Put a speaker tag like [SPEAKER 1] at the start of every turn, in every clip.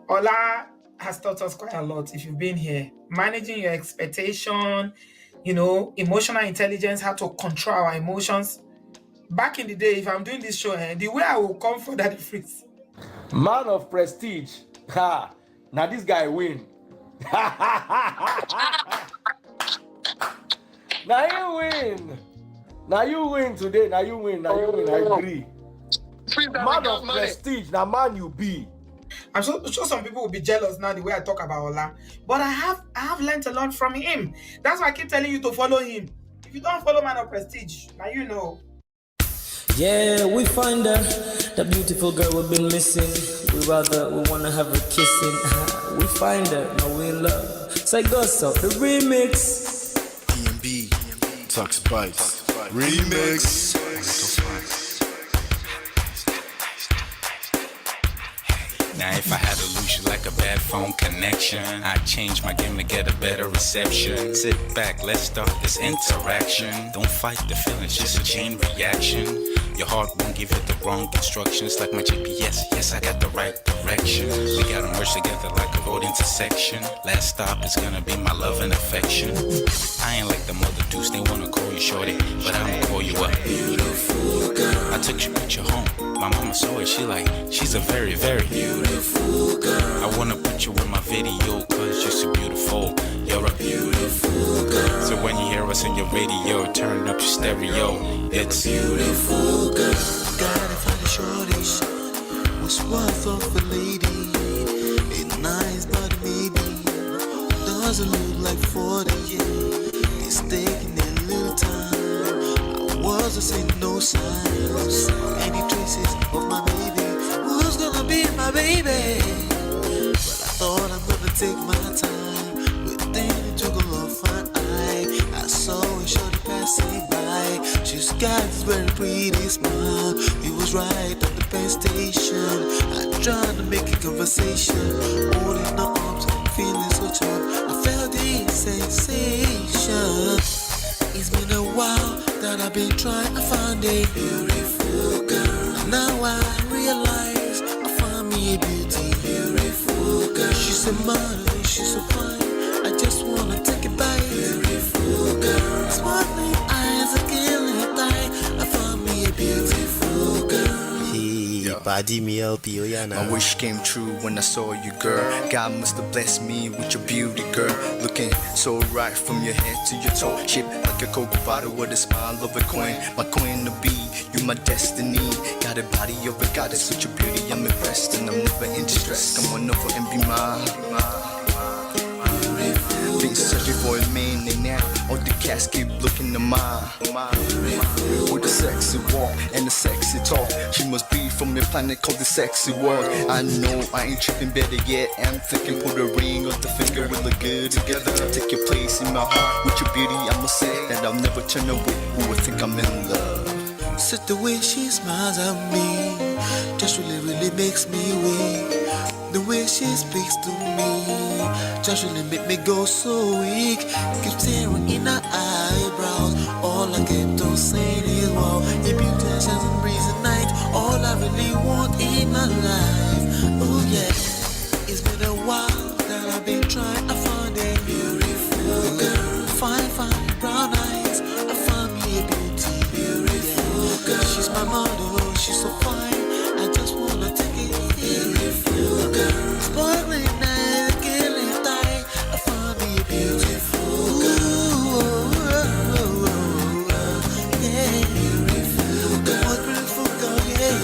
[SPEAKER 1] Ola has taught us quite a lot if you've been here. Managing your expectation, emotional intelligence, how to control our emotions. Back in the day, if I'm doing this show, the way I will come for that freeze.
[SPEAKER 2] Man of prestige. Ha! Now this guy win. Now you win. Now you win today. Now you win. Now you win. I agree. Man of prestige. Now man you be.
[SPEAKER 1] I'm sure some people will be jealous now the way I talk about Ola. But I have learned a lot from him. That's why I keep telling you to follow him. If you don't follow Man of Prestige, now you know.
[SPEAKER 3] Yeah, we find her, the beautiful girl we've been missing. We wanna have her kissing. We find her, now we in love. Say go so, the remix.
[SPEAKER 4] DMB, Tux Bites, remix.
[SPEAKER 5] Now if I had to lose you like a bad phone connection, I'd change my game to get a better reception. Sit back, let's start this interaction. Don't fight the feelings, just a chain reaction. Your heart won't give you the wrong instructions. Like my GPS, yes I got the right direction. We gotta merge together like a road intersection. Last stop is gonna be my love and affection. I ain't like the mother dudes, they wanna call you shorty, but I'ma call you a beautiful girl. I took your picture home, my mama saw it, she's a very, very beautiful girl. I wanna put you in my video, cause you're so beautiful. You're a beautiful girl. So when you hear us in your radio, turn up your stereo. It's beautiful girl.
[SPEAKER 4] Gotta find a shorty, what's worth of a lady. It's nice but maybe doesn't look like 40. It's taking a little time. I wasn't seeing no signs, any traces of my baby. Who's gonna be my baby? But I thought I'm gonna take my time. Within it took a long fine eye. I saw a shorty passing by. She's got this very pretty smile. He was right at the bus station. I tried to make a conversation, holding her arms, feeling so tough. I felt this sensation. It's been a while that I've been trying to find a beautiful girl. Now I realize I found me a beautiful girl. She's a model, she's so fine. I just wanna take it by. Beautiful girl. Sparkling eyes are killing tight. I found me a beautiful girl.
[SPEAKER 6] Body me LP,
[SPEAKER 4] My wish came true when I saw you, girl. God must have blessed me with your beauty, girl. Looking so right from your head to your toe. Shaped like a Coke bottle with a smile of a queen. My queen to be, you my destiny. Got a body of a goddess with your beauty. I'm impressed and I'm never in distress. Come on over and be mine. Been searching for a man and now all the cats keep looking to mine. With a sexy walk and a sexy talk. She must be from a planet called the sexy world. I know I ain't tripping, better yet I'm thinking put a ring on the finger. We look good together. Take your place in my heart. With your beauty I must say that I'll never turn away. Who would think I'm in love? Such the way she smiles at me just really makes me weak. The way she speaks to me just really make me go so weak. Keep staring in her eyebrows. All I kept on saying is wow. Your beauty shines and breeze at night. All I really want in my life. Oh yeah. It's been a while that I've been trying to find a beautiful girl. Fine brown eyes. I found me a beautiful girl. She's my model, she's so fine. I just wanna take it. Beautiful girl. Sparkling eyes, killing tight. I found me a beautiful girl. Yeah, beautiful girl. What beautiful girl, yeah.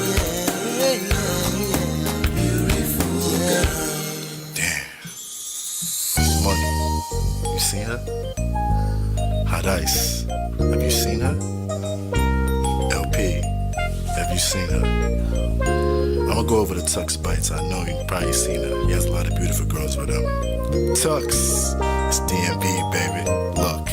[SPEAKER 4] Beautiful girl. Damn. Money. You seen her? Hot Ice. Have you seen her? LP. Have you seen her? I'ma go over to Tux Bites. I know you've probably seen her. He has a lot of beautiful girls with him. Tux, it's DMB, baby. Look.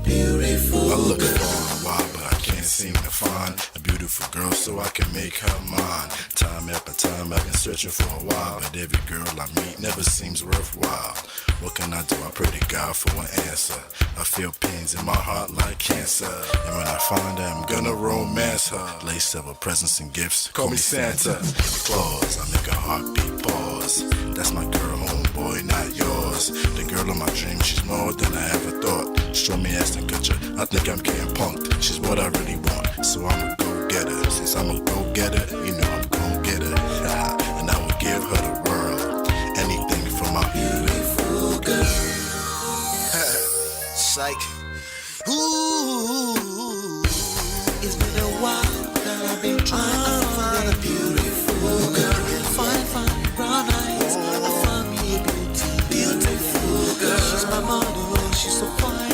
[SPEAKER 4] Beautiful. I look for a while, but I can't seem to find a beautiful
[SPEAKER 7] beautiful girl so I can make her mine. Time after time I've been searching for a while, but every girl I meet never seems worthwhile. What can I do? I pray to God for an answer. I feel pains in my heart like cancer, and when I find her, I'm gonna romance her. Lay several presents and gifts, call me Santa Claus. I make a heartbeat pause. That's my girl, homeboy, not yours. The girl of my dreams, she's more than I ever thought. Show me Aston Kutcher, I think I'm getting punked. She's what I really want, so I'ma go get her. Since I'm a go getter, you know I'm gon' get her. And I will give her the world, anything for my beautiful girl.
[SPEAKER 6] Psych. Ooh, it's been a while that I've been trying to find a beautiful girl. Fine brown eyes. I found me a beautiful girl. She's my model, she's so fine. I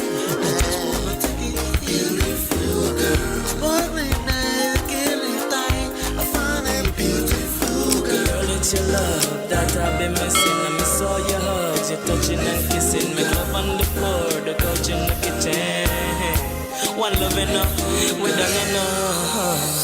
[SPEAKER 6] just wanna take it beautiful girl. Sparkling eyes, getting tight. I found a beautiful girl.
[SPEAKER 3] Girl, it's your love that I've been missing. I miss all your hugs, your touching and kissing. Make love on the floor, the couch in the kitchen. One love enough, we done enough.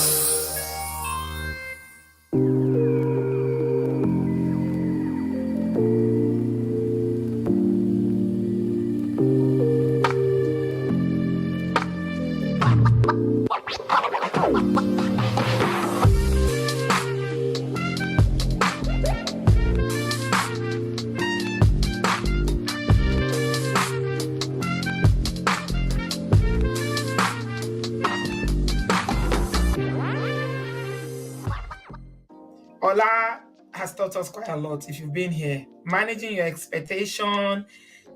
[SPEAKER 1] Ola has taught us quite a lot if you've been here. Managing your expectation,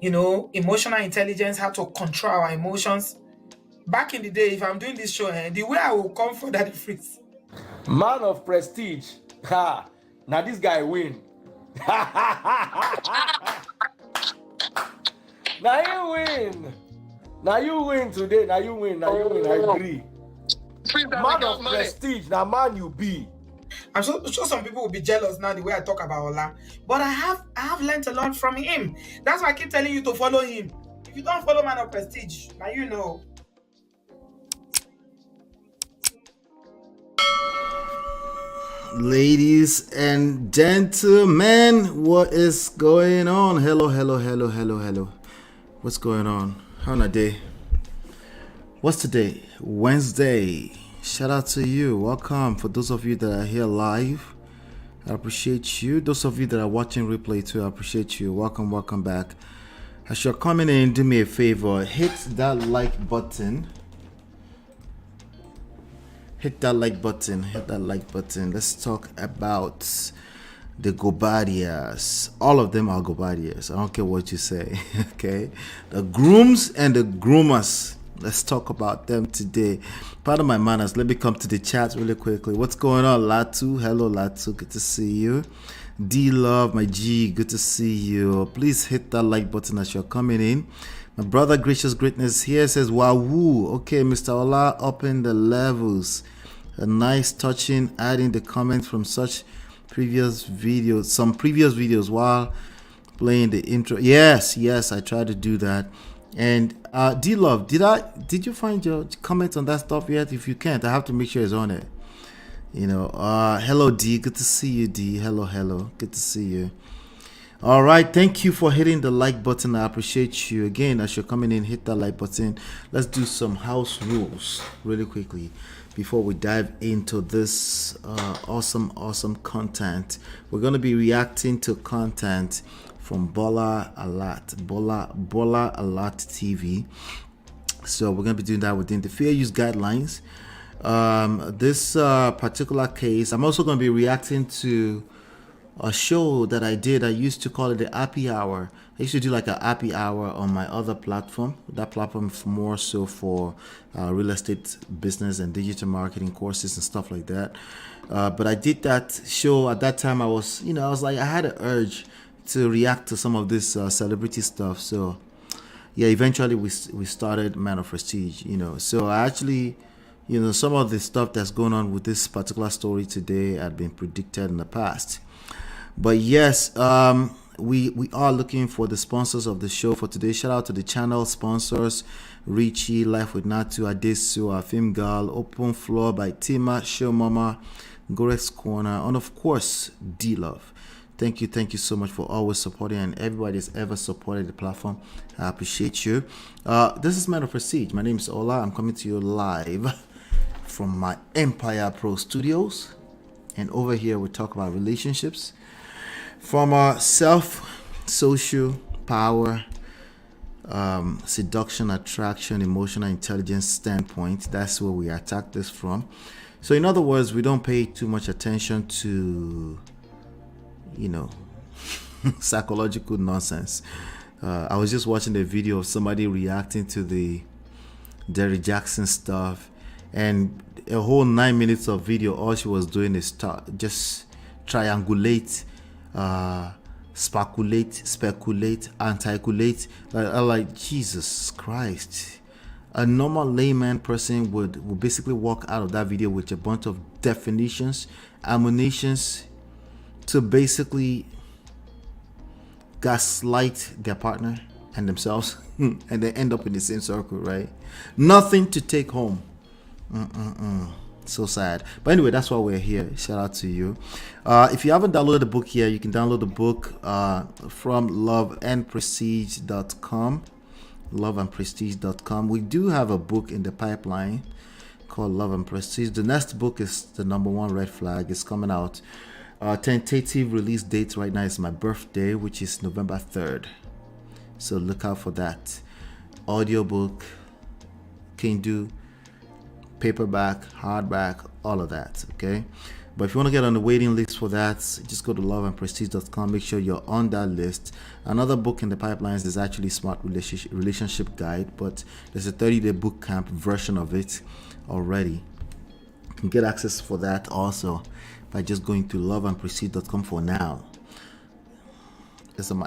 [SPEAKER 1] emotional intelligence, how to control our emotions. Back in the day, if I'm doing this show, the way I will come for Daddy Fritz.
[SPEAKER 2] Man of prestige. Ha! Now this guy win. Now you win. Now you win today. Now you win. I agree. Man of prestige. Now man you be.
[SPEAKER 1] I'm sure some people will be jealous now the way I talk about Ola, but I have learned a lot from him. That's why I keep telling you to follow him. If you don't follow Man of Prestige, now you know.
[SPEAKER 8] Ladies and gentlemen, what is going on? Hello. What's going on? How on a day? What's today? Wednesday. Shout out to you. Welcome. For those of you that are here live, I appreciate you. Those of you that are watching replay too, I appreciate you. Welcome back. As you're coming in, do me a favor. Hit that like button. Hit that like button. Let's talk about the Gobadias. All of them are Gobadias. I don't care what you say. Okay? The grooms and the groomers. Let's talk about them today. Pardon my manners. Let me come to the chat really quickly. What's going on, Latu? Hello, Latu. Good to see you. D-Love, my G. Good to see you. Please hit that like button as you're coming in. My brother, Gracious Greatness here says, wahoo. Okay, Mr. Ola, up in the levels. A nice touching, adding the comments from some previous videos while playing the intro. Yes, I tried to do that. And D-Love, did you find your comment on that stuff yet? If you can't, I have to make sure it's on it. Hello D, good to see you D. Hello, good to see you. All right, thank you for hitting the like button. I appreciate you. Again, as you're coming in, hit that like button. Let's do some house rules really quickly before we dive into this awesome content. We're going to be reacting to content from Bola Alert TV. So we're going to be doing that within the fair use guidelines. This particular case, I'm also going to be reacting to a show that I did. I used to call it the Happy Hour. I used to do like a happy hour on my other platform. That platform is more so for real estate business and digital marketing courses and stuff like that. But I did that show at that time. I was like, I had an urge to react to some of this celebrity stuff. So yeah, eventually we started Man of Prestige, So I actually, some of the stuff that's going on with this particular story today had been predicted in the past. But yes, we are looking for the sponsors of the show for today. Shout out to the channel sponsors: Richie, Life with Natu, Adesu, Afim Gal, Open Floor by Tima, Show Mama, Gorex Corner, and of course D Love. Thank you so much for always supporting, and everybody that's ever supported the platform. I appreciate you. This is Man of Prestige. My name is Ola. I'm coming to you live from my Empire Pro Studios, and over here we talk about relationships from a social, power, seduction, attraction, emotional intelligence standpoint. That's where we attack this from. So in other words, we don't pay too much attention to psychological nonsense. I was just watching a video of somebody reacting to the Derrick Jackson stuff, and a whole 9 minutes of video, all she was doing is just triangulate, speculate, anticulate. Like Jesus Christ. A normal layman person would basically walk out of that video with a bunch of definitions, admonitions, to basically gaslight their partner and themselves, and they end up in the same circle, right? Nothing to take home. So sad. But anyway, that's why we're here. Shout out to you. If you haven't downloaded the book yet, you can download the book from loveandprestige.com. loveandprestige.com. We do have a book in the pipeline called Love and Prestige. The next book is the number one red flag. It's coming out. Tentative release date right now is my birthday, which is November 3rd. So look out for that. Audiobook, Kindle, paperback, hardback, all of that. Okay. But if you want to get on the waiting list for that, just go to loveandprestige.com. Make sure you're on that list. Another book in the pipelines is actually Smart Relationship Guide, but there's a 30-day boot camp version of it already. You can get access for that also by just going to loveandprestige.com for now.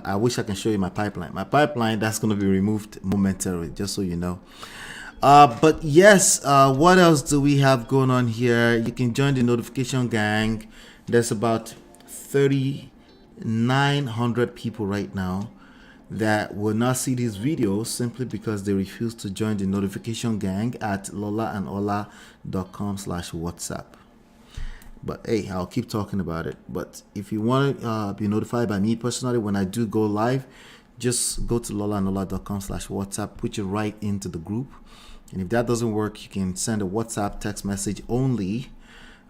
[SPEAKER 8] I wish I can show you my pipeline. My pipeline, that's going to be removed momentarily, just so you know. But yes, what else do we have going on here? You can join the notification gang. There's about 3,900 people right now that will not see these videos simply because they refuse to join the notification gang at lolaandola.com/WhatsApp. But hey, I'll keep talking about it. But if you want to be notified by me personally when I do go live, just go to lolaandola.com/WhatsApp, put you right into the group. And if that doesn't work, you can send a WhatsApp text message only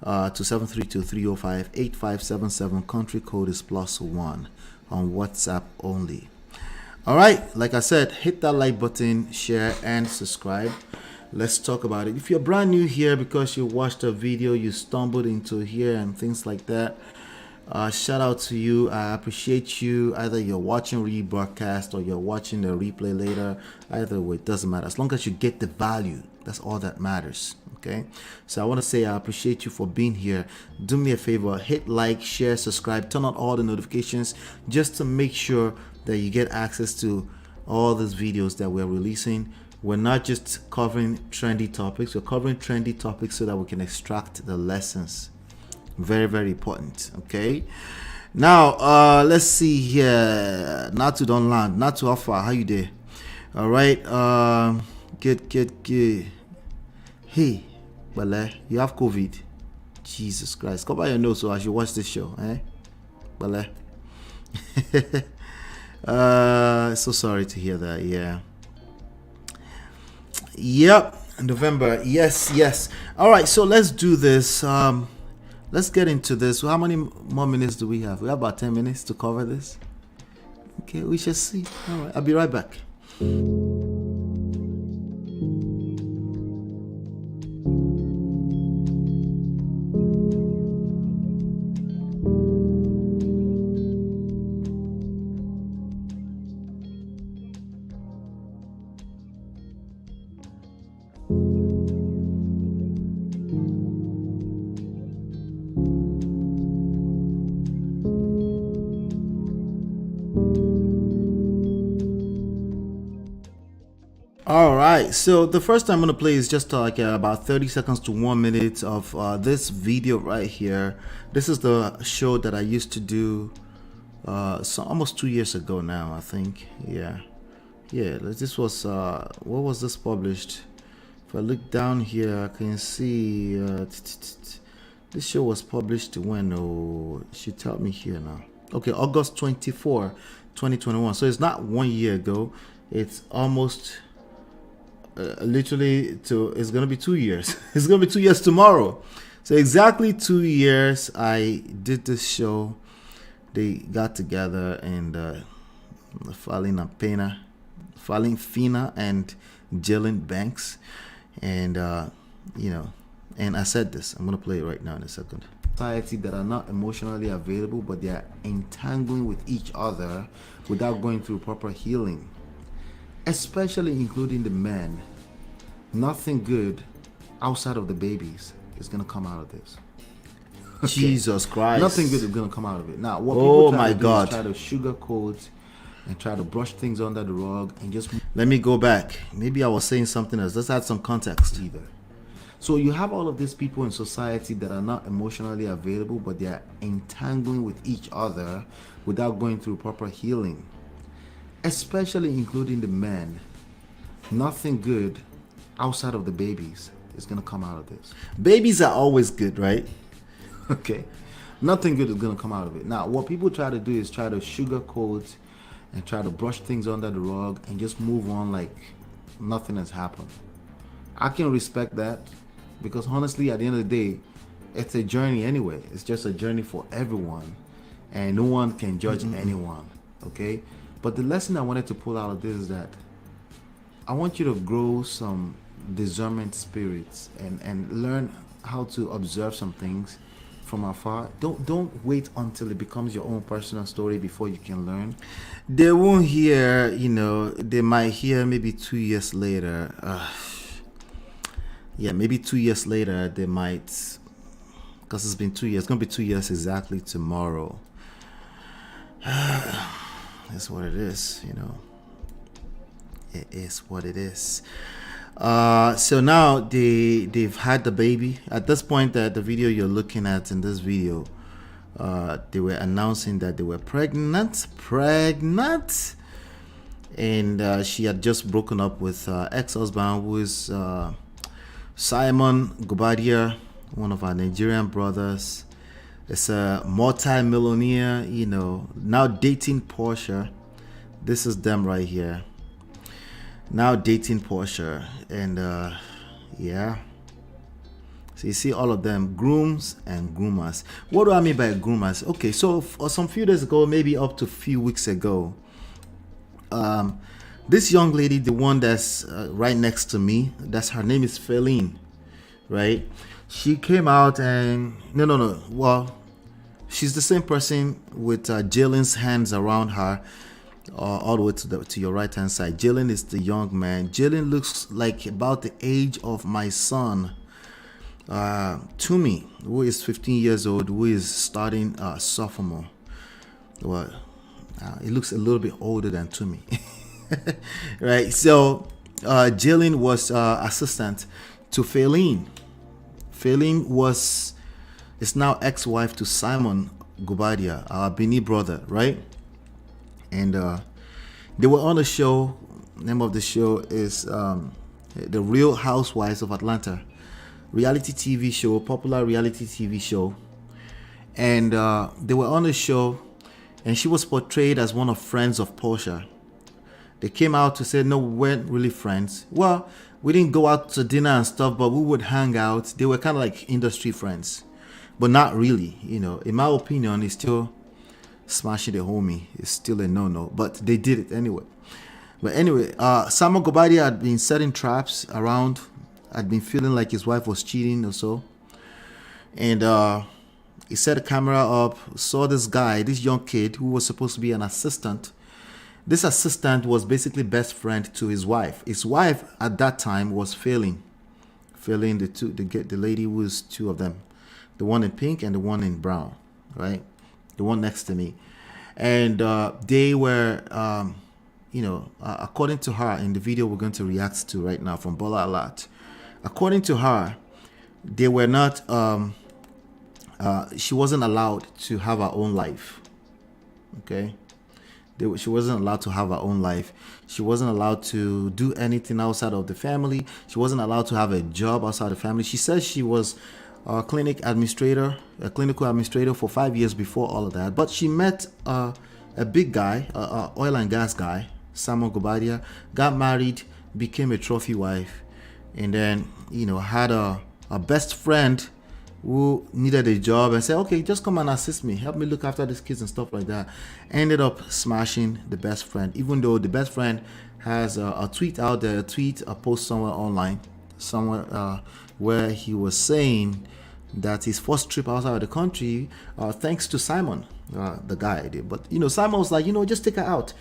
[SPEAKER 8] to 732-305-8577. Country code is +1 on WhatsApp only. All right, like I said, hit that like button, share, and subscribe. Let's talk about it. If you're brand new here because you watched a video, you stumbled into here and things like that, shout out to you. I appreciate you. Either you're watching rebroadcast or you're watching the replay later. Either way, it doesn't matter. As long as you get the value, that's all that matters. Okay, so I want to say I appreciate you for being here. Do me a favor, hit like, share, subscribe, turn on all the notifications just to make sure that you get access to all these videos that we're releasing. We're not just covering trendy topics, we're covering trendy topics so that we can extract the lessons. Very, very important. Okay, now let's see here. Not to don't land, not to offer. How you there? All right, get hey, Bale, you have COVID. Jesus Christ, cover your nose so as you watch this show, Bale. So sorry to hear that. Yep, November. Yes. All right, so let's do this. Let's get into this. How many more minutes do we have? We have about 10 minutes to cover this. Okay, we shall see. All right, I'll be right back. All right, so the first I'm going to play is just like about 30 seconds to 1 minute of this video right here. This is the show that I used to do So almost 2 years ago now, I think. Yeah. This was what was this published? If I look down here, I can see this show was published when? Oh, she told me here now. Okay, August 24, 2021. So it's not 1 year ago. It's almost literally it's gonna be 2 years. It's gonna be 2 years tomorrow. So exactly 2 years I did this show. They got together and Falynn Fina and Jaylan Banks, and and I said this. I'm gonna play it right now in a second. Society that are not emotionally available, but they are entangling with each other without going through proper healing, especially including the men. Nothing good outside of the babies is gonna come out of this. Okay. Jesus Christ! Nothing good is gonna come out of it. Now, what people try to do is try to sugarcoat and try to brush things under the rug and just let me go back. Maybe I was saying something else. Let's add some context either. So you have all of these people in society that are not emotionally available, but they are entangling with each other without going through proper healing, especially including the men. Nothing good outside of the babies is going to come out of this. Babies are always good, right? Okay. Nothing good is going to come out of it. Now, what people try to do is try to sugarcoat and try to brush things under the rug and just move on like nothing has happened. I can respect that, because honestly, at the end of the day, it's a journey anyway. It's just a journey for everyone, and no one can judge anyone, okay? But the lesson I wanted to pull out of this is that I want you to grow some discernment spirits and learn how to observe some things from afar. Don't wait until it becomes your own personal story before you can learn. They won't hear, they might hear maybe 2 years later. Maybe 2 years later they might, because it's been 2 years. It's gonna be 2 years exactly tomorrow. That's what it is, It is what it is. So now they've had the baby. At this point, that the video you're looking at in this video, they were announcing that they were pregnant, and she had just broken up with ex-husband, who is Simon Gubadia, one of our Nigerian brothers. It's a multi-millionaire, now dating Porsha. This is them right here. Now dating Porsha, and so you see all of them, grooms and groomers. What do I mean by groomers? Okay, so some few days ago, maybe up to a few weeks ago, this young lady, the one that's right next to me, her name is Falynn, right? She came out and well, she's the same person with Jaylan's hands around her. All the way to your right hand side. Jaylan is the young man. Jaylan looks like about the age of my son, Tumi, who is 15 years old, who is starting sophomore. Well, he looks a little bit older than Tumi. Right? So Jaylan was assistant to Falynn. Falynn is now ex-wife to Simon Gubadia, our Bini brother, right? And they were on a show. Name of the show is The Real Housewives of Atlanta, reality TV show, popular reality TV show. And they were on a show, and she was portrayed as one of friends of Porsha. They came out to say, no, we weren't really friends. Well, we didn't go out to dinner and stuff, but we would hang out. They were kind of like industry friends, but not really. In my opinion, it's still smashing the homie. It's still a no-no, but they did it anyway. But anyway, Simon Gubadia had been setting traps around, had been feeling like his wife was cheating or so, and he set a camera up, saw this guy, this young kid who was supposed to be an assistant. This assistant was basically best friend to his wife. His wife at that time was Falynn, the lady who was two of them, the one in pink and the one in brown, right? The one next to me. And they were, according to her, in the video we're going to react to right now from Bola Alert, according to her, they were not, she wasn't allowed to have her own life. Okay, she wasn't allowed to have her own life. She wasn't allowed to do anything outside of the family. She wasn't allowed to have a job outside the family. She says she was a clinical administrator for 5 years before all of that. But she met a big guy, oil and gas guy, Samuel Gobadia, got married, became a trophy wife, and then, had a best friend who needed a job and said, okay, just come and assist me, help me look after these kids and stuff like that. Ended up smashing the best friend, even though the best friend has a tweet out there, a post somewhere online, where he was saying that his first trip outside of the country, thanks to Simon, the guy did. But Simon was like, just take her out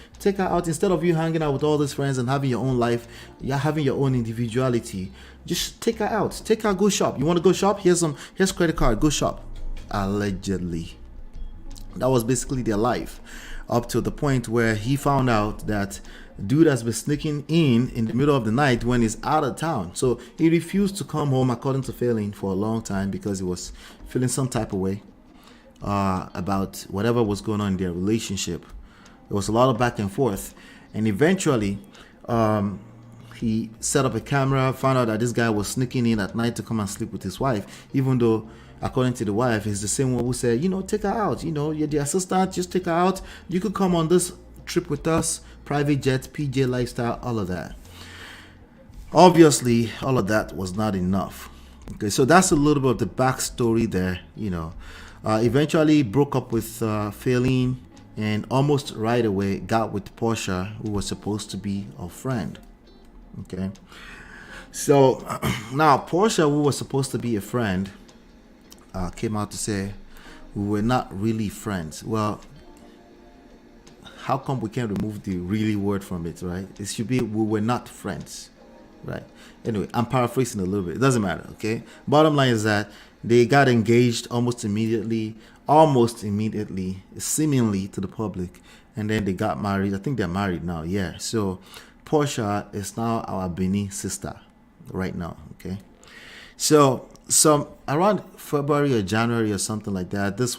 [SPEAKER 8] instead of you hanging out with all these friends and having your own life. You're having your own individuality. Just take her out, go shop. You want to go shop? Here's credit card, go shop. Allegedly, that was basically their life, up to the point where he found out that dude has been sneaking in the middle of the night when he's out of town. So he refused to come home, according to Falynn, for a long time because he was feeling some type of way about whatever was going on in their relationship. There was a lot of back and forth, and eventually he set up a camera, found out that this guy was sneaking in at night to come and sleep with his wife, even though, according to the wife, he's the same one who said, take her out, you're the assistant, just take her out, you could come on this trip with us, private jet, PJ lifestyle, all of that. Obviously, all of that was not enough. Okay, so that's a little bit of the backstory there. Eventually broke up with Falynn, and almost right away got with Porsha, who was supposed to be a friend. Okay, so now Porsha, who was supposed to be a friend, came out to say we were not really friends. Well, how come we can't remove the really word from it, right? It should be we were not friends, right? Anyway, I'm paraphrasing a little bit. It doesn't matter, okay? Bottom line is that they got engaged almost immediately, seemingly to the public, and then they got married. I think they're married now, yeah. So Porsha is now our Benin sister right now, okay? So around February or January or something like that, this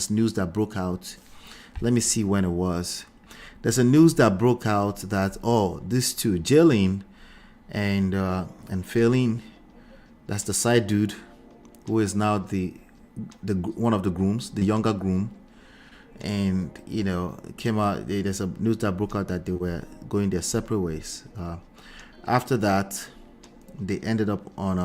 [SPEAKER 8] news that broke out. Let me see when it was. There's a news that broke out that these two, Jaylan and Falynn, that's the side dude who is now the one of the grooms, the younger groom, and came out. There's a news that broke out that they were going their separate ways. After that, they ended up on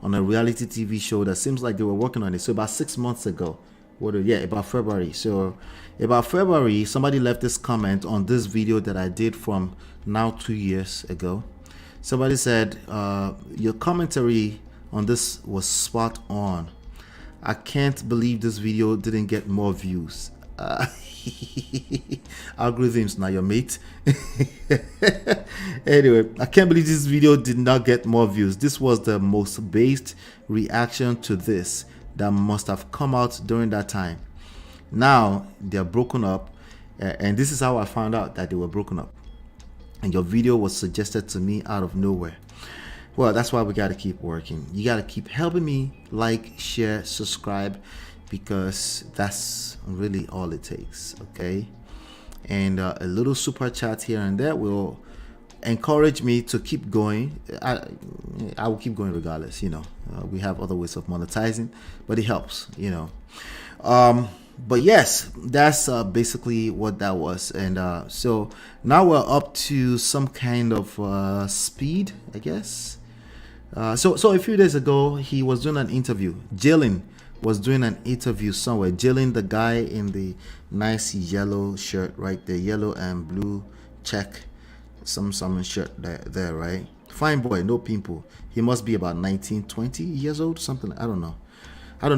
[SPEAKER 8] a reality TV show that seems like they were working on it. So about 6 months ago. About February. So about February, somebody left this comment on this video that I did from now 2 years ago. Somebody said, your commentary on this was spot on. I can't believe this video didn't get more views. Algorithms, now your mate. Anyway, I can't believe this video did not get more views. This was the most based reaction to this that must have come out during that time. Now they're broken up, and this is how I found out that they were broken up. And your video was suggested to me out of nowhere. Well, that's why we got to keep working. You got to keep helping me, like, share, subscribe, because that's really all it takes, okay? And a little super chat here and there will encourage me to keep going. I will keep going regardless. We have other ways of monetizing, but it helps. But yes, that's basically what that was. And so now we're up to some kind of speed, I guess. So a few days ago, he was doing an interview. Jaylan was doing an interview somewhere. Jaylan, the guy in the nice yellow shirt, right? The yellow and blue check, some shirt there, right? Fine boy, no pimple. He must be about 19, 20 years old, something. I don't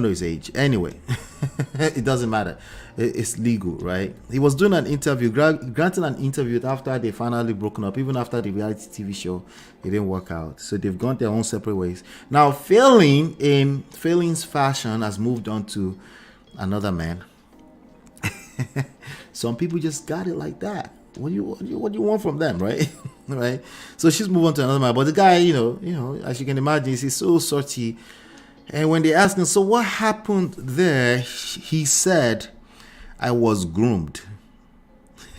[SPEAKER 8] know his age. Anyway, it doesn't matter. It's legal, right? He was doing an interview, granting an interview after they finally broken up. Even after the reality TV show, it didn't work out. So they've gone their own separate ways. Now, Falynn's fashion has moved on to another man. Some people just got it like that. What do you want from them, right? Right? So she's moved on to another man. But the guy, as you can imagine, he's so salty. And when they asked him, so what happened there? He said, I was groomed.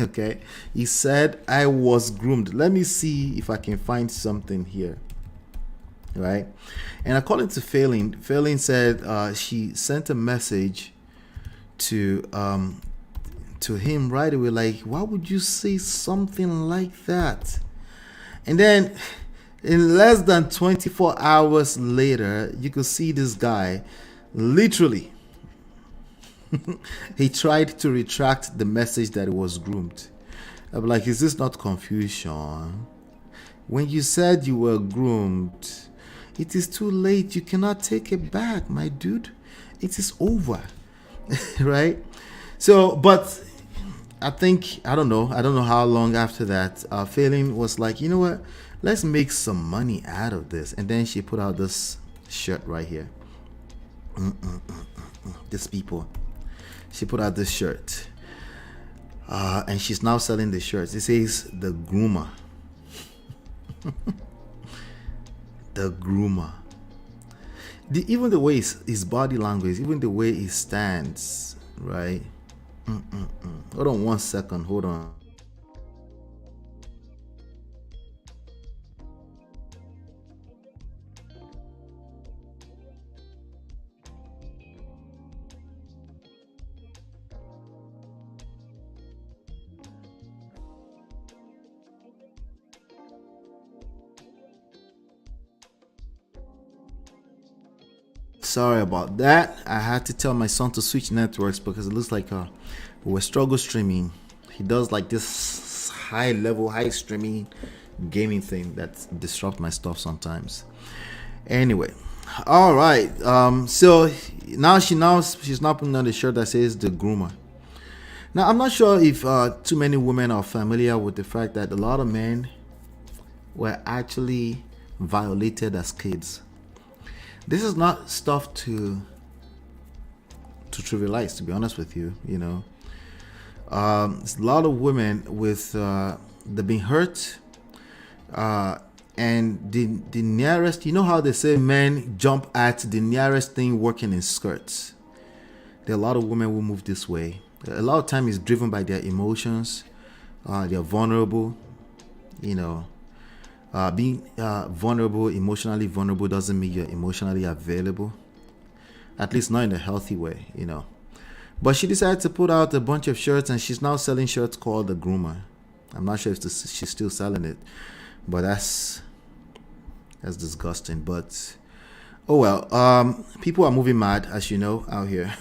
[SPEAKER 8] Okay, he said I was groomed. Let me see if I can find something here. Right, and according to Falynn said she sent a message to him right away, like, why would you say something like that? And then in less than 24 hours later, you could see this guy literally he tried to retract the message that it was groomed. I'm like, is this not confusion? When you said you were groomed, it is too late. You cannot take it back, my dude. It is over. Right? So, but I don't know how long after that, Falynn was like, you know what? Let's make some money out of this. And then she put out this shirt right here. These people. She put out this shirt. And she's now selling the shirts. It says the groomer. The groomer. Even the way his body language, even the way he stands, right? Hold on 1 second. Hold on. Sorry about that. I had to tell my son to switch networks because it looks like we're struggle streaming. He does like this high streaming gaming thing that disrupts my stuff sometimes. Anyway, all right. So now she's not putting on the shirt that says the groomer. Now I'm not sure if too many women are familiar with the fact that a lot of men were actually violated as kids. This is not stuff to trivialize, to be honest with you. You know, it's a lot of women with they've been hurt, and the nearest, you know how they say men jump at the nearest thing working in skirts. There are a lot of women who move this way. A lot of time is driven by their emotions. They're vulnerable. You know, being vulnerable, emotionally vulnerable, doesn't mean you're emotionally available. At least not in a healthy way, you know. But she decided to put out a bunch of shirts, and she's now selling shirts called the groomer. I'm not sure if she's still selling it, but that's disgusting. But oh well. People are moving mad, as you know, out here.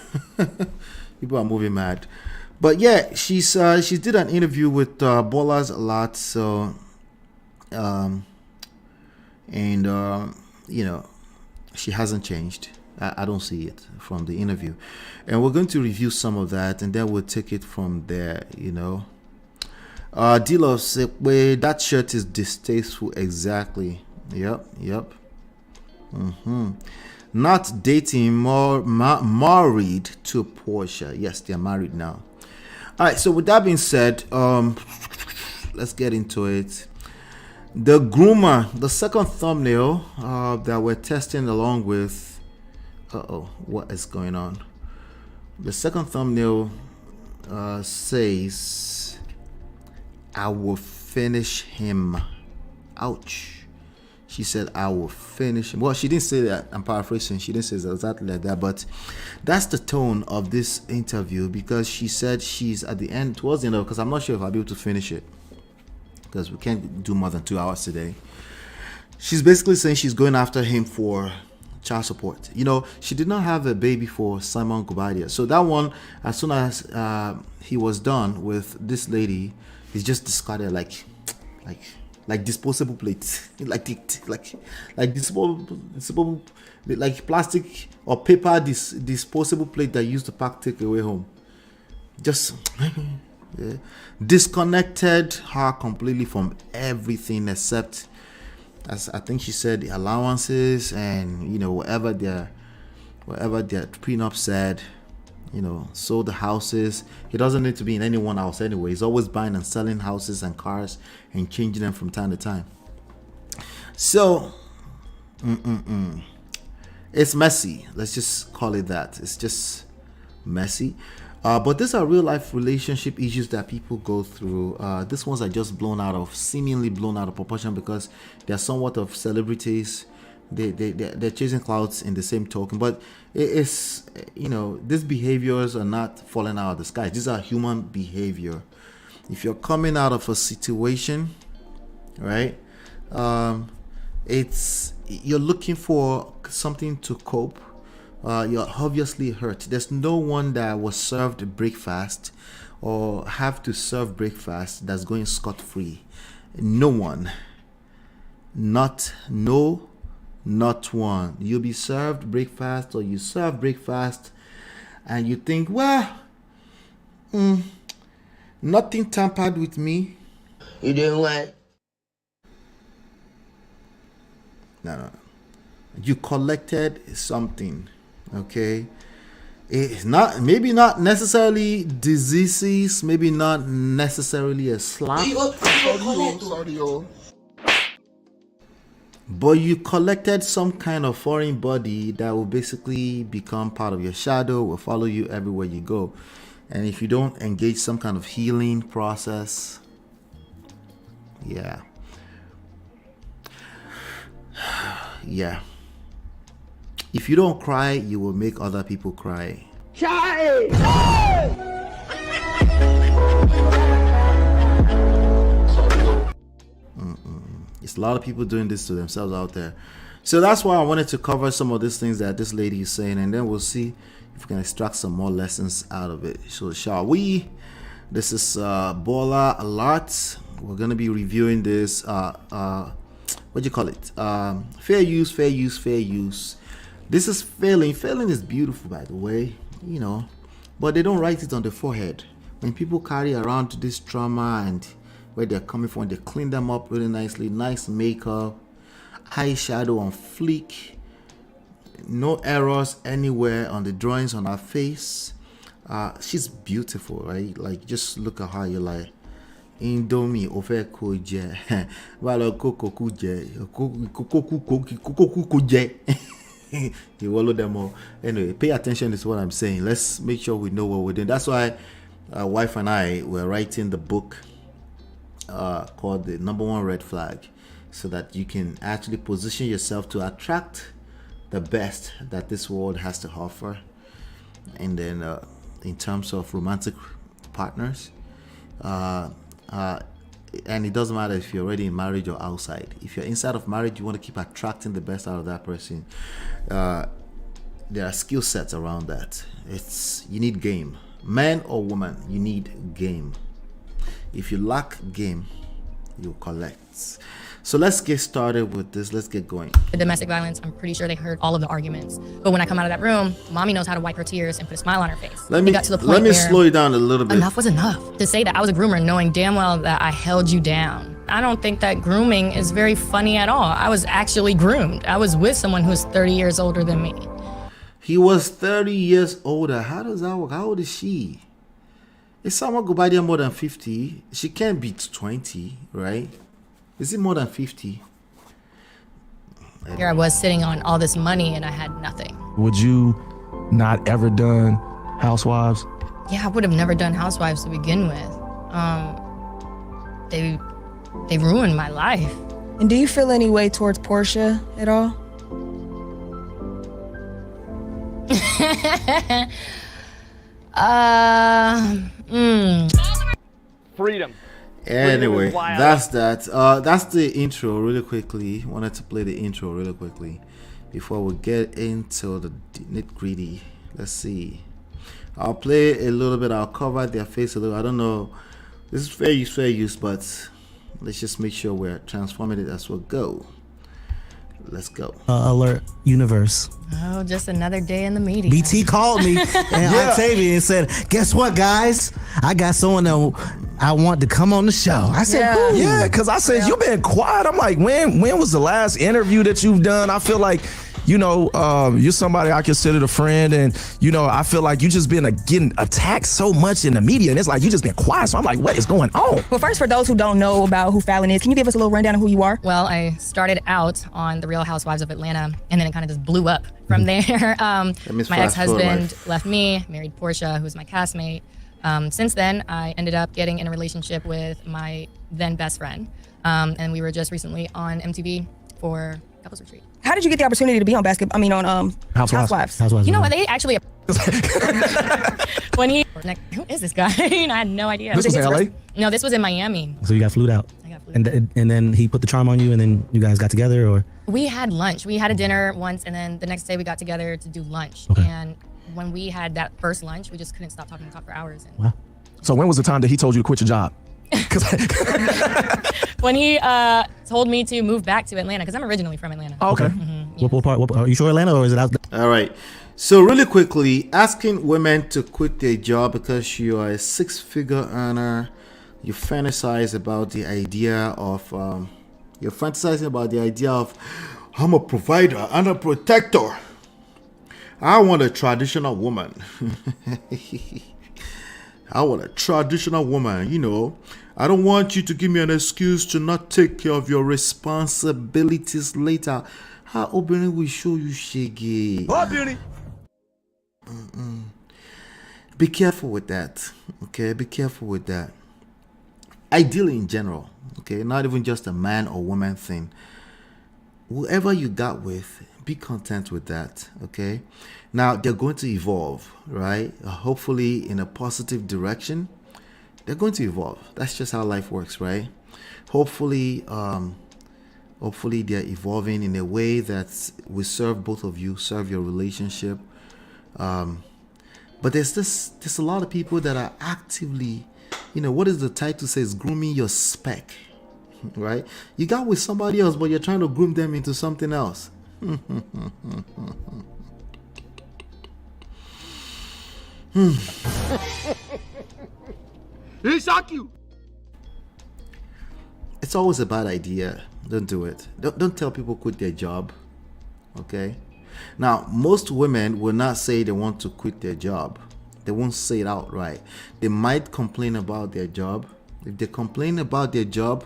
[SPEAKER 8] People are moving mad. But yeah, she did an interview with Ballers a lot. So you know, she hasn't changed. I don't see it from the interview, and we're going to review some of that, and then we'll take it from there. You know, Dilo said, "Wait, that shirt is distasteful." Exactly. Yep. Not dating, more married to Porsha. Yes, they're married now. All right. So with that being said, let's get into it. The groomer, the second thumbnail that we're testing along with. What is going on? The second thumbnail says, "I will finish him." Ouch. She said, "I will finish him." Well, she didn't say that. I'm paraphrasing. She didn't say exactly like that, but that's the tone of this interview, because she said she's at the end, towards the end of, because I'm not sure if I'll be able to finish it, because we can't do more than 2 hours today. She's basically saying she's going after him for child support. You know, she did not have a baby for Simon Gubadia. So that one, as soon as he was done with this lady, he's just discarded like disposable plates, like disposable, like plastic or paper disposable plate that you used to pack takeaway home. Just disconnected her completely from everything except, as I think she said, the allowances and, you know, whatever their prenup said, you know, sold the houses. He doesn't need to be in any one house anyway. He's always buying and selling houses and cars and changing them from time to time. So it's messy. Let's just call it that. It's just messy. But these are real life relationship issues that people go through. These ones are just seemingly blown out of proportion because they're somewhat of celebrities. They're chasing clouds in the same token. But it's, these behaviors are not falling out of the sky. These are human behavior. If you're coming out of a situation, right, you're looking for something to cope. You're obviously hurt. There's no one that was served breakfast or have to serve breakfast that's going scot-free. No one. Not one. You'll be served breakfast or you serve breakfast and you think, well, nothing tampered with me.
[SPEAKER 9] You doing what?
[SPEAKER 8] No. You collected something. Okay, it's maybe not necessarily diseases, maybe not necessarily a slap, but you collected some kind of foreign body that will basically become part of your shadow, will follow you everywhere you go. And if you don't engage some kind of healing process, yeah. If you don't cry, you will make other people cry. It's a lot of people doing this to themselves out there. So that's why I wanted to cover some of these things that this lady is saying, and then we'll see if we can extract some more lessons out of it. So shall we? This is Baller Alert. We're going to be reviewing this, what do you call it? Fair use. This is Falynn. Falynn is beautiful, by the way, but they don't write it on the forehead. When people carry around this trauma and where they're coming from, they clean them up really nicely. Nice makeup, eyeshadow on fleek, no errors anywhere on the drawings on her face. She's beautiful, right? Like, just look at her, you're like, Indomie ofe koje, walo koko kuje. You follow them all. Anyway, pay attention is what I'm saying. Let's make sure we know what we're doing. That's why wife and I were writing the book called The Number One Red Flag, so that you can actually position yourself to attract the best that this world has to offer. And then in terms of romantic partners, and it doesn't matter if you're already in marriage or outside. If you're inside of marriage, you want to keep attracting the best out of that person. There are skill sets around that. You need game. Man or woman, you need game. If you lack game, you'll collect. So let's get started with this. Let's get going.
[SPEAKER 10] The domestic violence, I'm pretty sure they heard all of the arguments. But when I come out of that room, mommy knows how to wipe her tears and put a smile on her face.
[SPEAKER 8] Let me slow you down a little bit.
[SPEAKER 10] Enough was enough. To say that I was a groomer knowing damn well that I held you down. I don't think that grooming is very funny at all. I was actually groomed. I was with someone who's 30 years older than me.
[SPEAKER 8] He was 30 years older. How does that work? How old is she? Is someone go by there more than 50? She can't be 20, right? Is it more than 50?
[SPEAKER 10] Here I was sitting on all this money and I had nothing.
[SPEAKER 2] Would you not ever done Housewives?
[SPEAKER 10] Yeah, I would have never done Housewives to begin with. They ruined my life.
[SPEAKER 11] And do you feel any way towards Porsha at all?
[SPEAKER 2] Freedom.
[SPEAKER 8] Anyway, that's that. That's the intro really quickly. Wanted to play the intro really quickly before we get into the nitty-gritty. Let's see. I'll play a little bit. I'll cover their face a little. I don't know. This is fair use, but let's just make sure we're transforming it as we go. Let's go.
[SPEAKER 12] Alert universe.
[SPEAKER 10] Oh, just another day in the media.
[SPEAKER 12] BT called me and Octavia and said, guess what, guys? I got someone that I want to come on the show. I said, yeah, because I said, you've been quiet. I'm like, when was the last interview that you've done? I feel like
[SPEAKER 9] you know, you're somebody I considered a friend, and you know, I feel like you just been getting attacked so much in the media, and it's like you just been quiet. So I'm like, what is going on?
[SPEAKER 11] Well, first, for those who don't know about who Falynn is, can you give us a little rundown of who you are?
[SPEAKER 10] Well, I started out on The Real Housewives of Atlanta, and then it kind of just blew up from there. My ex-husband left me, married Porsha, who's my castmate. Since then, I ended up getting in a relationship with my then best friend, and we were just recently on MTV for Couples Retreat.
[SPEAKER 11] How did you get the opportunity to be on Housewives?
[SPEAKER 10] You know what? They actually when he who is this guy? I had no idea.
[SPEAKER 9] This was in LA?
[SPEAKER 10] No, this was in Miami.
[SPEAKER 12] So you got flued out.
[SPEAKER 10] I got flued out.
[SPEAKER 12] And then he put the charm on you, and then you guys got together, or?
[SPEAKER 10] We had lunch. We had a dinner once, and then the next day we got together to do lunch.
[SPEAKER 12] Okay.
[SPEAKER 10] And when we had that first lunch, we just couldn't stop talking for hours. And
[SPEAKER 12] Wow.
[SPEAKER 9] So when was the time that he told you to quit your job?
[SPEAKER 10] when he told me to move back to Atlanta, because I'm originally from Atlanta.
[SPEAKER 9] Oh, okay.
[SPEAKER 10] Yes.
[SPEAKER 12] What part? Are you sure Atlanta, or is it out?
[SPEAKER 8] All right. So really quickly, asking women to quit their job because you are a six-figure earner, you fantasize about the idea of, you're fantasizing about the idea of, I'm a provider and a protector. I want a traditional woman. I want a traditional woman, you know. I don't want you to give me an excuse to not take care of your responsibilities later. How obìnrin will show you shaggy. Be careful with that, okay? Be careful with that. Ideally, in general, okay? Not even just a man or woman thing. Whoever you got with, be content with that, okay? Now, they're going to evolve, right? Hopefully in a positive direction. They're going to evolve. That's just how life works, right? Hopefully they're evolving in a way that will serve both of you, serve your relationship. But there's a lot of people that are actively, you know, what is the title says, grooming your spec, right? You got with somebody else, but you're trying to groom them into something else.
[SPEAKER 2] He shock you.
[SPEAKER 8] It's always a bad idea. Don't do it. Don't tell people quit their job. Okay? Now, most women will not say they want to quit their job. They won't say it outright. They might complain about their job. If they complain about their job,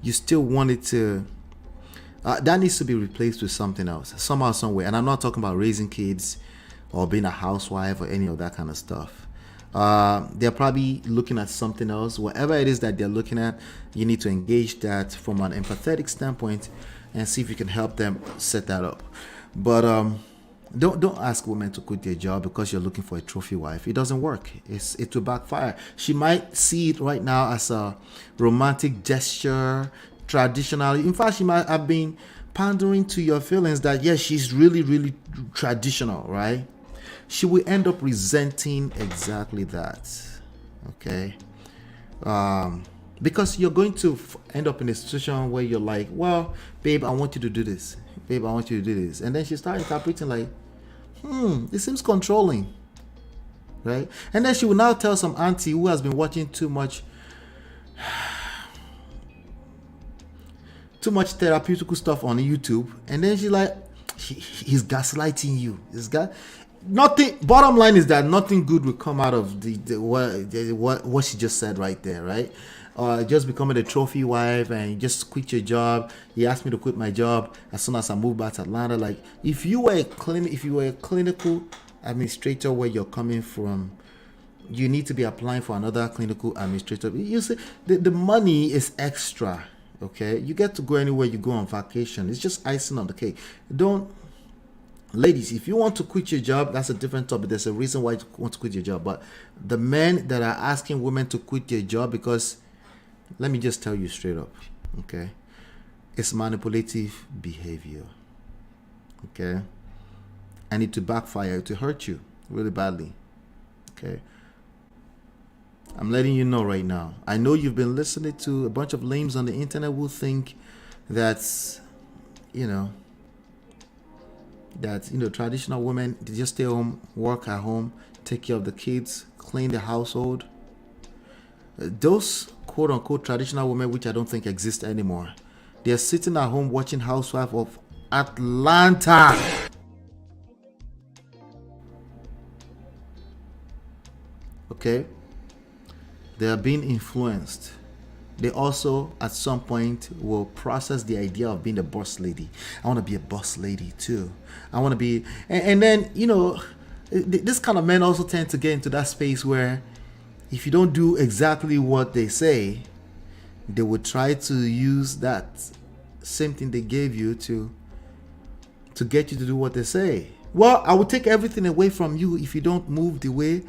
[SPEAKER 8] you still want it to... that needs to be replaced with something else. Somehow, some way. And I'm not talking about raising kids or being a housewife or any of that kind of stuff. They're probably looking at something else. Whatever it is that they're looking at, you need to engage that from an empathetic standpoint and see if you can help them set that up. But don't ask women to quit their job because you're looking for a trophy wife. It doesn't work. It will backfire. She might see it right now as a romantic gesture, traditional. In fact, she might have been pandering to your feelings that yes, she's really, really traditional, right? She will end up resenting exactly that, okay? Because you're going to end up in a situation where you're like, well, babe, I want you to do this. Babe, I want you to do this. And then she starts interpreting like, it seems controlling, right? And then she will now tell some auntie who has been watching too much therapeutical stuff on YouTube. And then she's like, he's gaslighting you. Nothing. Bottom line is that nothing good will come out of what she just said right there, right? Just becoming a trophy wife and just quit your job. He asked me to quit my job as soon as I moved back to Atlanta. Like, if you were a clinical administrator where you're coming from, you need to be applying for another clinical administrator. You see, the money is extra. Okay, you get to go anywhere you go on vacation. It's just icing on the cake. Ladies, if you want to quit your job, that's a different topic. There's a reason why you want to quit your job. But the men that are asking women to quit their job, because let me just tell you straight up, okay, it's manipulative behavior. Okay, and it to backfire, to hurt you really badly. Okay, I'm letting you know right now. I know you've been listening to a bunch of lames on the internet who think that's, traditional women, they just stay home, work at home, take care of the kids, clean the household. Those quote-unquote traditional women, which I don't think exist anymore, they're sitting at home watching Housewife of Atlanta. okay, they are being influenced. They also, at some point, will process the idea of being a boss lady. I want to be a boss lady too. I want to be, and then, you know, this kind of men also tend to get into that space where if you don't do exactly what they say, they would try to use that same thing they gave you to get you to do what they say. Well, I will take everything away from you if you don't move the way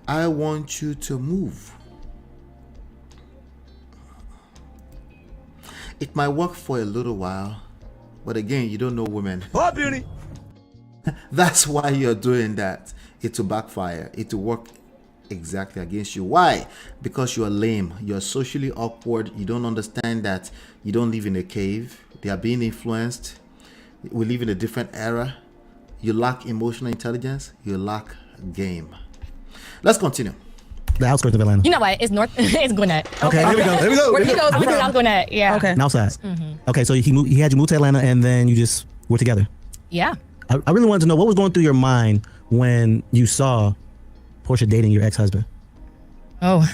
[SPEAKER 8] I want you to move. It might work for a little while, but again, you don't know women.
[SPEAKER 2] Oh, beauty.
[SPEAKER 8] That's why you're doing that. It will backfire. It will work exactly against you. Why? Because you're lame. You're socially awkward. You don't understand that you don't live in a cave. They are being influenced. We live in a different era. You lack emotional intelligence. You lack game. Let's continue.
[SPEAKER 12] The outskirts of Atlanta.
[SPEAKER 10] You know what? It's North. It's Gwinnett.
[SPEAKER 12] Okay, here we go. Here we go.
[SPEAKER 10] Where he goes, I'm from South Gwinnett. Yeah.
[SPEAKER 11] Okay.
[SPEAKER 12] Southside. Okay, so he had you move to Atlanta, and then you just were together.
[SPEAKER 10] Yeah.
[SPEAKER 12] I really wanted to know what was going through your mind when you saw Porsha dating your ex-husband.
[SPEAKER 10] Oh,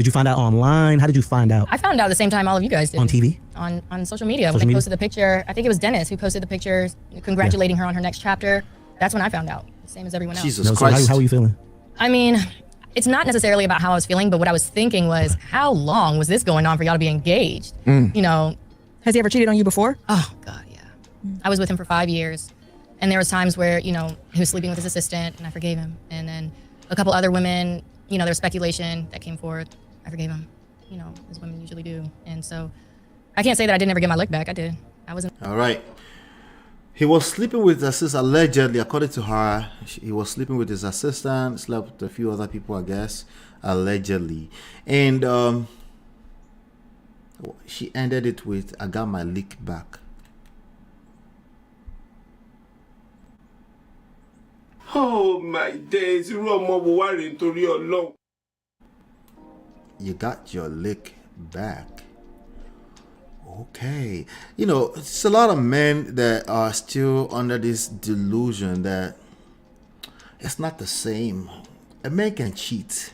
[SPEAKER 12] Did you find out online? How did you find out?
[SPEAKER 10] I found out the same time all of you guys did.
[SPEAKER 12] On TV?
[SPEAKER 10] On social media. When they posted the picture, I think it was Dennis who posted the picture congratulating her on her next chapter. That's when I found out. Same as everyone else.
[SPEAKER 8] Jesus
[SPEAKER 12] So
[SPEAKER 8] Christ.
[SPEAKER 12] how are you feeling?
[SPEAKER 10] I mean, it's not necessarily about how I was feeling, but what I was thinking was, how long was this going on for y'all to be engaged? You know.
[SPEAKER 11] Has he ever cheated on you before?
[SPEAKER 10] Oh, God, yeah. I was with him for 5 years. And there was times where, you know, he was sleeping with his assistant, and I forgave him. And then a couple other women, you know, there was speculation that came forward. I forgave him, you know, as women usually do. And so I can't say that I didn't ever get my look back. I did. I wasn't.
[SPEAKER 8] All right. He was sleeping with his assistant, allegedly, according to her. He was sleeping with his assistant, slept with a few other people, I guess, allegedly. And she ended it with, I got my lick back.
[SPEAKER 2] Oh my days, you
[SPEAKER 8] got your lick back. Okay. You know, it's a lot of men that are still under this delusion that it's not the same. A man can cheat.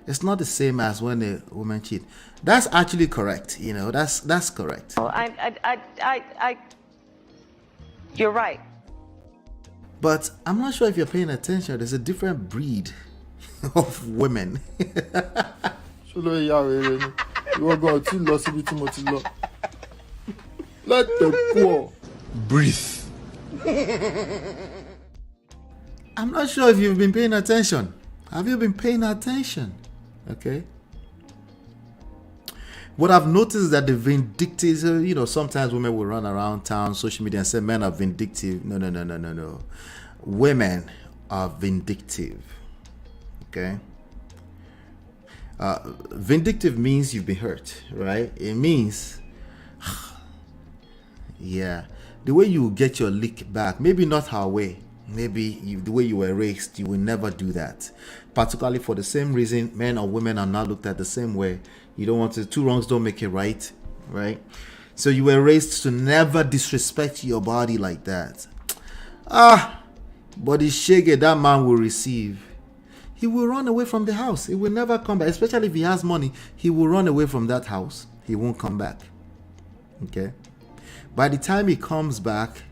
[SPEAKER 8] It's not the same as when a woman cheat. That's actually correct. You know, that's correct.
[SPEAKER 13] You're right.
[SPEAKER 8] But I'm not sure if you're paying attention. There's a different breed of women.
[SPEAKER 2] Let the poor breathe.
[SPEAKER 8] I'm not sure if you've been paying attention. Have you been paying attention? Okay. What I've noticed is that the vindictive, you know, sometimes women will run around town, social media, and say men are vindictive. No. Women are vindictive. Okay. Vindictive means you've been hurt, right? It means, yeah, the way you get your lick back, maybe not her way. Maybe the way you were raised, you will never do that. Particularly for the same reason, men or women are not looked at the same way. You don't want to, two wrongs don't make it right? So you were raised to never disrespect your body like that. But the shege that man will receive, he will run away from the house. He will never come back. Especially if he has money, he will run away from that house. He won't come back. Okay? By the time he comes back,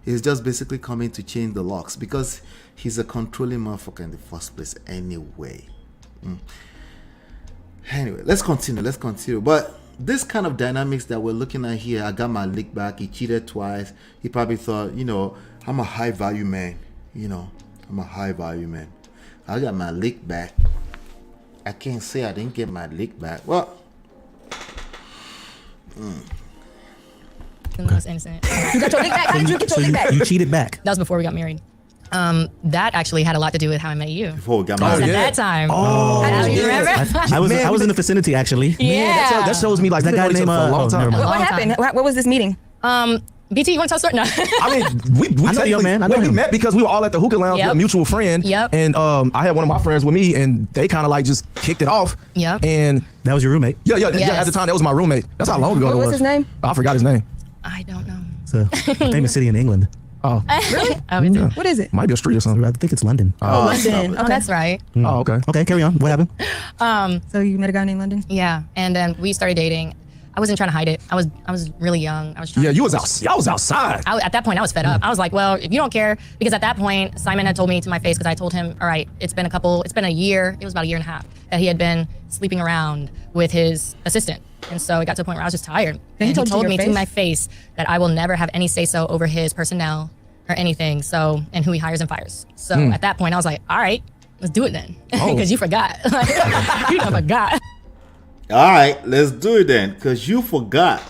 [SPEAKER 8] he's just basically coming to change the locks because he's a controlling motherfucker in the first place anyway. Anyway, let's continue. But this kind of dynamics that we're looking at here, I got my lick back, he cheated twice. He probably thought, you know, I'm a high value man. I got my lick back. I can't say I didn't get my lick back. Well,
[SPEAKER 10] the most innocent.
[SPEAKER 11] You got your lick back. How did you get your lick back?
[SPEAKER 12] You cheated back.
[SPEAKER 10] That was before we got married. That actually had a lot to do with how I met you.
[SPEAKER 8] Before we got married.
[SPEAKER 10] At that time.
[SPEAKER 12] Oh,
[SPEAKER 10] you remember?
[SPEAKER 12] I was in the vicinity actually.
[SPEAKER 10] Yeah.
[SPEAKER 12] That shows me like that guy named
[SPEAKER 11] What happened? What was this meeting?
[SPEAKER 10] BT, you want to tell a story? No.
[SPEAKER 9] I mean, we
[SPEAKER 12] I know your man. I know
[SPEAKER 9] we
[SPEAKER 12] him.
[SPEAKER 9] met because we were all at the hookah lounge with a mutual friend.
[SPEAKER 10] Yep.
[SPEAKER 9] And I had one of my friends with me, and they kind of like just kicked it off.
[SPEAKER 10] Yep.
[SPEAKER 9] And
[SPEAKER 12] that was your roommate.
[SPEAKER 9] Yeah. At the time, that was my roommate. That's how long ago it was.
[SPEAKER 11] What was his name?
[SPEAKER 9] I forgot his name.
[SPEAKER 10] I don't know.
[SPEAKER 12] It's a famous city in England.
[SPEAKER 9] Oh,
[SPEAKER 11] Really?
[SPEAKER 9] yeah.
[SPEAKER 11] What is it?
[SPEAKER 9] Might be a street or something.
[SPEAKER 12] I think it's London.
[SPEAKER 11] London.
[SPEAKER 10] Oh, that's right.
[SPEAKER 9] Oh, okay.
[SPEAKER 12] Okay, carry on. What happened?
[SPEAKER 11] So you met a guy named London?
[SPEAKER 10] Yeah, and then we started dating. I wasn't trying to hide it. I was really young. I was trying
[SPEAKER 9] You was out. Y'all was outside.
[SPEAKER 10] At that point, I was fed up. I was like, well, if you don't care, because at that point, Simon had told me to my face, because I told him, all right, it's been a year. It was about a year and a half that he had been sleeping around with his assistant. And so it got to a point where I was just tired. And he told me to my face that I will never have any say-so over his personnel or anything. So, and who he hires and fires. So at that point, I was like, all right, let's do it then. Because you forgot. You done forgot.
[SPEAKER 8] All right, let's do it then, because you forgot.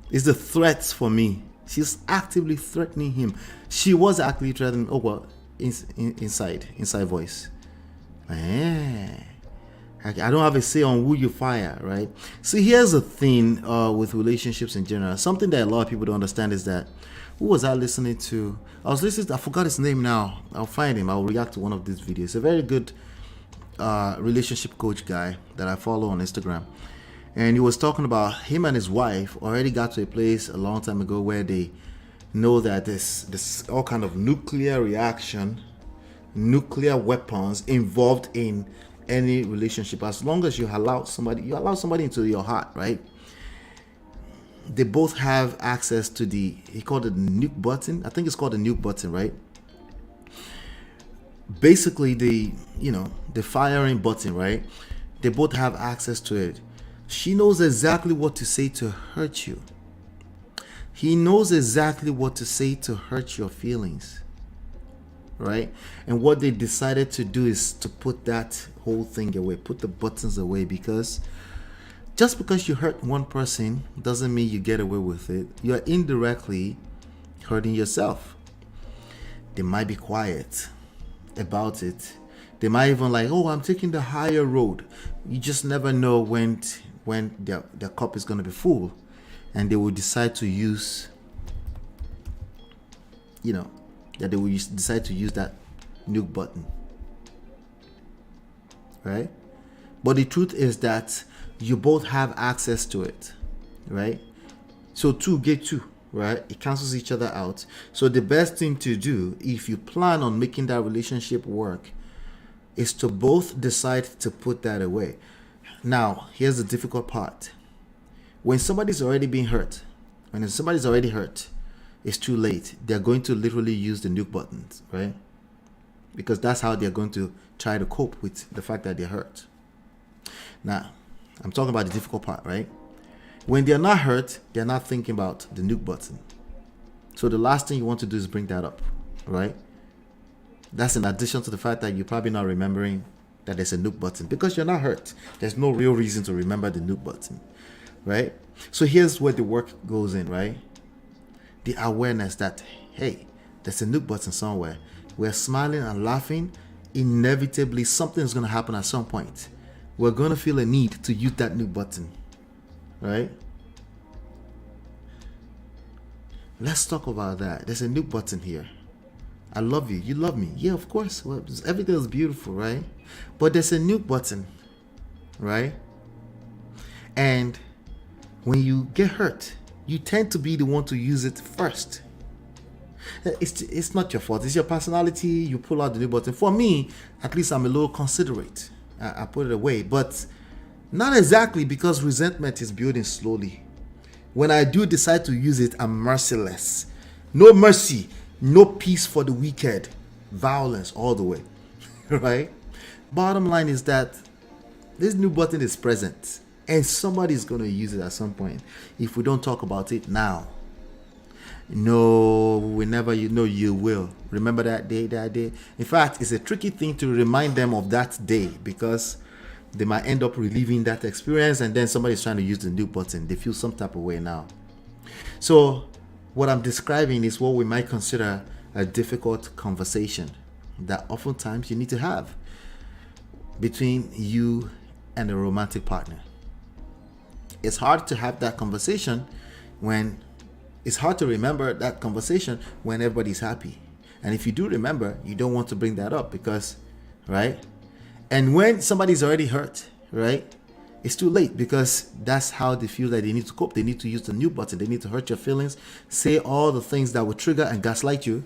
[SPEAKER 8] It's the threats for me. She's actively threatening him. She was actually threatening. Oh well, inside voice. I don't have a say on who you fire, right? See, here's the thing with relationships in general. Something that a lot of people don't understand is that, who was I listening to? I forgot his name now. I'll find him. I'll react to one of these videos. A very good relationship coach guy that I follow on Instagram. And he was talking about him and his wife already got to a place a long time ago where they know that there's all kind of nuclear reaction, nuclear weapons involved in any relationship. As long as you allow somebody into your heart, right? They both have access to he called it the nuke button. I think it's called the nuke button, right? Basically the firing button, right? They both have access to it. She knows exactly what to say to hurt you. He knows exactly what to say to hurt your feelings, right? And what they decided to do is to put that whole thing away, put the buttons away, because just because you hurt one person doesn't mean you get away with it. You're indirectly hurting yourself. They might be quiet about it. They might even like, oh, I'm taking the higher road. You just never know when their cup is going to be full, and they will decide to use that nuke button, right? But the truth is that you both have access to it, right? So 2 get 2, right? It cancels each other out. So the best thing to do if you plan on making that relationship work is to both decide to put that away. Now, here's the difficult part. When somebody's already been hurt, it's too late. They're going to literally use the nuke buttons, right? Because that's how they're going to try to cope with the fact that they're hurt. Now, I'm talking about the difficult part, right? When they're not hurt, they're not thinking about the nuke button. So the last thing you want to do is bring that up, right? That's in addition to the fact that you're probably not remembering that there's a nuke button because you're not hurt. There's no real reason to remember the nuke button, right? So here's where the work goes in, right? The awareness that, hey, there's a nuke button somewhere. We're smiling and laughing. Inevitably, something's going to happen at some point. We're going to feel a need to use that nuke button, right? Let's talk about that. There's a nuke button here. I love you. You love me. Yeah, of course. Well, everything is beautiful, right? But there's a nuke button, right? And when you get hurt, you tend to be the one to use it first. It's not your fault. It's your personality. You pull out the nuke button. For me, at least I'm a little considerate. I put it away. But not exactly, because resentment is building slowly. When I do decide to use it, I'm merciless. No mercy. No peace for the wicked. Violence all the way. Right? Bottom line is that this nuke button is present. And somebody's going to use it at some point. If we don't talk about it now. No, whenever you will. Remember that day. In fact, it's a tricky thing to remind them of that day, because they might end up reliving that experience, and then somebody's trying to use the nuke button. They feel some type of way now. So what I'm describing is what we might consider a difficult conversation that oftentimes you need to have between you and a romantic partner. It's hard to have that conversation it's hard to remember that conversation when everybody's happy. And if you do remember, you don't want to bring that up because, right? And when somebody's already hurt, right? it's too late, because that's how they feel that they need to cope. They need to use the new button. They need to hurt your feelings, say all the things that will trigger and gaslight you.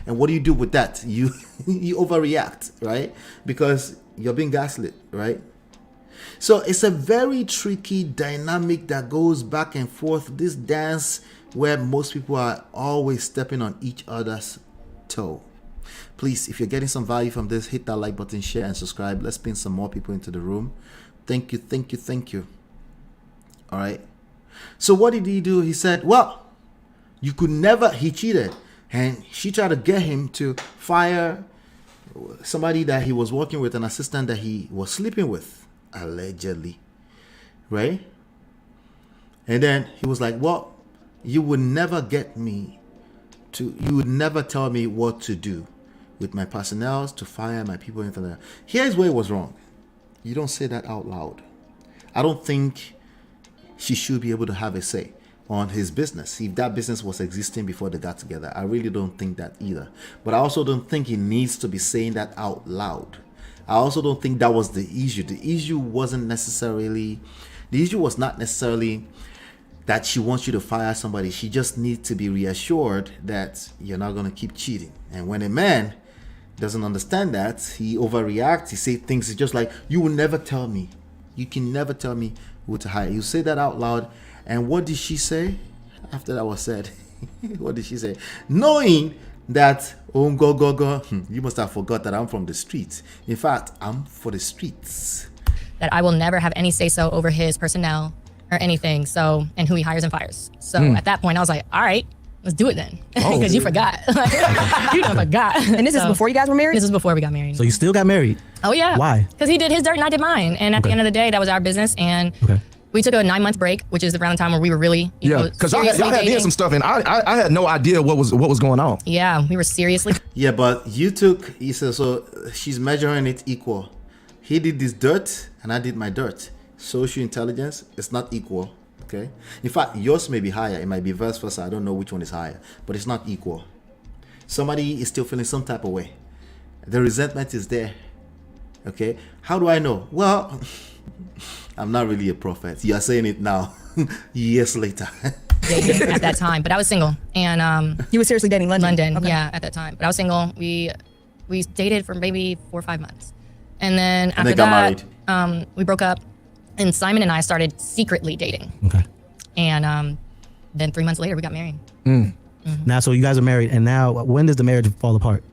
[SPEAKER 8] And what do you do with that? You overreact, right? Because you're being gaslit, right? So it's a very tricky dynamic that goes back and forth. This dance where most people are always stepping on each other's toe. Please, if you're getting some value from this, hit that like button, share, and subscribe. Let's pin some more people into the room. Thank you, thank you, thank you. All right. So what did he do? He said, well, you could never, he cheated. And she tried to get him to fire somebody that he was working with, an assistant that he was sleeping with, allegedly. Right? And then he was like, well, you would never get me to, you would never tell me what to do with my personnel, to fire my people, and that. Here's where it was wrong. You don't say that out loud. I don't think she should be able to have a say on his business if that business was existing before they got together. I really don't think that either. But I also don't think he needs to be saying that out loud. I also don't think that was the issue. The issue was not necessarily that she wants you to fire somebody. She just needs to be reassured that you're not going to keep cheating. And when a man doesn't understand that, he overreacts. He says things just like, you will never tell me. You can never tell me who to hire. You say that out loud. And what did she say after that was said? What did she say? Knowing that, oh, go, you must have forgot that I'm from the streets. In fact, I'm for the streets.
[SPEAKER 10] That I will never have any say-so over his personnel or anything, so, and who he hires and fires. So at that point, I was like, all right, let's do it then. Because you forgot. You done forgot.
[SPEAKER 11] And this is before you guys were married?
[SPEAKER 10] This is before we got married.
[SPEAKER 12] So you still got married?
[SPEAKER 10] Oh, yeah.
[SPEAKER 12] Why?
[SPEAKER 10] Because he did his dirt and I did mine. And at the end of the day, that was our business. And we took a 9-month break, which is around the time where we were really,
[SPEAKER 9] because y'all had me in some stuff, and I had no idea what was going on.
[SPEAKER 10] Yeah, we were seriously.
[SPEAKER 8] Yeah, but you took, he said, so she's measuring it equal. He did this dirt, and I did my dirt. Social intelligence is not equal. Okay. In fact, yours may be higher. It might be vice versa. I don't know which one is higher, but it's not equal. Somebody is still feeling some type of way. The resentment is there. Okay. How do I know? Well, I'm not really a prophet. You are saying it now, years later.
[SPEAKER 10] At that time, but I was single, and
[SPEAKER 11] you were seriously dating London. Okay.
[SPEAKER 10] Yeah, at that time, but I was single. We dated for maybe 4 or 5 months, and then after that, we broke up, and Simon and I started secretly dating.
[SPEAKER 12] Okay.
[SPEAKER 10] And then 3 months later, we got married.
[SPEAKER 12] Now, so you guys are married, and now when does the marriage fall apart?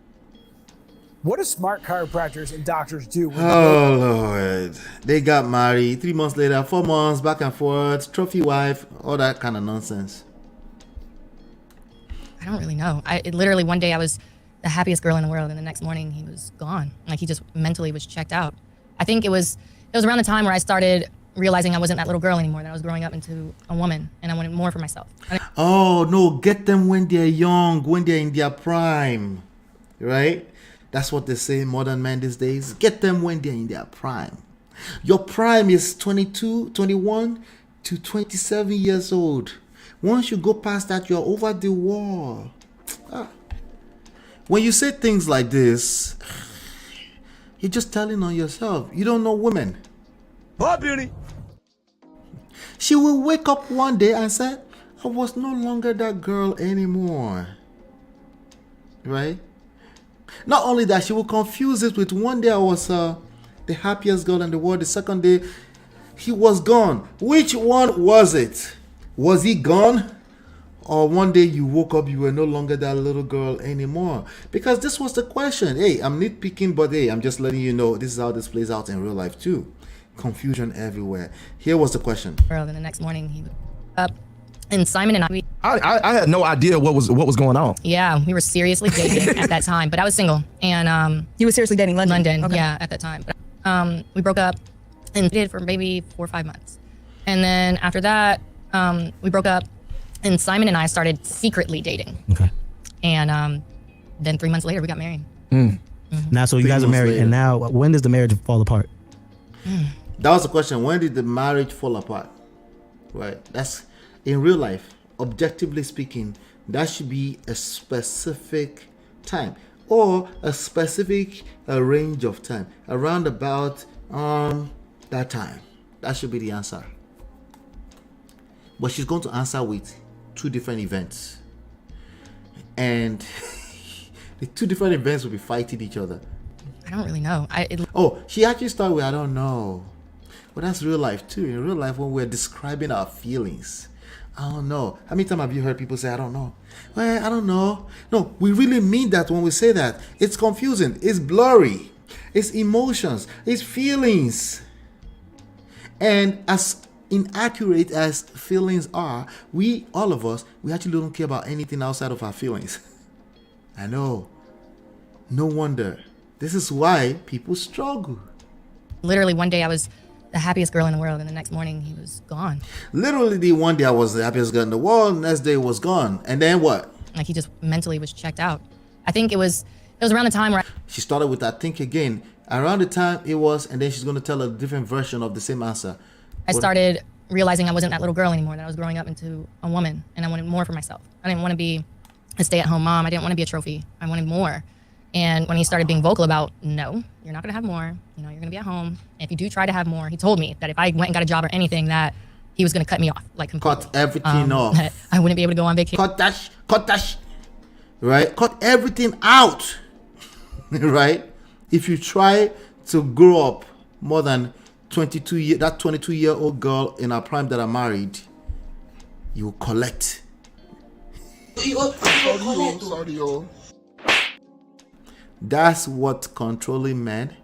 [SPEAKER 14] What do smart chiropractors and doctors do?
[SPEAKER 8] Oh, Lord. They got married 3 months later, 4 months, back and forth, trophy wife, all that kind of nonsense.
[SPEAKER 10] I don't really know. Literally one day I was the happiest girl in the world, and the next morning he was gone. Like he just mentally was checked out. I think it was around the time where I started realizing I wasn't that little girl anymore, that I was growing up into a woman, and I wanted more for myself.
[SPEAKER 8] Oh, no, get them when they're young, when they're in their prime, right? That's what they say, modern men these days. Get them when they're in their prime. Your prime is 22, 21 to 27 years old. Once you go past that, you're over the wall. When you say things like this, you're just telling on yourself. You don't know women.
[SPEAKER 2] Oh, beauty.
[SPEAKER 8] She will wake up one day and say, I was no longer that girl anymore. Right? Not only that, she will confuse it with one day I was the happiest girl in the world. The second day, he was gone. Which one was it? Was he gone? Or one day you woke up, you were no longer that little girl anymore? Because this was the question. Hey, I'm nitpicking, but hey, I'm just letting you know this is how this plays out in real life too. Confusion everywhere. Here was the question.
[SPEAKER 10] And the next morning he was up, and Simon and
[SPEAKER 9] I had no idea what was going on.
[SPEAKER 10] Yeah, we were seriously dating at that time, but I was single, and
[SPEAKER 11] you were seriously dating London. Okay.
[SPEAKER 10] Yeah, at that time. But, we broke up and dated for maybe 4 or 5 months, and then after that, we broke up, and Simon and I started secretly dating.
[SPEAKER 12] Okay.
[SPEAKER 10] And then 3 months later, we got married.
[SPEAKER 12] Now, so you guys are married, and now when does the marriage fall apart?
[SPEAKER 8] That was the question. When did the marriage fall apart? Right. That's in real life. Objectively speaking, that should be a specific time or a specific range of time around about that time. That should be the answer. But she's going to answer with 2 different events. And the 2 different events will be fighting each other.
[SPEAKER 10] I don't really know.
[SPEAKER 8] She actually started with I don't know. But that's real life too. In real life, when we're describing our feelings, I don't know. How many times have you heard people say, I don't know? Well, I don't know. No, we really mean that when we say that. It's confusing. It's blurry. It's emotions. It's feelings. And as inaccurate as feelings are, all of us, we actually don't care about anything outside of our feelings. I know. No wonder. This is why people struggle.
[SPEAKER 10] Literally one day I was the happiest girl in the world, and the next morning he was gone.
[SPEAKER 8] Literally the one day I was the happiest girl in the world, next day was gone. And then what?
[SPEAKER 10] Like he just mentally was checked out. I think it was around the time where
[SPEAKER 8] she started with that think again. Around the time it was, and then she's going to tell a different version of the same answer.
[SPEAKER 10] I started realizing I wasn't that little girl anymore, that I was growing up into a woman, and I wanted more for myself. I didn't want to be a stay-at-home mom. I didn't want to be a trophy. I wanted more. And when he started being vocal about, no, you're not going to have more. You're going to be at home. And if you do try to have more, he told me that if I went and got a job or anything, that he was going to cut me off, like completely.
[SPEAKER 8] Cut everything off.
[SPEAKER 10] I wouldn't be able to go on vacation.
[SPEAKER 8] Cut that. Right? Cut everything out. Right? If you try to grow up more than 22-year-old girl in her prime that are married, you will collect. That's what controlling men,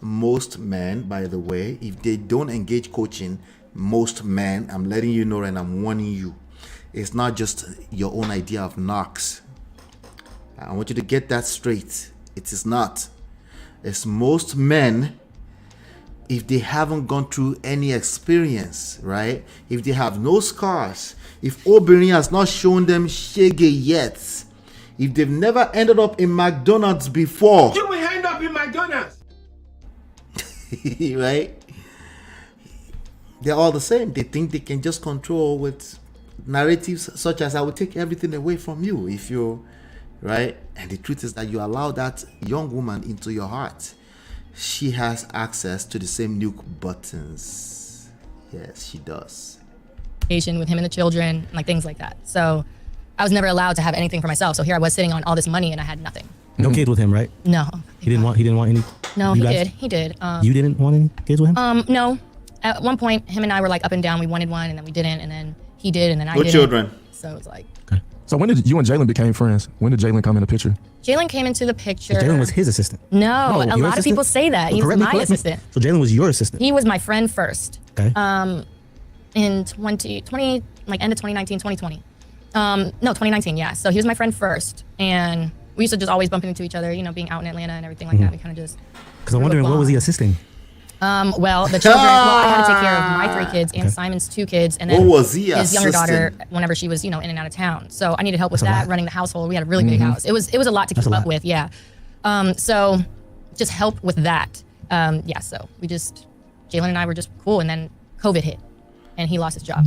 [SPEAKER 8] most men, by the way, if they don't engage coaching, most men, I'm letting you know and I'm warning you, it's not just your own idea of knocks. I want you to get that straight. It is not. It's most men, if they haven't gone through any experience, right? If they have no scars, if Oberyn has not shown them shege yet, if they've never ended up in McDonald's before.
[SPEAKER 2] You will end up in McDonald's.
[SPEAKER 8] Right? They're all the same. They think they can just control with narratives such as I will take everything away from you if you're right. And the truth is that you allow that young woman into your heart. She has access to the same nuke buttons. Yes, she does.
[SPEAKER 10] With him and the children, like things like that. So I was never allowed to have anything for myself. So here I was sitting on all this money and I had nothing.
[SPEAKER 12] No kids with him, right?
[SPEAKER 10] No.
[SPEAKER 12] He didn't want any.
[SPEAKER 10] No, he did. He did.
[SPEAKER 12] You didn't want any kids with him?
[SPEAKER 10] No. At one point, him and I were like up and down. We wanted one, and then we didn't, and then he did, and then I didn't.
[SPEAKER 8] What children?
[SPEAKER 10] So it's like.
[SPEAKER 9] Okay. So when did you and Jaylan became friends? When did Jaylan come in the picture?
[SPEAKER 10] Jaylan came into the picture.
[SPEAKER 12] Jaylan was his assistant.
[SPEAKER 10] No, a lot of people say that. He was my assistant.
[SPEAKER 12] So Jaylan was your assistant.
[SPEAKER 10] He was my friend first.
[SPEAKER 12] Okay.
[SPEAKER 10] In 2020, like end of 2019, 2020. No, 2019, yeah. So he was my friend first, and we used to just always bump into each other, being out in Atlanta and everything like that. We kind of just.
[SPEAKER 12] Because I'm wondering, what was he assisting?
[SPEAKER 10] Well, the children. Well, I had to take care of my 3 kids and Simon's 2 kids, and then
[SPEAKER 8] what was he
[SPEAKER 10] his younger daughter
[SPEAKER 8] assisting?
[SPEAKER 10] whenever she was, in and out of town. So I needed help with that, running the household. We had a really big house. It was a lot to keep up with. Yeah. So just help with that. Yeah. So Jaylan and I were just cool, and then COVID hit, and he lost his job,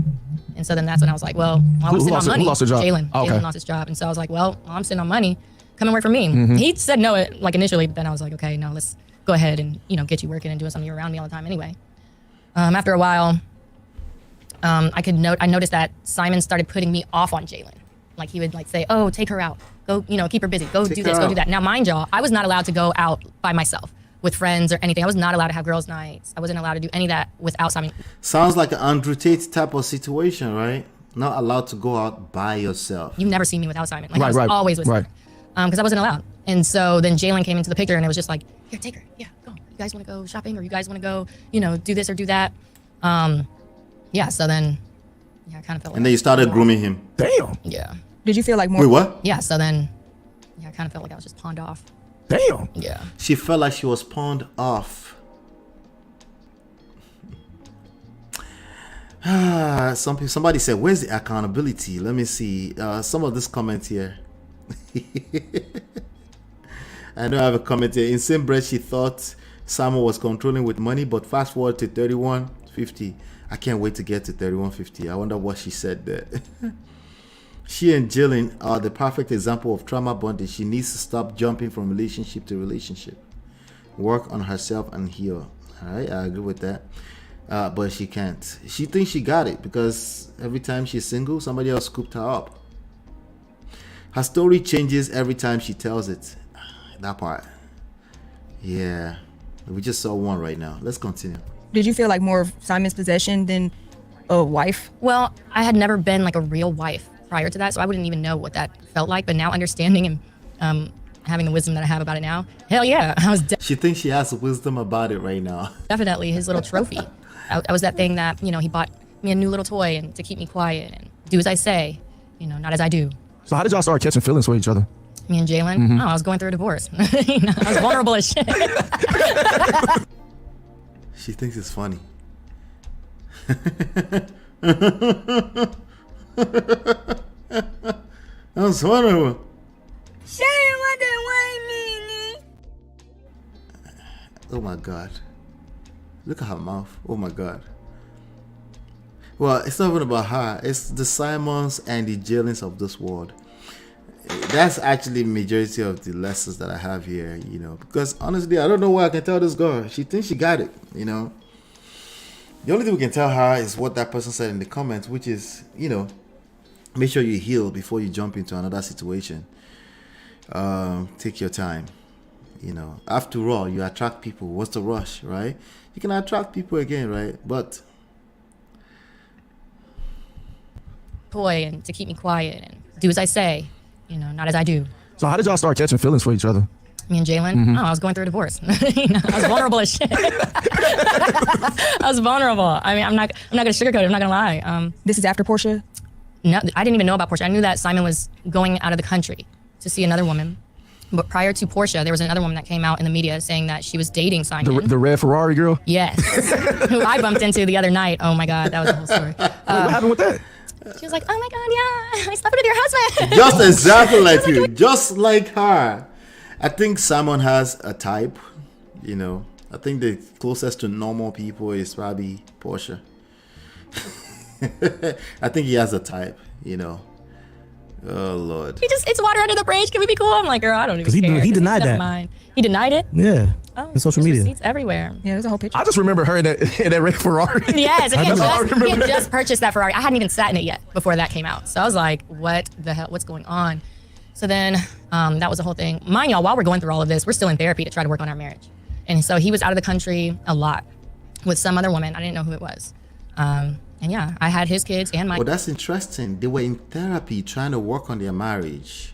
[SPEAKER 10] and so then that's when I was like, well, I'm sitting on money.
[SPEAKER 9] Who lost their job?
[SPEAKER 10] Jaylan.
[SPEAKER 9] Oh, okay.
[SPEAKER 10] Jaylan lost his job, and so I was like, well, I'm sitting on money. Come and work for me. He said no, like initially, but then I was like, okay, no, let's go ahead and get you working and doing something. You're around me all the time anyway. After a while, I noticed that Simon started putting me off on Jaylan. Like he would say, oh, take her out, go, keep her busy, go do this, go do that. Now mind y'all, I was not allowed to go out by myself with friends or anything. I was not allowed to have girls' nights. I wasn't allowed to do any of that without Simon.
[SPEAKER 8] Sounds like an Andrew Tate type of situation, right? Not allowed to go out by yourself.
[SPEAKER 10] You've never seen me without Simon. Like I was always with him. Because I wasn't allowed. And so then Jaylan came into the picture, and it was just like, here, take her. Yeah, go. You guys want to go shopping, or you guys want to go, do this or do that? Yeah. So then, I kind of felt.
[SPEAKER 8] And then you started grooming him.
[SPEAKER 9] Damn.
[SPEAKER 10] Yeah.
[SPEAKER 11] Did you feel like more?
[SPEAKER 8] Wait, what?
[SPEAKER 10] Yeah. So then, I kind of felt like I was just pawned off.
[SPEAKER 9] Damn.
[SPEAKER 10] Yeah.
[SPEAKER 8] She felt like she was pawned off. Somebody said, "Where's the accountability?" Let me see some of this comment here. I know I have a comment here. In same breath, she thought Simon was controlling with money, but fast forward to 3150. I can't wait to get to 3150. I wonder what she said there. She and Jaylan are the perfect example of trauma bonding. She needs to stop jumping from relationship to relationship. Work on herself and heal. All right, I agree with that. but she can't. She thinks she got it because every time she's single, somebody else scooped her up. Her story changes every time she tells it. That part. Yeah. We just saw one right now. Let's continue.
[SPEAKER 11] Did you feel like more of Simon's possession than a wife?
[SPEAKER 10] Well, I had never been like a real wife prior to that, so I wouldn't even know what that felt like. But now understanding and having the wisdom that I have about it now, hell yeah, I was
[SPEAKER 8] she thinks she has wisdom about it right now.
[SPEAKER 10] Definitely his little trophy. I was that thing that, he bought me a new little toy and to keep me quiet and do as I say, not as I do.
[SPEAKER 9] So how did y'all start catching feelings for each other?
[SPEAKER 10] Me and Jaylan?
[SPEAKER 9] Mm-hmm.
[SPEAKER 10] Oh, I was going through a divorce. I was vulnerable as shit.
[SPEAKER 8] She thinks it's funny. I was vulnerable. Oh my God. Look at her mouth. Oh my God. Well, it's not even about her. It's the Simons and the Jaylans of this world. That's actually majority of the lessons that I have here, because honestly, I don't know what I can tell this girl. She thinks she got it, The only thing we can tell her is what that person said in the comments, which is, make sure you heal before you jump into another situation. Take your time. After all, you attract people. What's the rush, right? You can attract people again, right? But
[SPEAKER 10] Toy and to keep me quiet and do as I say, not as I do.
[SPEAKER 9] So how did y'all start catching feelings for each other?
[SPEAKER 10] Me and Jaylan?
[SPEAKER 9] Mm-hmm.
[SPEAKER 10] Oh, I was going through a divorce. I was vulnerable as shit. I was vulnerable. I mean, I'm not gonna sugarcoat it. I'm not gonna lie.
[SPEAKER 11] This is after Porsha?
[SPEAKER 10] No, I didn't even know about Porsha. I knew that Simon was going out of the country to see another woman. But prior to Porsha, there was another woman that came out in the media saying that she was dating Simon.
[SPEAKER 9] The red Ferrari girl?
[SPEAKER 10] Yes. Who I bumped into the other night. Oh my God, that was the whole story.
[SPEAKER 9] What happened with that?
[SPEAKER 10] She was like, oh my God, yeah, I slept with your husband.
[SPEAKER 8] Just exactly like you. Just like her. I think Simon has a type, I think the closest to normal people is probably Porsha. I think he has a type, Oh Lord.
[SPEAKER 10] It's water under the bridge. Can we be cool? I'm like, girl, I don't even care.
[SPEAKER 12] He denied that.
[SPEAKER 10] Mind. He denied it?
[SPEAKER 12] Yeah.
[SPEAKER 10] Oh,
[SPEAKER 12] on social media.
[SPEAKER 10] Receipts everywhere.
[SPEAKER 11] Yeah, there's a whole picture.
[SPEAKER 9] I just remember her in that red Ferrari.
[SPEAKER 10] Yes, and he
[SPEAKER 9] I
[SPEAKER 10] had just purchased that Ferrari. I hadn't even sat in it yet before that came out. So I was like, what the hell? What's going on? So then that was the whole thing. Mind y'all, while we're going through all of this, we're still in therapy to try to work on our marriage. And so he was out of the country a lot with some other woman. I didn't know who it was. And yeah, I had his kids and my.
[SPEAKER 8] Well, that's interesting. They were in therapy trying to work on their marriage.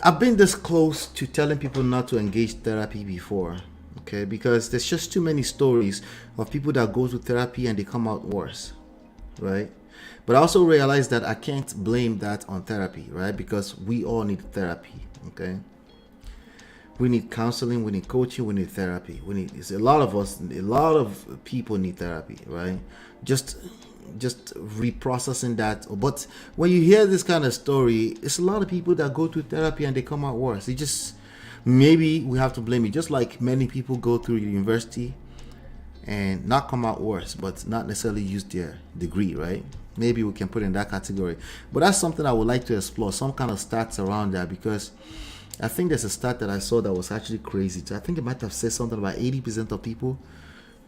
[SPEAKER 8] I've been this close to telling people not to engage therapy before, okay? Because there's just too many stories of people that go to therapy and they come out worse, right? But I also realize that I can't blame that on therapy, right? Because we all need therapy, okay? We need counseling, we need coaching, we need therapy. It's a lot of people need therapy, right? Just reprocessing that. But when you hear this kind of story, it's a lot of people that go to therapy and they come out worse. Maybe we have to blame it. Just like many people go through university and not come out worse, but not necessarily use their degree, right? Maybe we can put in that category. But that's something I would like to explore, some kind of stats around that, because I think there's a stat that I saw that was actually crazy. So I think it might have said something about 80% of people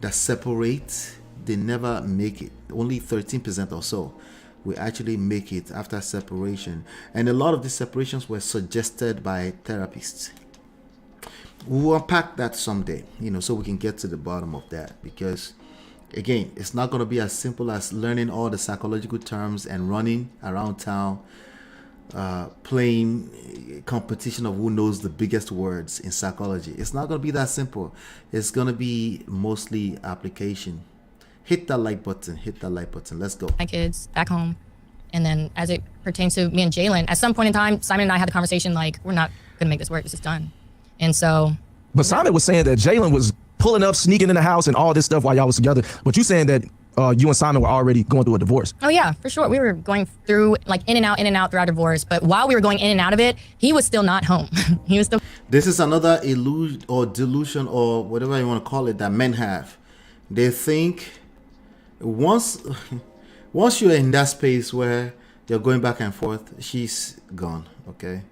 [SPEAKER 8] that separate, they never make it. Only 13% or so will actually make it after separation. And a lot of these separations were suggested by therapists. We'll unpack that someday, so we can get to the bottom of that. Because, again, it's not going to be as simple as learning all the psychological terms and running around town playing competition of who knows the biggest words in psychology. It's not going to be that simple. It's going to be mostly application. Hit that like button. Let's go.
[SPEAKER 10] My kids back home. And then as it pertains to me and Jaylan, at some point in time, Simon and I had the conversation like, we're not going to make this work. This is done. And so.
[SPEAKER 9] But Simon was saying that Jaylan was pulling up, sneaking in the house and all this stuff while y'all was together. But you saying that you and Simon were already going through a divorce.
[SPEAKER 10] Oh yeah, for sure. We were going through like in and out through our divorce. But while we were going in and out of it, he was still not home. He was still.
[SPEAKER 8] This is another illusion or delusion or whatever you want to call it that men have. They think once you're in that space where you're going back and forth, she's gone. Okay,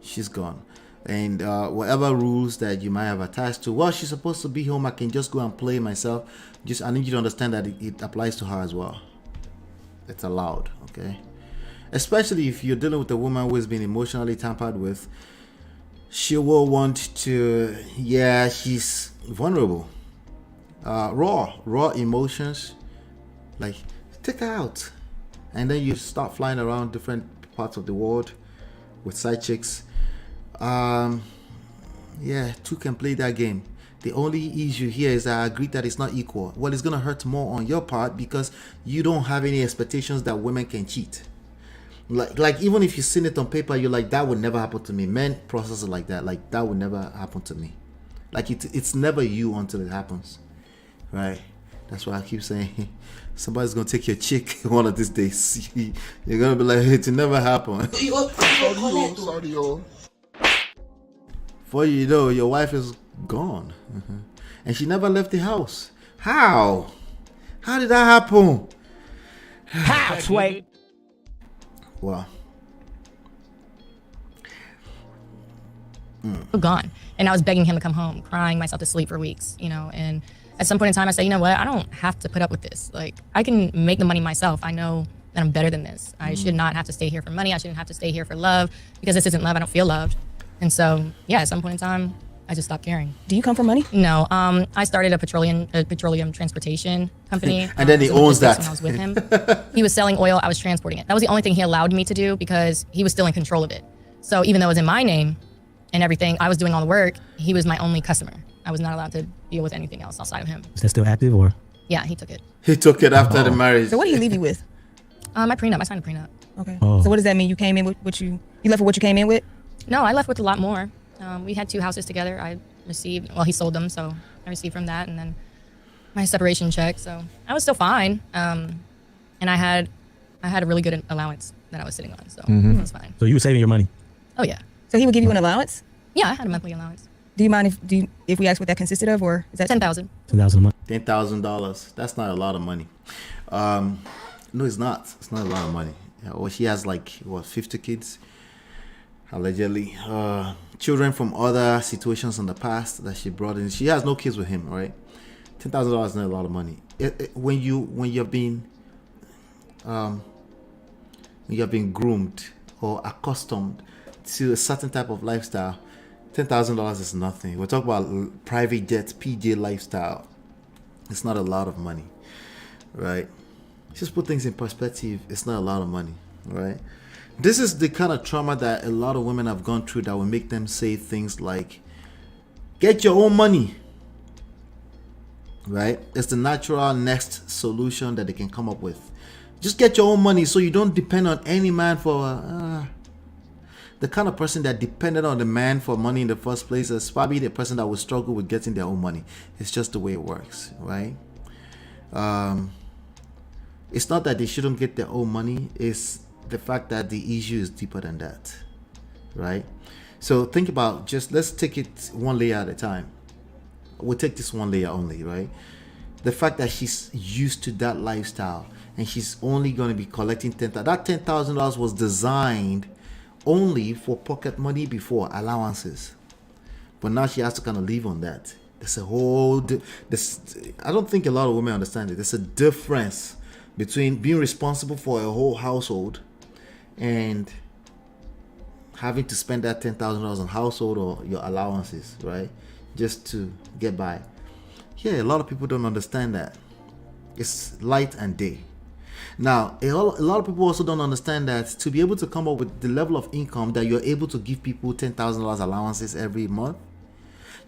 [SPEAKER 8] she's gone. And whatever rules that you might have attached to, well, she's supposed to be home, I can just go and play myself. I need you to understand that it applies to her as well. It's allowed, okay? Especially if you're dealing with a woman who has been emotionally tampered with, she will want to, she's vulnerable. Raw emotions, like, take her out. And then you start flying around different parts of the world with side chicks. Two can play that game. The only issue here is that I agree that it's not equal. Well, it's going to hurt more on your part because you don't have any expectations that women can cheat. Like even if you seen it on paper, you're like, that would never happen to me. Men process it like that. Like, that would never happen to me. Like, it's never you until it happens. Right? That's why I keep saying, somebody's going to take your chick one of these days. You're going to be like, it never happened. Before you know, your wife is gone. And she never left the house. How? How did that happen?
[SPEAKER 12] How, Sway?
[SPEAKER 8] Well.
[SPEAKER 10] Gone. And I was begging him to come home, crying myself to sleep for weeks, and at some point in time I said, you know what, I don't have to put up with this. Like, I can make the money myself. I know that I'm better than this. I should not have to stay here for money. I shouldn't have to stay here for love, because this isn't love. I don't feel loved. And so, at some point in time, I just stopped caring.
[SPEAKER 11] Do you come from money?
[SPEAKER 10] No. I started a petroleum transportation company.
[SPEAKER 8] And then he owns that.
[SPEAKER 10] When I was with him, he was selling oil. I was transporting it. That was the only thing he allowed me to do because he was still in control of it. So even though it was in my name and everything, I was doing all the work. He was my only customer. I was not allowed to deal with anything else outside of him.
[SPEAKER 12] Is that still active or?
[SPEAKER 10] Yeah, he took it.
[SPEAKER 8] He took it after the marriage.
[SPEAKER 11] So what did he leave you with?
[SPEAKER 10] My prenup. I signed a prenup.
[SPEAKER 11] Okay. So what does that mean? You came in with what you left with what you came in with?
[SPEAKER 10] No, I left with a lot more. We had 2 houses together. I received, he sold them, so I received from that, and then my separation check. So I was still fine. And I had a really good allowance that I was sitting on, so it was fine.
[SPEAKER 12] So you were saving your money?
[SPEAKER 10] Oh yeah.
[SPEAKER 11] So he would give you an allowance?
[SPEAKER 10] Yeah, I had a monthly allowance.
[SPEAKER 11] Do you mind if we ask what that consisted of, or is that
[SPEAKER 10] $10,000?
[SPEAKER 12] $10,000 a month.
[SPEAKER 8] $10,000. That's not a lot of money. No, it's not. It's not a lot of money. Well, she has 50 kids, allegedly. Children from other situations in the past that she brought in. She has no kids with him, right? $10,000 is not a lot of money. When you've been groomed or accustomed to a certain type of lifestyle, $10,000 is nothing. We're talking about private jet, PJ lifestyle. It's not a lot of money, right? Just put things in perspective. It's not a lot of money, right? This is the kind of trauma that a lot of women have gone through that will make them say things like, get your own money, right? It's the natural next solution that they can come up with. Just get your own money so you don't depend on any man for... the kind of person that depended on the man for money in the first place is probably the person that will struggle with getting their own money. It's just the way it works, right? It's not that they shouldn't get their own money. It's the fact that the issue is deeper than that, right? So think about, let's take it one layer at a time. We'll take this one layer only, right? The fact that she's used to that lifestyle and she's only going to be collecting $10,000. That $10,000 was designed only for pocket money before, allowances. But now she has to kind of live on that. There's a whole... I don't think a lot of women understand it. There's a difference between being responsible for a whole household and having to spend that $10,000 on household or your allowances, right? Just to get by. Yeah, a lot of people don't understand that. It's light and day. Now, a lot of people also don't understand that to be able to come up with the level of income that you're able to give people $10,000 allowances every month,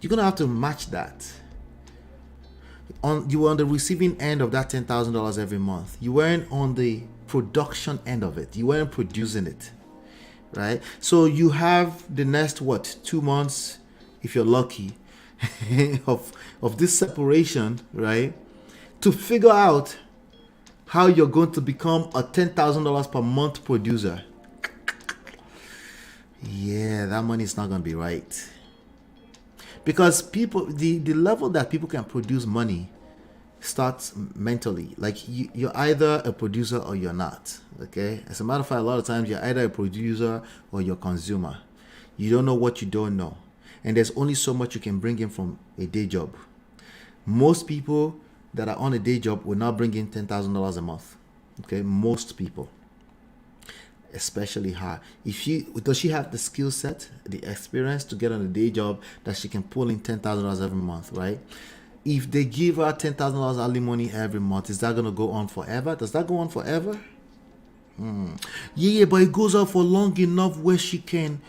[SPEAKER 8] you're going to have to match that. You were on the receiving end of that $10,000 every month. You weren't on the production end of it. You weren't producing it, right? So you have the next 2 months, if you're lucky, of this separation, right? To figure out how you're going to become a $10,000 per month producer. Yeah, that money is not going to be right. Because people, the level that people can produce money starts mentally. Like you're either a producer or you're not. Okay. As a matter of fact, a lot of times you're either a producer or you're a consumer. You don't know what you don't know. And there's only so much you can bring in from a day job. Most people that are on a day job will not bring in $10,000 a month. Okay, most people. Especially her. Does she have the skill set, the experience to get on a day job that she can pull in $10,000 every month, right? If they give her $10,000 alimony every month, is that going to go on forever? Does that go on forever? Yeah, but it goes on for long enough where she can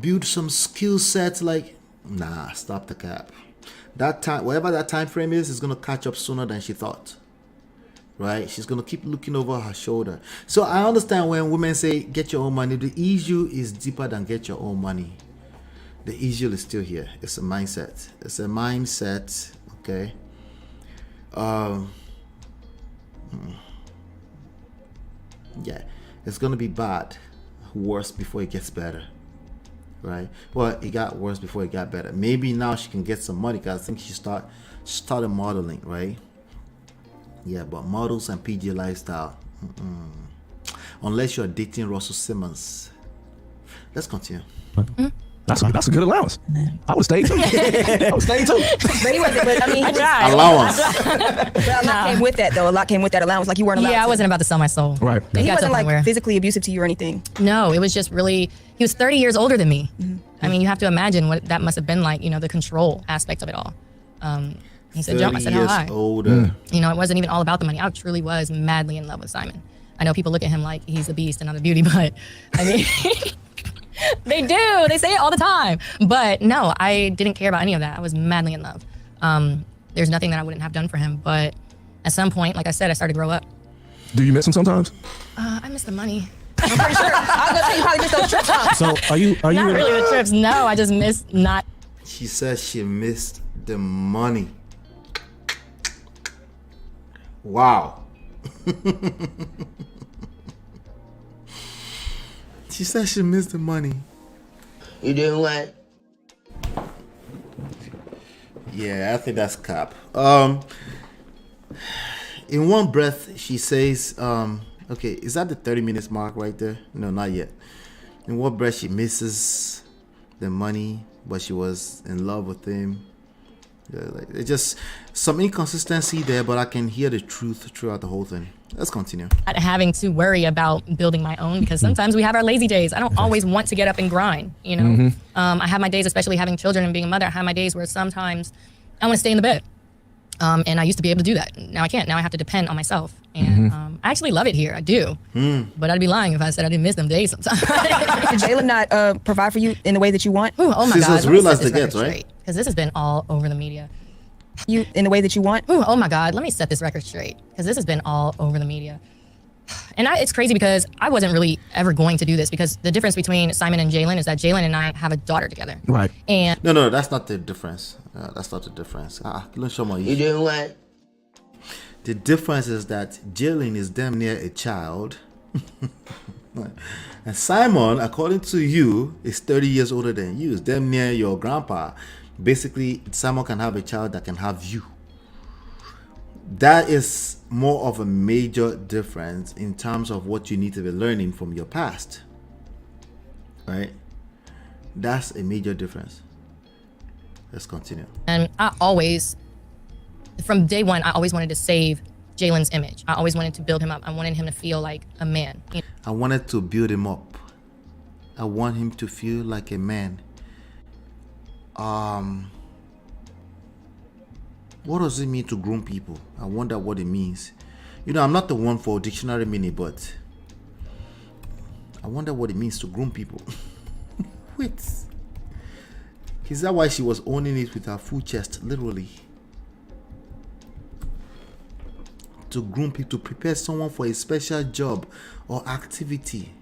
[SPEAKER 8] build some skill sets. Like, nah, stop the cap. That time, whatever that time frame is going to catch up sooner than she thought. Right? She's going to keep looking over her shoulder. So I understand when women say, get your own money. The issue is deeper than get your own money. The issue is still here. It's a mindset. It's a mindset. Okay. Yeah. It's going to be bad. Worse before it gets better. Right? Well, it got worse before it got better. Maybe now she can get some money because I think she started modeling, right? Yeah, but models and PG lifestyle. Unless you're dating Russell Simmons. Let's continue.
[SPEAKER 9] That's a good allowance. I would stay too. I would stay too.
[SPEAKER 11] But he wasn't. But I mean,
[SPEAKER 8] allowance.
[SPEAKER 11] But a lot came with that, though. A lot came with that allowance. Like you weren't allowed.
[SPEAKER 10] Yeah, I wasn't about to sell my soul.
[SPEAKER 9] Right.
[SPEAKER 11] He wasn't like physically abusive to you or anything.
[SPEAKER 10] No, it was just really. He was 30 years older than me. I mean, you have to imagine what that must have been like. You know, the control aspect of it all. He said, "Jump." I said, "How high?"
[SPEAKER 8] Older.
[SPEAKER 10] You know, it wasn't even all about the money. I truly was madly in love with Simon. I know people look at him like he's a beast and not a beauty, but I mean, they do. They say it all the time. But no, I didn't care about any of that. I was madly in love. There's nothing that I wouldn't have done for him. But at some point, like I said, I started to grow up.
[SPEAKER 9] Do you miss him sometimes?
[SPEAKER 10] I miss the money.
[SPEAKER 11] I'm pretty sure. I was gonna say you probably missed those trips. Huh?
[SPEAKER 9] So are you
[SPEAKER 10] Not really the trips. No, I just miss not.
[SPEAKER 8] She says she missed the money. Wow. She said she missed the money.
[SPEAKER 15] You doing what?
[SPEAKER 8] Yeah, I think that's cap. In one breath, she says, okay, is that the 30 minutes mark right there? No, not yet. In one breath, she misses the money, but she was in love with him. Yeah, like, it's just some inconsistency there, but I can hear the truth throughout the whole thing. Let's continue.
[SPEAKER 10] Having to worry about building my own, because sometimes we have our lazy days. I don't always want to get up and grind, you know. I have my days, especially having children and being a mother, I have my days where sometimes I want to stay in the bed. And I used to be able to do that. Now I can't. Now I have to depend on myself. And I actually love it here. I do. But I'd be lying if I said I didn't miss them days sometimes.
[SPEAKER 11] Did Jaylan not provide for you in the way that you want?
[SPEAKER 10] Ooh, oh my God.
[SPEAKER 8] Sisters realize the gets, right?
[SPEAKER 10] Because this has been all over the media.
[SPEAKER 11] You in the way that you want?
[SPEAKER 10] Ooh, oh my God. Let me set this record straight. Because this has been all over the media. And it's crazy because I wasn't really ever going to do this, because the difference between Simon and Jaylan is that Jaylan and I have a daughter together.
[SPEAKER 9] Right.
[SPEAKER 10] And
[SPEAKER 8] No, that's not the difference. That's not the difference.
[SPEAKER 15] You doing what?
[SPEAKER 8] The difference is that Jaylan is damn near a child. And Simon, according to you, is 30 years older than you. Is damn near your grandpa. Basically, Simon can have a child that can have you. That is more of a major difference in terms of what you need to be learning from your past. Right? That's a major difference. Let's continue.
[SPEAKER 10] And I always, from day one, I always wanted to save Jaylan's image. I always wanted to build him up. I wanted him to feel like a man. You know?
[SPEAKER 8] I wanted to build him up. I want him to feel like a man. What does it mean to groom people? I wonder what it means. You know, I'm not the one for dictionary meaning, but I wonder what it means to groom people. Wait. Is that why she was owning it with her full chest, literally? To groom people, to prepare someone for a special job or activity.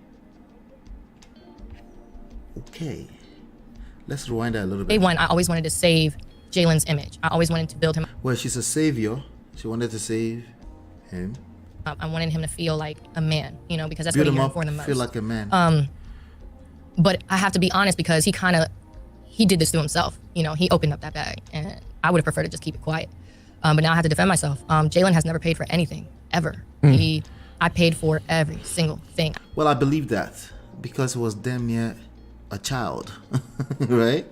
[SPEAKER 8] Okay. Let's rewind that a little bit.
[SPEAKER 10] Day one, I always wanted to save Jaylan's image. I always wanted to build him.
[SPEAKER 8] Well, she's a savior. She wanted to save him.
[SPEAKER 10] I wanted him to feel like a man, you know, because that's
[SPEAKER 8] Build
[SPEAKER 10] what he
[SPEAKER 8] him
[SPEAKER 10] yearned
[SPEAKER 8] up,
[SPEAKER 10] for the most.
[SPEAKER 8] feel like a man.
[SPEAKER 10] But I have to be honest, because he did this to himself. You know, he opened up that bag, and I would have preferred to just keep it quiet. But now I have to defend myself. Jaylan has never paid for anything, ever. I paid for every single thing.
[SPEAKER 8] Well, I believe that because it was damn near a child, right?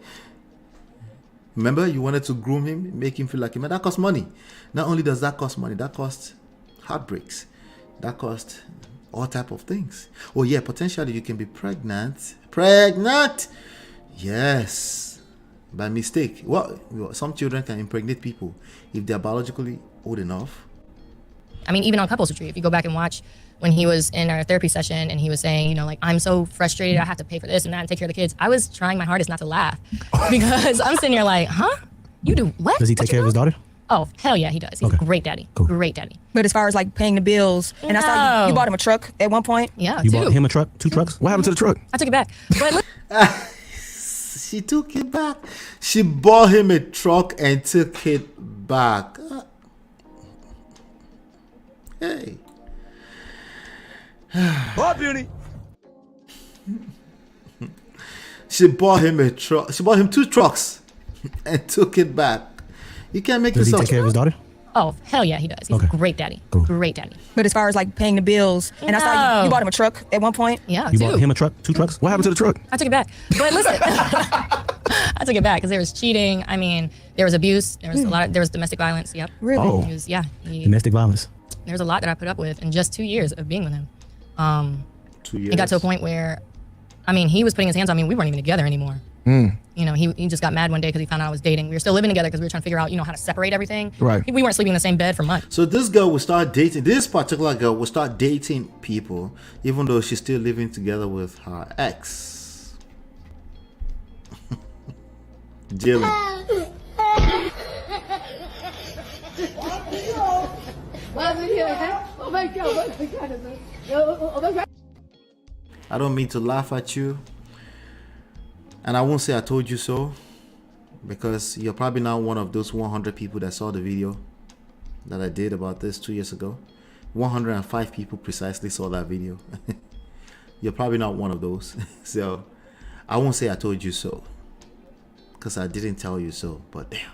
[SPEAKER 8] Remember, you wanted to groom him, make him feel like him, and that costs money. Not only does that cost money, that costs heartbreaks. That costs all type of things. Oh yeah, potentially you can be pregnant. Yes, by mistake. Well, some children can impregnate people if they're biologically old enough.
[SPEAKER 10] I mean, even on couples retreat, if you go back and watch when he was in our therapy session and he was saying, you know, like, I'm so frustrated, I have to pay for this and that and take care of the kids. I was trying my hardest not to laugh because I'm sitting here like, huh? You do what?
[SPEAKER 12] Does he take care of his daughter?
[SPEAKER 10] Oh, hell yeah, he does. He's a great daddy.
[SPEAKER 12] Cool.
[SPEAKER 10] Great daddy.
[SPEAKER 11] But as far as like paying the bills, and I saw you bought him a truck at one point.
[SPEAKER 10] Yeah,
[SPEAKER 12] You bought him a truck? 2 trucks?
[SPEAKER 9] What happened to the truck?
[SPEAKER 10] I took it back. But look,
[SPEAKER 8] She took it back. She bought him a truck and took it back. Hey.
[SPEAKER 2] Oh, beauty.
[SPEAKER 8] She bought him a truck. She bought him 2 trucks and took it back. You can't make
[SPEAKER 12] Does he
[SPEAKER 8] yourself.
[SPEAKER 12] take care of his daughter?
[SPEAKER 10] oh, hell yeah, he does. He's a great daddy.
[SPEAKER 12] Cool.
[SPEAKER 10] Great daddy.
[SPEAKER 11] But as far as like paying the bills, and I saw you bought him a truck at one point.
[SPEAKER 10] Yeah,
[SPEAKER 12] You bought him a truck? 2 trucks?
[SPEAKER 9] What happened to the truck?
[SPEAKER 10] I took it back. But listen, I took it back because there was cheating. I mean, there was abuse. There was there was domestic violence. Yep.
[SPEAKER 11] Really?
[SPEAKER 12] Oh.
[SPEAKER 10] He was,
[SPEAKER 12] Domestic violence.
[SPEAKER 10] There was a lot that I put up with in just 2 years of being with him.
[SPEAKER 8] 2 years.
[SPEAKER 10] It got to a point where, I mean, he was putting his hands on me. We weren't even together anymore. You know, he just got mad one day because he found out I was dating. We were still living together because we were trying to figure out, you know, how to separate everything.
[SPEAKER 9] Right.
[SPEAKER 10] We weren't sleeping in the same bed for months.
[SPEAKER 8] So this girl will start dating. This particular girl will start dating people, even though she's still living together with her ex. Jaylan. I don't mean to laugh at you, and I won't say I told you so, because you're probably not one of those 100 people that saw the video that I did about this 2 years ago. 105 people precisely saw that video. You're probably not one of those. So I won't say I told you so, because I didn't tell you so, but damn.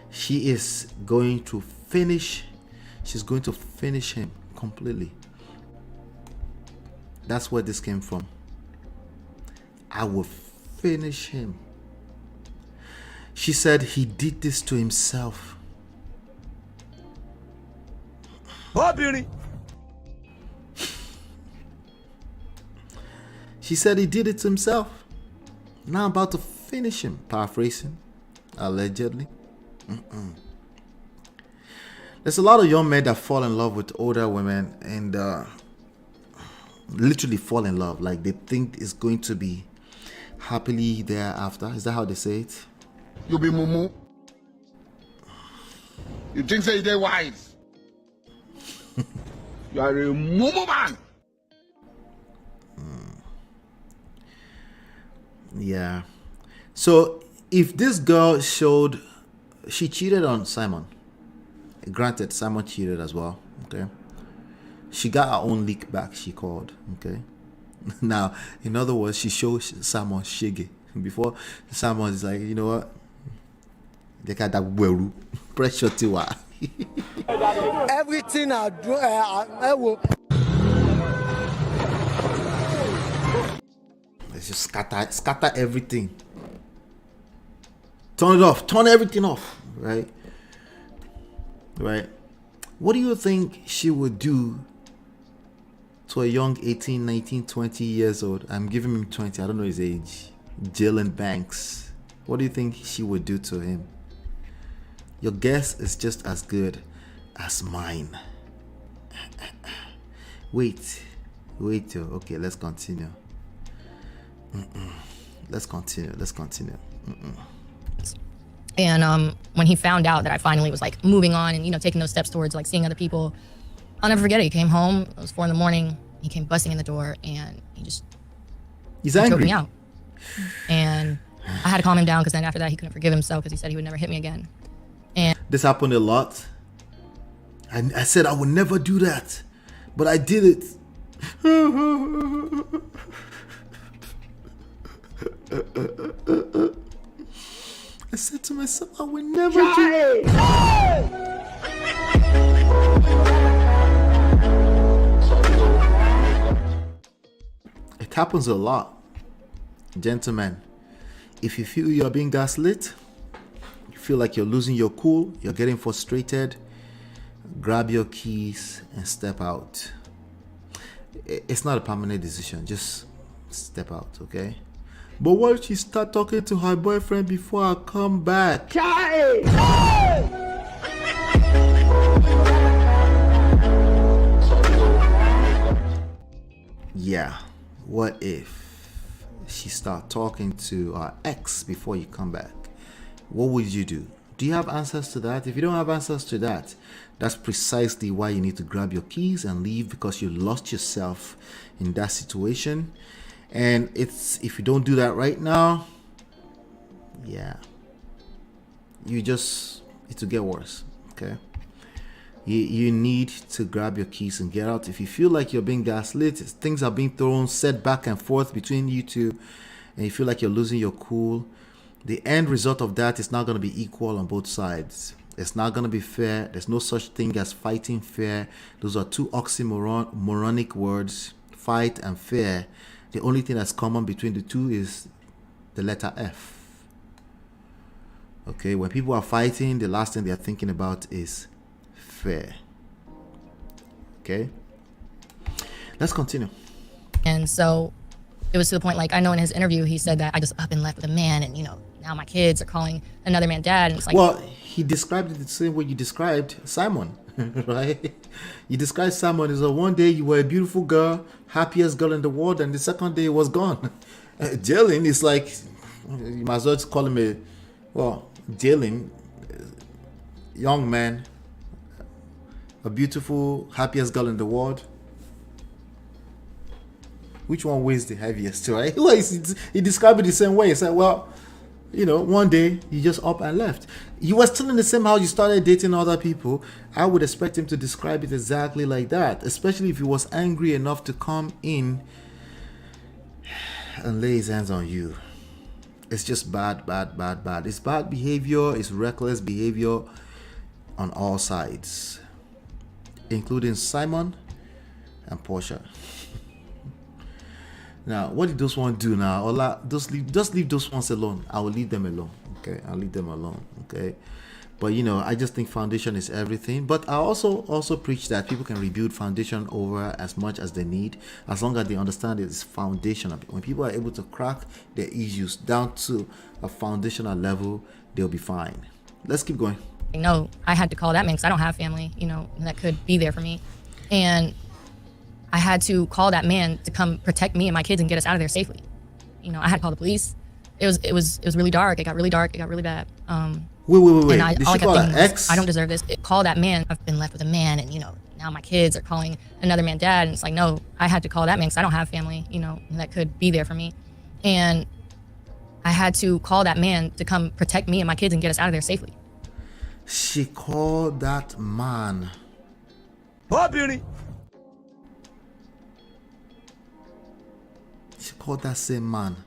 [SPEAKER 8] She is going to finish. She's going to finish him completely. That's where this came from. I will finish him. She said he did this to himself.
[SPEAKER 2] Oh, beauty.
[SPEAKER 8] She said he did it to himself. Now I'm about to finish him. Paraphrasing. Allegedly. There's a lot of young men that fall in love with older women and literally fall in love. Like they think it's going to be happily thereafter. Is that how they say it?
[SPEAKER 16] You be mumu. You think say they wise. You are a mumu man.
[SPEAKER 8] Yeah. So if this girl showed, she cheated on Simon. Granted, Simon cheated as well. Okay. She got her own leak back. She called. Okay. Now, in other words, she showed Simon shiggy before Simon is like, you know what? They got that weru pressure to her.
[SPEAKER 2] Everything I do, I will.
[SPEAKER 8] Let's just scatter everything. Turn it off. Turn everything off. Right? Right? What do you think she would do to a young 18, 19, 20 years old? I'm giving him 20. I don't know his age. Jaylan Banks. What do you think she would do to him? Your guess is just as good as mine. Wait. Okay, let's continue. Let's continue.
[SPEAKER 10] And when he found out that I finally was like moving on and, you know, taking those steps towards like seeing other people, I'll never forget it. He came home. It was 4 a.m. He came busting in the door and he's
[SPEAKER 8] angry.
[SPEAKER 10] choked me out. And I had to calm him down because then after that he couldn't forgive himself because he said he would never hit me again. And
[SPEAKER 8] this happened a lot. I said I would never do that, but I did it. I said to myself, I would never do it. It happens a lot. Gentlemen, if you feel you're being gaslit, you feel like you're losing your cool, you're getting frustrated, grab your keys and step out. It's not a permanent decision. Just step out, okay? But what if she start talking to her boyfriend before I come back? Yeah, what if she start talking to her ex before you come back? What would you do? Do you have answers to that? If you don't have answers to that, that's precisely why you need to grab your keys and leave, because you lost yourself in that situation. And if you don't do that right now, yeah, it will get worse, okay? You need to grab your keys and get out. If you feel like you're being gaslit, things are being said back and forth between you two, and you feel like you're losing your cool, the end result of that is not going to be equal on both sides. It's not going to be fair. There's no such thing as fighting fair. Those are two oxymoronic words, fight and fair. The only thing that's common between the two is the letter F. Okay, when people are fighting, the last thing they're thinking about is fair. Okay, let's continue.
[SPEAKER 10] And so it was to the point, like, I know in his interview he said that I just up and left with a man, and now my kids are calling another man dad, and it's like,
[SPEAKER 8] well, he described it the same way you described Simon. Right? You described Simon as one day you were a beautiful girl, happiest girl in the world, and the second day it was gone. Jaylan is like, you might as well just call him Jaylan, young man, a beautiful, happiest girl in the world. Which one weighs the heaviest, right? Well, he described it the same way. He said, well, one day you just up and left. You were still in the same house, you started dating other people. I would expect him to describe it exactly like that, especially if he was angry enough to come in and lay his hands on you. It's just bad. It's bad behavior, it's reckless behavior on all sides, including Simon and Porsha. Now, what did those ones do now? Ola, just leave those ones alone. I will leave them alone. Okay, I'll leave them alone. Okay, but I just think foundation is everything. But I also preach that people can rebuild foundation over as much as they need, as long as they understand it's foundational. When people are able to crack their issues down to a foundational level, they'll be fine. Let's keep going.
[SPEAKER 10] No, I had to call that man because I don't have family, that could be there for me, and I had to call that man to come protect me and my kids and get us out of there safely. I had to call the police. It was really dark. It got really dark. It got really bad.
[SPEAKER 8] Wait.
[SPEAKER 10] And
[SPEAKER 8] Did she call her ex?
[SPEAKER 10] I don't deserve this. Call that man. I've been left with a man, and now my kids are calling another man dad. And it's like, no, I had to call that man because I don't have family, that could be there for me. And I had to call that man to come protect me and my kids and get us out of there safely.
[SPEAKER 8] She called that man.
[SPEAKER 2] Oh, beauty.
[SPEAKER 8] She called that same man.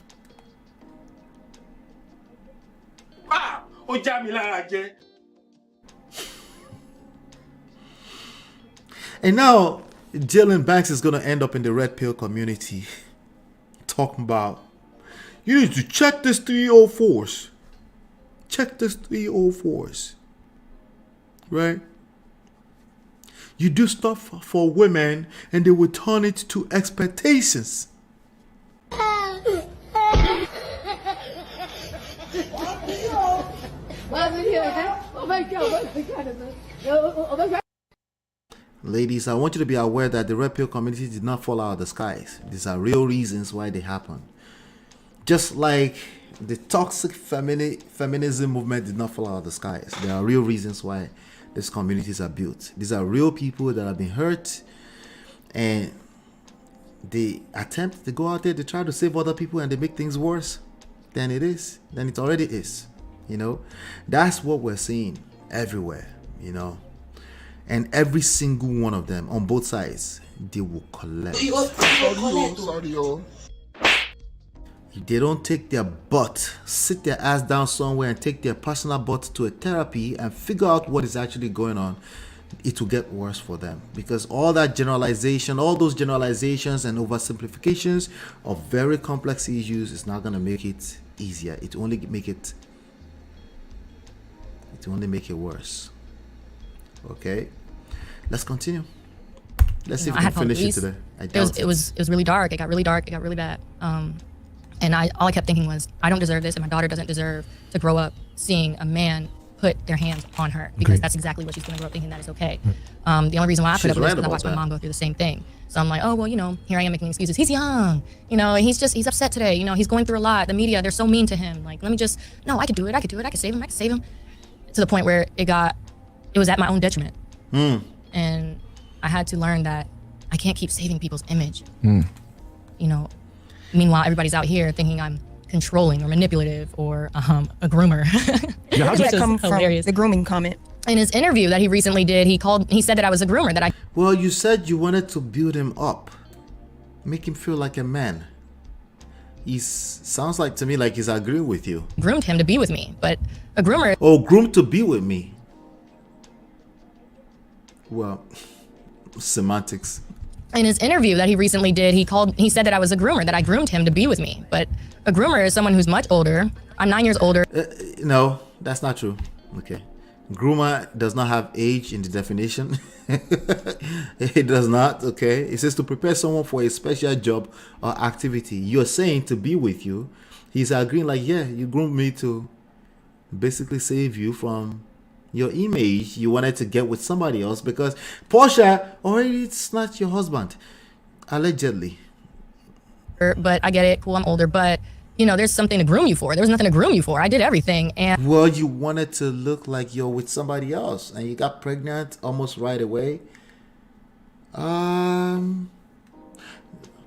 [SPEAKER 8] And now Jaylan Banks is going to end up in the red pill community talking about, you need to check this 304s. Check this 304s. Right? You do stuff for women and they will turn it to expectations. Ladies, I want you to be aware that the red pill community did not fall out of the skies. These are real reasons why they happen. Just like the toxic feminism movement did not fall out of the skies. There are real reasons why these communities are built. These are real people that have been hurt, and they attempt to go out there to try to save other people, and they make things worse than it already is. That's what we're seeing everywhere. And every single one of them on both sides, they will collect. If they don't take their butt, sit their ass down somewhere and take their personal butt to a therapy and figure out what is actually going on, it will get worse for them, because all those generalizations and oversimplifications of very complex issues is not going to make it easier. It only make it worse. Okay, let's continue. Let's see if we can finish it today.
[SPEAKER 10] It was really dark. It got really dark. It got really bad. And all I kept thinking was, I don't deserve this, and my daughter doesn't deserve to grow up seeing a man put their hands on her, because that's exactly what she's going to grow up thinking that is okay. The only reason why I put up with this is because I watched my mom go through the same thing. So I'm like, oh, well, here I am making excuses. He's young, he's upset today. He's going through a lot. The media, they're so mean to him. Like, I could do it. I could save him. To the point where it was at my own detriment. And I had to learn that I can't keep saving people's image. Meanwhile, everybody's out here thinking I'm controlling or manipulative or a groomer.
[SPEAKER 11] How did that come from, the grooming comment?
[SPEAKER 10] In his interview that he recently did, he said that I was a groomer, that I...
[SPEAKER 8] Well, you said you wanted to build him up, make him feel like a man. Sounds like to me like he's agreeing with you.
[SPEAKER 10] Groomed him to be with me, but a groomer...
[SPEAKER 8] Oh, groomed to be with me. Well, semantics.
[SPEAKER 10] In his interview that he recently did, he said that I was a groomer, that I groomed him to be with me. But a groomer is someone who's much older. I'm 9 years older.
[SPEAKER 8] No, that's not true. Okay. Groomer does not have age in the definition. It does not, okay? It says to prepare someone for a special job or activity. You're saying to be with you. He's agreeing like, yeah, you groomed me to basically save you from your image you wanted to get with somebody else, because Porsha already snatched your husband, allegedly.
[SPEAKER 10] But I get it, cool, I'm older, but there's something to groom you for. There was nothing to groom you for. I did everything. And
[SPEAKER 8] well, you wanted to look like you're with somebody else, and you got pregnant almost right away.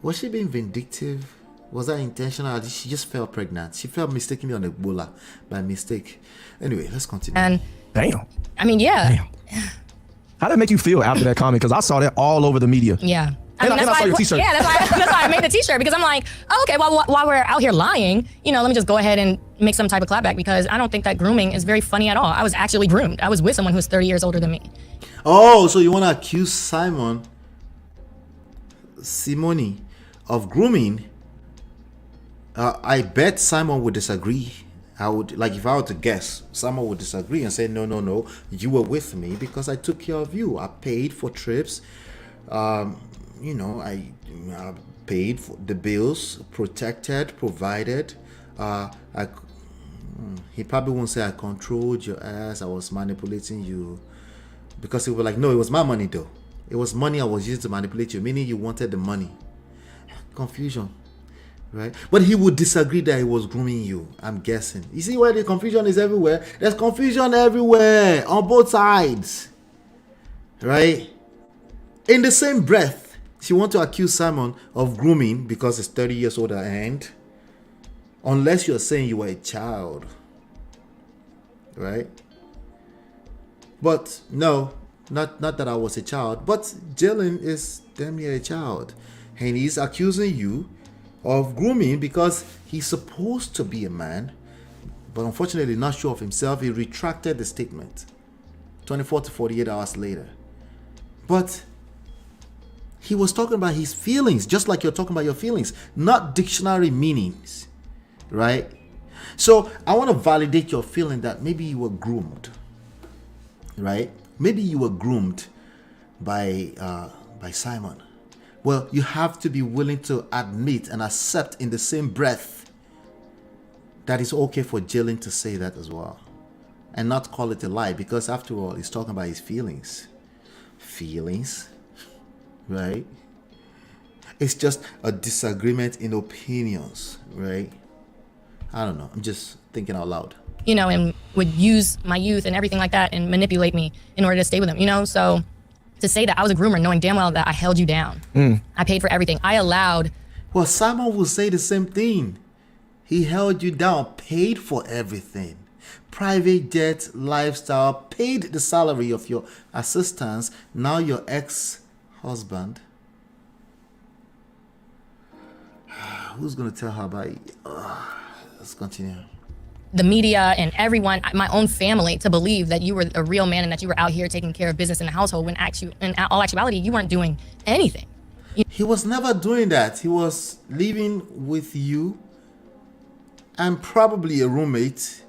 [SPEAKER 8] Was she being vindictive? Was that intentional? She just fell pregnant. She fell mistakenly on Ebola by mistake. Anyway, let's continue.
[SPEAKER 10] And
[SPEAKER 9] damn.
[SPEAKER 10] I mean, yeah.
[SPEAKER 9] Damn. How'd that make you feel after that comment? Because I saw that all over the media.
[SPEAKER 10] Yeah.
[SPEAKER 9] I saw your t-shirt.
[SPEAKER 10] Yeah, that's why I made the t-shirt, because I'm like, oh, okay, well, while we're out here lying, let me just go ahead and make some type of clapback, because I don't think that grooming is very funny at all. I was actually groomed. I was with someone who was 30 years older than me.
[SPEAKER 8] Oh, so you want to accuse Simone of grooming? I bet Simon would disagree. I would, like, if I were to guess, someone would disagree and say, no, you were with me because I took care of you. I paid for trips. I paid for the bills, protected, provided. He probably won't say I controlled your ass, I was manipulating you, because he was like, no, it was my money though. It was money I was using to manipulate you, meaning you wanted the money. Confusion. Right? But he would disagree that he was grooming you, I'm guessing. You see where the confusion is everywhere? There's confusion everywhere, on both sides. Right? In the same breath, she wants to accuse Simon of grooming because he's 30 years older, and unless you're saying you were a child. Right? But no, not that I was a child, but Jaylan is damn near a child. And he's accusing you of grooming because he's supposed to be a man, but unfortunately not sure of himself. He retracted the statement 24 to 48 hours later. But he was talking about his feelings, just like you're talking about your feelings, not dictionary meanings, right? So I want to validate your feeling that maybe you were groomed, right? Maybe you were groomed by Simon. Well, you have to be willing to admit and accept in the same breath that it's okay for Jaylan to say that as well, and not call it a lie, because after all, he's talking about his feelings. Feelings, right? It's just a disagreement in opinions, right? I don't know. I'm just thinking out loud.
[SPEAKER 10] And would use my youth and everything like that and manipulate me in order to stay with him, so to say that I was a groomer, knowing damn well that I held you down. I paid for everything. I allowed...
[SPEAKER 8] Well, Simon will say the same thing. He held you down, paid for everything. Private jet, lifestyle, paid the salary of your assistants, now your ex-husband. Who's going to tell her about it? Let's continue.
[SPEAKER 10] the media and everyone, my own family, to believe that you were a real man and that you were out here taking care of business in the household when in all actuality, you weren't doing anything.
[SPEAKER 8] He was never doing that. He was living with you and probably a roommate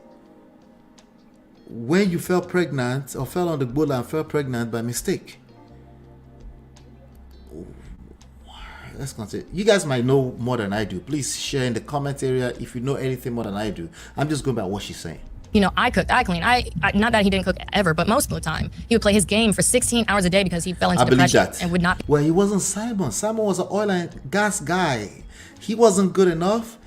[SPEAKER 8] when you fell pregnant or fell on the boat and fell pregnant by mistake. Let's continue. You guys might know more than I do. Please share in the comment area if you know anything more than I do. I'm just going by what she's saying.
[SPEAKER 10] You know, I cooked, I cleaned. I not that he didn't cook ever, but most of the time he would play his game for 16 hours a day because he fell into depression and would not.
[SPEAKER 8] Well, he wasn't Simon. Simon was an oil and gas guy. He wasn't good enough.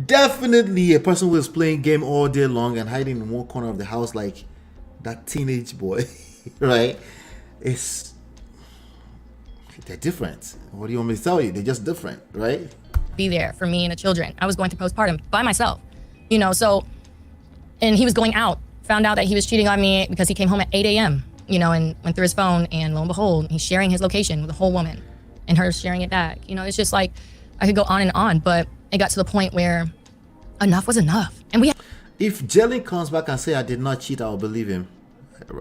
[SPEAKER 8] Definitely a person who was playing game all day long and hiding in one corner of the house like that teenage boy, right? They're different. What do you want me to tell you? They're just different, right?
[SPEAKER 10] Be there for me and the children. I was going through postpartum by myself, you know, so, and he was going out, found out that he was cheating on me because he came home at 8 a.m., you know, and went through his phone, and lo and behold, he's sharing his location with a whole woman and her sharing it back. You know, it's just like, I could go on, but it got to the point where enough was enough. And
[SPEAKER 8] if Jaylan comes back and say I did not cheat, I'll believe him.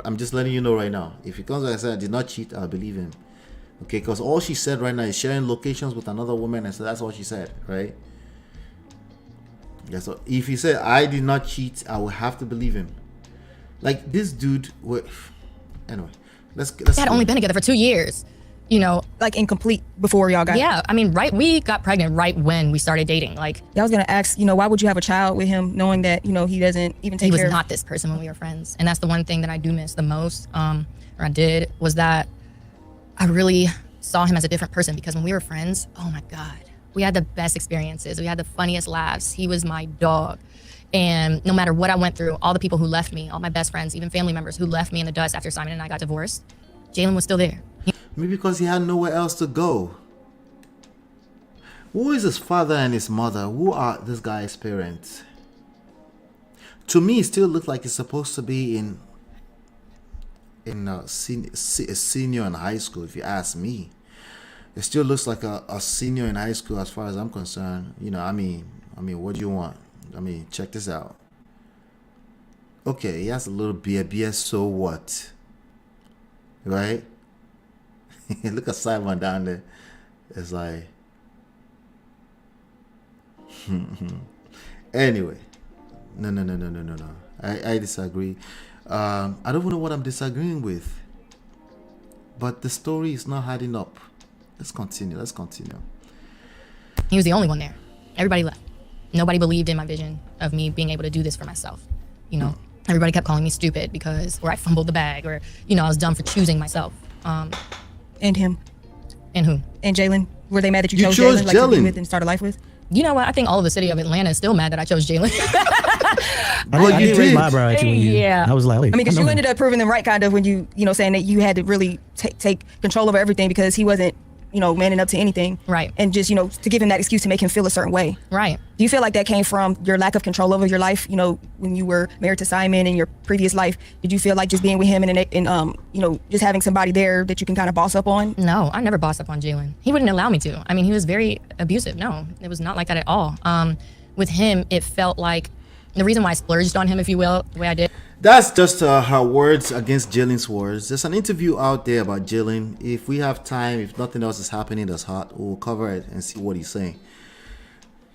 [SPEAKER 8] I'm just letting you know right now. If he comes back and say I did not cheat, I'll believe him. Okay, because all she said right now is sharing locations with another woman, and so that's all she said, right? Yeah, so if he said I did not cheat, I will have to believe him. Like this dude, anyway, let's.
[SPEAKER 10] We had only been together for 2 years, you know,
[SPEAKER 11] like incomplete before y'all got.
[SPEAKER 10] Yeah, I mean, we got pregnant right when we started dating. Like,
[SPEAKER 11] I was gonna ask, you know, why would you have a child with him, knowing that, you know, he doesn't even take care of.
[SPEAKER 10] He was not this person when we were friends, and that's the one thing that I do miss the most. Or I did, was that I really saw him as a different person, because when we were friends, oh my God, we had the best experiences. We had the funniest laughs. He was my dog. And no matter what I went through, all the people who left me, all my best friends, even family members who left me in the dust after Simon and I got divorced, Jaylan was still there.
[SPEAKER 8] Maybe because he had nowhere else to go. Who is his father and his mother? Who are this guy's parents? To me, it still looks like he's supposed to be in a senior in high school, if you ask me. It still looks like a senior in high school as far as I'm concerned. You know, I mean, what do you want? I mean, check this out. Okay, he has a little beer, so what? Right? Look at Simon down there. It's like... Anyway. No. I disagree. I don't even know what I'm disagreeing with, but the story is not adding up. Let's continue.
[SPEAKER 10] He was the only one there. Everybody left. Nobody believed in my vision of me being able to do this for myself. You know, everybody kept calling me stupid or I fumbled the bag, or, you know, I was dumb for choosing myself.
[SPEAKER 11] And him.
[SPEAKER 10] And who?
[SPEAKER 11] And Jaylan. Were they mad that you chose Jaylan, like, to be with and start a life with?
[SPEAKER 10] You know what? I think all of the city of Atlanta is still mad that I chose Jaylan.
[SPEAKER 12] I did raise my eyebrow at you when you.
[SPEAKER 10] Yeah.
[SPEAKER 12] I was like,
[SPEAKER 11] I mean, because you ended up proving them right, kind of, when you know, saying that you had to really take control over everything because he wasn't, you know, manning up to anything.
[SPEAKER 10] Right.
[SPEAKER 11] And just, you know, to give him that excuse to make him feel a certain way.
[SPEAKER 10] Right.
[SPEAKER 11] Do you feel like that came from your lack of control over your life? You know, when you were married to Simon in your previous life, did you feel like just being with him and you know, just having somebody there that you can kind of boss up on?
[SPEAKER 10] No, I never bossed up on Jaylan. He wouldn't allow me to. I mean, he was very abusive. No, it was not like that at all. With him, it felt like the reason why I splurged on him, if you will, the way I did.
[SPEAKER 8] That's just her words against Jaylan's words. There's an interview out there about Jaylan. If we have time, if nothing else is happening that's hot, we'll cover it and see what he's saying.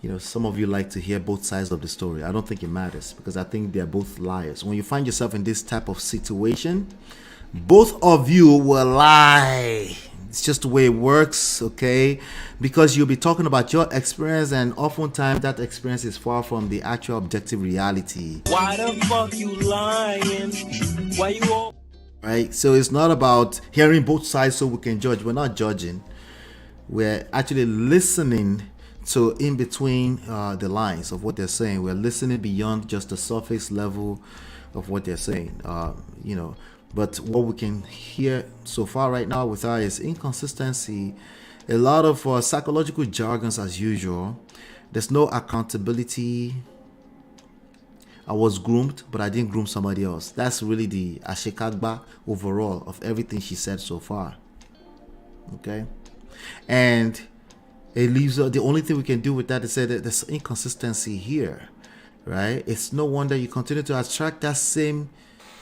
[SPEAKER 8] You know, some of you like to hear both sides of the story. I don't think it matters, because I think they're both liars. When you find yourself in this type of situation, both of you will lie. It's just the way it works, okay? Because you'll be talking about your experience, and oftentimes that experience is far from the actual objective reality.
[SPEAKER 3] Why the fuck you lying? Why you all...
[SPEAKER 8] Right? So it's not about hearing both sides so we can judge. We're not judging. We're actually listening to in between the lines of what they're saying. We're listening beyond just the surface level of what they're saying. You know, but what we can hear so far right now with her is inconsistency, a lot of psychological jargons as usual. There's no accountability. I was groomed, but I didn't groom somebody else. That's really the ashekagba overall of everything she said so far. Okay? And it leaves the only thing we can do with that is say that there's inconsistency here. right? It's no wonder you continue to attract that same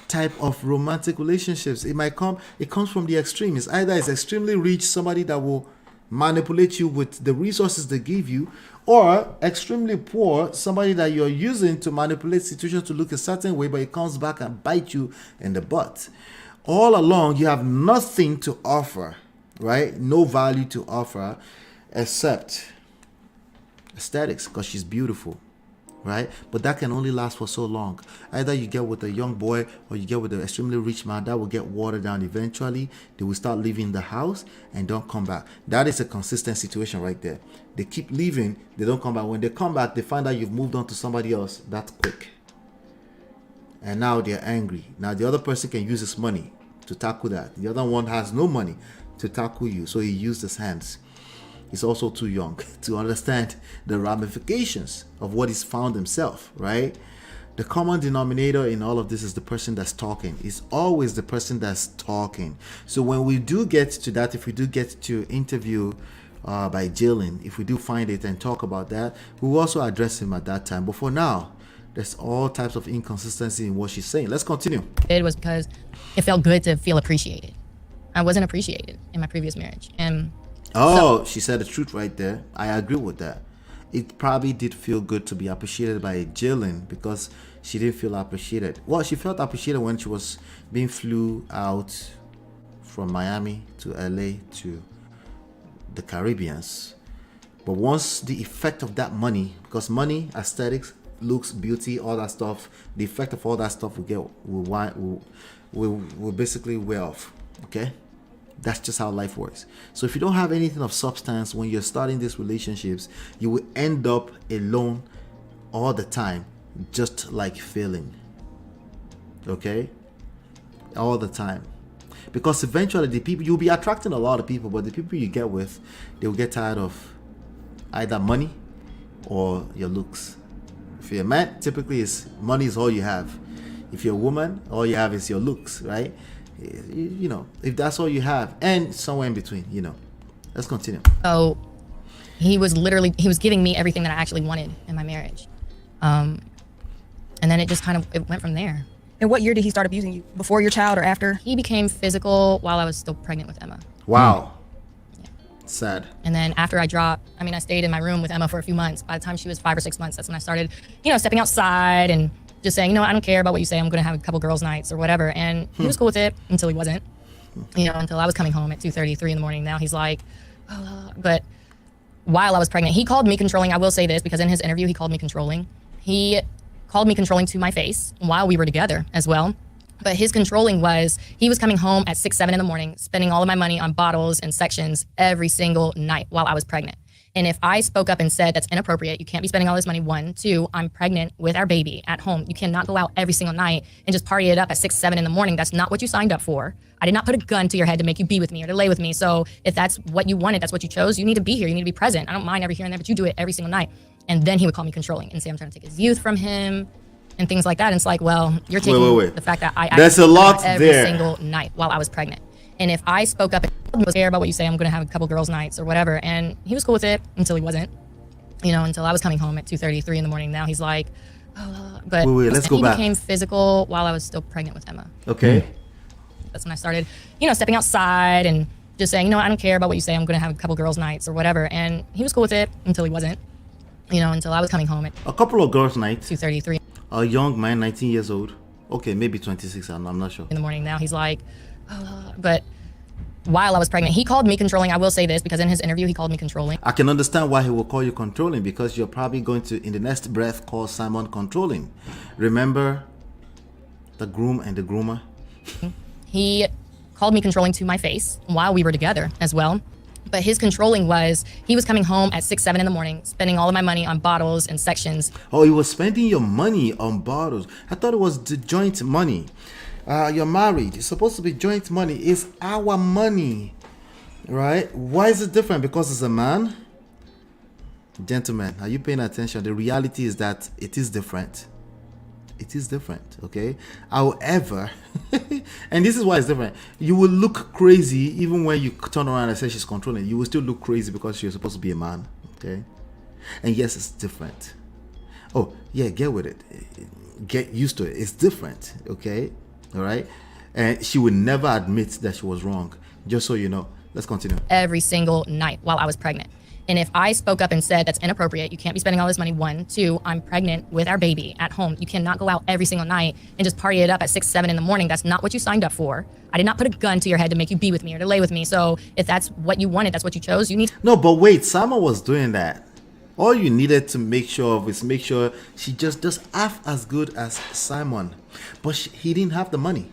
[SPEAKER 8] type of romantic relationships. It comes from the extreme. It's either it's extremely rich, somebody that will manipulate you with the resources they give you, or extremely poor, somebody that you're using to manipulate situations to look a certain way, but it comes back and bite you in the butt. All along, you have nothing to offer, right? No value to offer except aesthetics, because she's beautiful, right? But that can only last for so long. Either you get with a young boy or you get with an extremely rich man, that will get watered down eventually. They will start leaving the house and don't come back. That is a consistent situation right there. They keep leaving, they don't come back. When they come back, they find out you've moved on to somebody else. That's quick. And now they're angry. Now the other person can use his money to tackle that. The other one has no money to tackle you, so he used his hands. He's also too young to understand the ramifications of what he's found himself, right? The common denominator in all of this is the person that's talking. It's always the person that's talking. So when we do get to that, if we do get to interview by Jaylan, if we do find it and talk about that, we'll also address him at that time. But for now, there's all types of inconsistency in what she's saying. Let's continue.
[SPEAKER 10] It was because it felt good to feel appreciated. I wasn't appreciated in my previous marriage. And
[SPEAKER 8] she said the truth right there. I agree with that. It probably did feel good to be appreciated by Jaylan because she didn't feel appreciated. Well, she felt appreciated when she was being flew out from Miami to LA to the Caribbeans. But once the effect of that money, because money, aesthetics, looks, beauty, all that stuff, the effect of all that stuff will basically wear off. Okay? That's just how life works. So if you don't have anything of substance when you're starting these relationships, you will end up alone all the time, just like failing. Okay? All the time. Because eventually the people, you'll be attracting a lot of people, but the people you get with, they will get tired of either money or your looks. If you're a man, typically money is all you have. If you're a woman, all you have is your looks, right? You know, if that's all you have, and somewhere in between, you know. Let's continue.
[SPEAKER 10] So he was giving me everything that I actually wanted in my marriage. And then it just it went from there.
[SPEAKER 11] And what year did he start abusing you? Before your child or after?
[SPEAKER 10] He became physical while I was still pregnant with Emma.
[SPEAKER 8] Wow. Yeah. Sad.
[SPEAKER 10] And then after I stayed in my room with Emma for a few months. By the time she was 5 or 6 months, that's when I started, stepping outside and just saying, I don't care about what you say. I'm going to have a couple girls' nights or whatever. And he was cool with it until he wasn't, until I was coming home at 2:30, 3 in the morning. Now he's like, but while I was pregnant, he called me controlling. I will say this because in his interview, he called me controlling. He called me controlling to my face while we were together as well. But his controlling was he was coming home at 6, 7 in the morning, spending all of my money on bottles and sections every single night while I was pregnant. And if I spoke up and said that's inappropriate, you can't be spending all this money. 1, 2, I'm pregnant with our baby at home. You cannot go out every single night and just party it up at 6, 7 in the morning. That's not what you signed up for. I did not put a gun to your head to make you be with me or to lay with me. So if that's what you wanted, that's what you chose, you need to be here. You need to be present. I don't mind every here and there, but you do it every single night. And then he would call me controlling and say I'm trying to take his youth from him and things like that. And it's like, well, you're taking the fact that I
[SPEAKER 8] there's a lot
[SPEAKER 10] every
[SPEAKER 8] there.
[SPEAKER 10] single night while I was pregnant. And if I spoke up and was care about what you say, I'm going to have a couple girls' nights or whatever. And he was cool with it until he wasn't, until I was coming home at 2:30, 3 in the morning. Now he's like, but
[SPEAKER 8] let's go
[SPEAKER 10] he
[SPEAKER 8] back.
[SPEAKER 10] became physical while I was still pregnant with Emma.
[SPEAKER 8] Okay.
[SPEAKER 10] That's when I started, stepping outside and just saying, I don't care about what you say. I'm going to have a couple girls' nights or whatever. And he was cool with it until he wasn't, until I was coming home at
[SPEAKER 8] a couple of girls' nights.
[SPEAKER 10] 2:33.
[SPEAKER 8] A young man, 19 years old. Okay, maybe 26. I'm not sure.
[SPEAKER 10] In the morning. Now he's like, but while I was pregnant, he called me controlling. I will say this because in his interview, he called me controlling.
[SPEAKER 8] I can understand why he will call you controlling because you're probably going to, in the next breath, call Simon controlling. Remember the groom and the groomer?
[SPEAKER 10] He called me controlling to my face while we were together as well. But his controlling was he was coming home at 6, 7 in the morning, spending all of my money on bottles and sections.
[SPEAKER 8] Oh, he was spending your money on bottles. I thought it was the joint money. You're married. It's supposed to be joint money. It's our money, right? Why is it different? Because it's a man? Gentlemen, are you paying attention? The reality is that it is different. It is different, okay? However, and this is why it's different. You will look crazy even when you turn around and say she's controlling. You will still look crazy because you're supposed to be a man, okay? And yes, it's different. Oh, yeah, get with it. Get used to it. It's different, okay? All right? And she would never admit that she was wrong, just so you know. Let's continue.
[SPEAKER 10] Every single night while I was pregnant. And if I spoke up and said that's inappropriate, you can't be spending all this money, 1, 2, I'm pregnant with our baby at home. You cannot go out every single night and just party it up at 6, 7 in the morning. That's not what you signed up for. I did not put a gun to your head to make you be with me or to lay with me. So if that's what you wanted, that's what you chose, you need.
[SPEAKER 8] No, but wait, Simon was doing that. All you needed to make sure of is make sure she just does half as good as Simon. But he didn't have the money,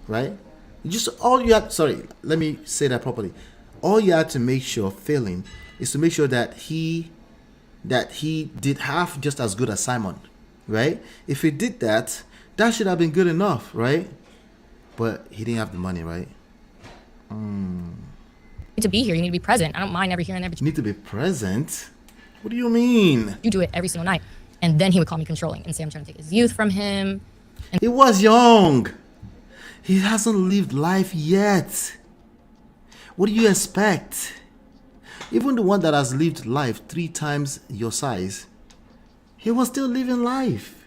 [SPEAKER 8] right? Let me say that properly. All you had to make sure, Falynn, is to make sure that he did half just as good as Simon, right? If he did that, that should have been good enough, right? But he didn't have the money, right?
[SPEAKER 10] You need to be here. You need to be present. I don't mind every here and there, but
[SPEAKER 8] you need to be present? What do you mean?
[SPEAKER 10] You do it every single night. And then he would call me controlling and say I'm trying to take his youth from him.
[SPEAKER 8] And he was young. He hasn't lived life yet. What do you expect? Even the one that has lived life 3 times your size, he was still living life.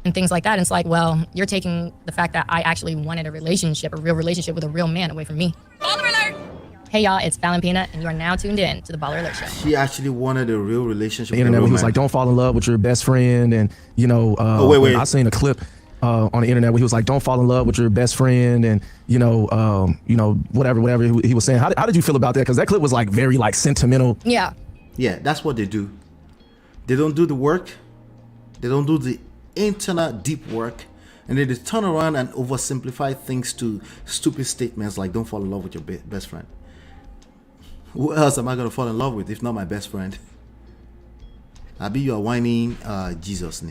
[SPEAKER 10] And things like that. And it's like, well, you're taking the fact that I actually wanted a real relationship with a real man away from me. Baller alert! Hey y'all, it's Falynn Peanut, and you are now tuned in to the Baller Alert Show.
[SPEAKER 8] She actually wanted a real relationship
[SPEAKER 9] The internet,
[SPEAKER 8] with a real
[SPEAKER 9] he was
[SPEAKER 8] man.
[SPEAKER 9] like, don't fall in love with your best friend. And, you know,
[SPEAKER 8] wait.
[SPEAKER 9] I seen a clip on the internet where he was like, don't fall in love with your best friend. And, whatever he was saying. How did you feel about that? Because that clip was like very like sentimental.
[SPEAKER 10] Yeah.
[SPEAKER 8] Yeah, that's what they do. They don't do the work. They don't do the internal deep work. And then they turn around and oversimplify things to stupid statements like don't fall in love with your best friend. Who else am I going to fall in love with if not my best friend? I be you are whining Jesus,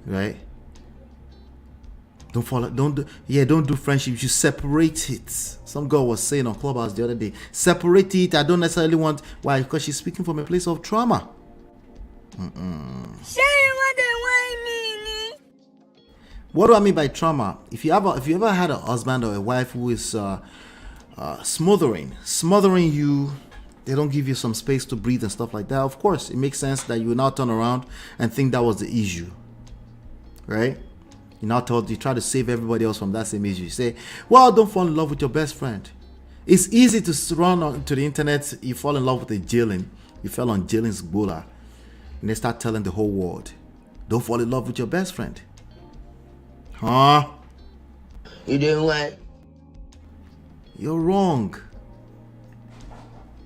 [SPEAKER 8] right? Don't do friendship. You separate it. Some girl was saying on Clubhouse the other day, separate it. I don't necessarily want. Why? Because she's speaking from a place of trauma. What do I mean by trauma? If you ever had a husband or a wife who is smothering you, they don't give you some space to breathe and stuff like that, of course it makes sense that you will now turn around and think that was the issue, right? You try to save everybody else from that same issue. You say, well, don't fall in love with your best friend. It's easy to run onto the internet. You fall in love with a Jaylan. You fell on Jaylan's bola, and they start telling the whole world, don't fall in love with your best friend. Huh?
[SPEAKER 15] You doing what?
[SPEAKER 8] You're wrong.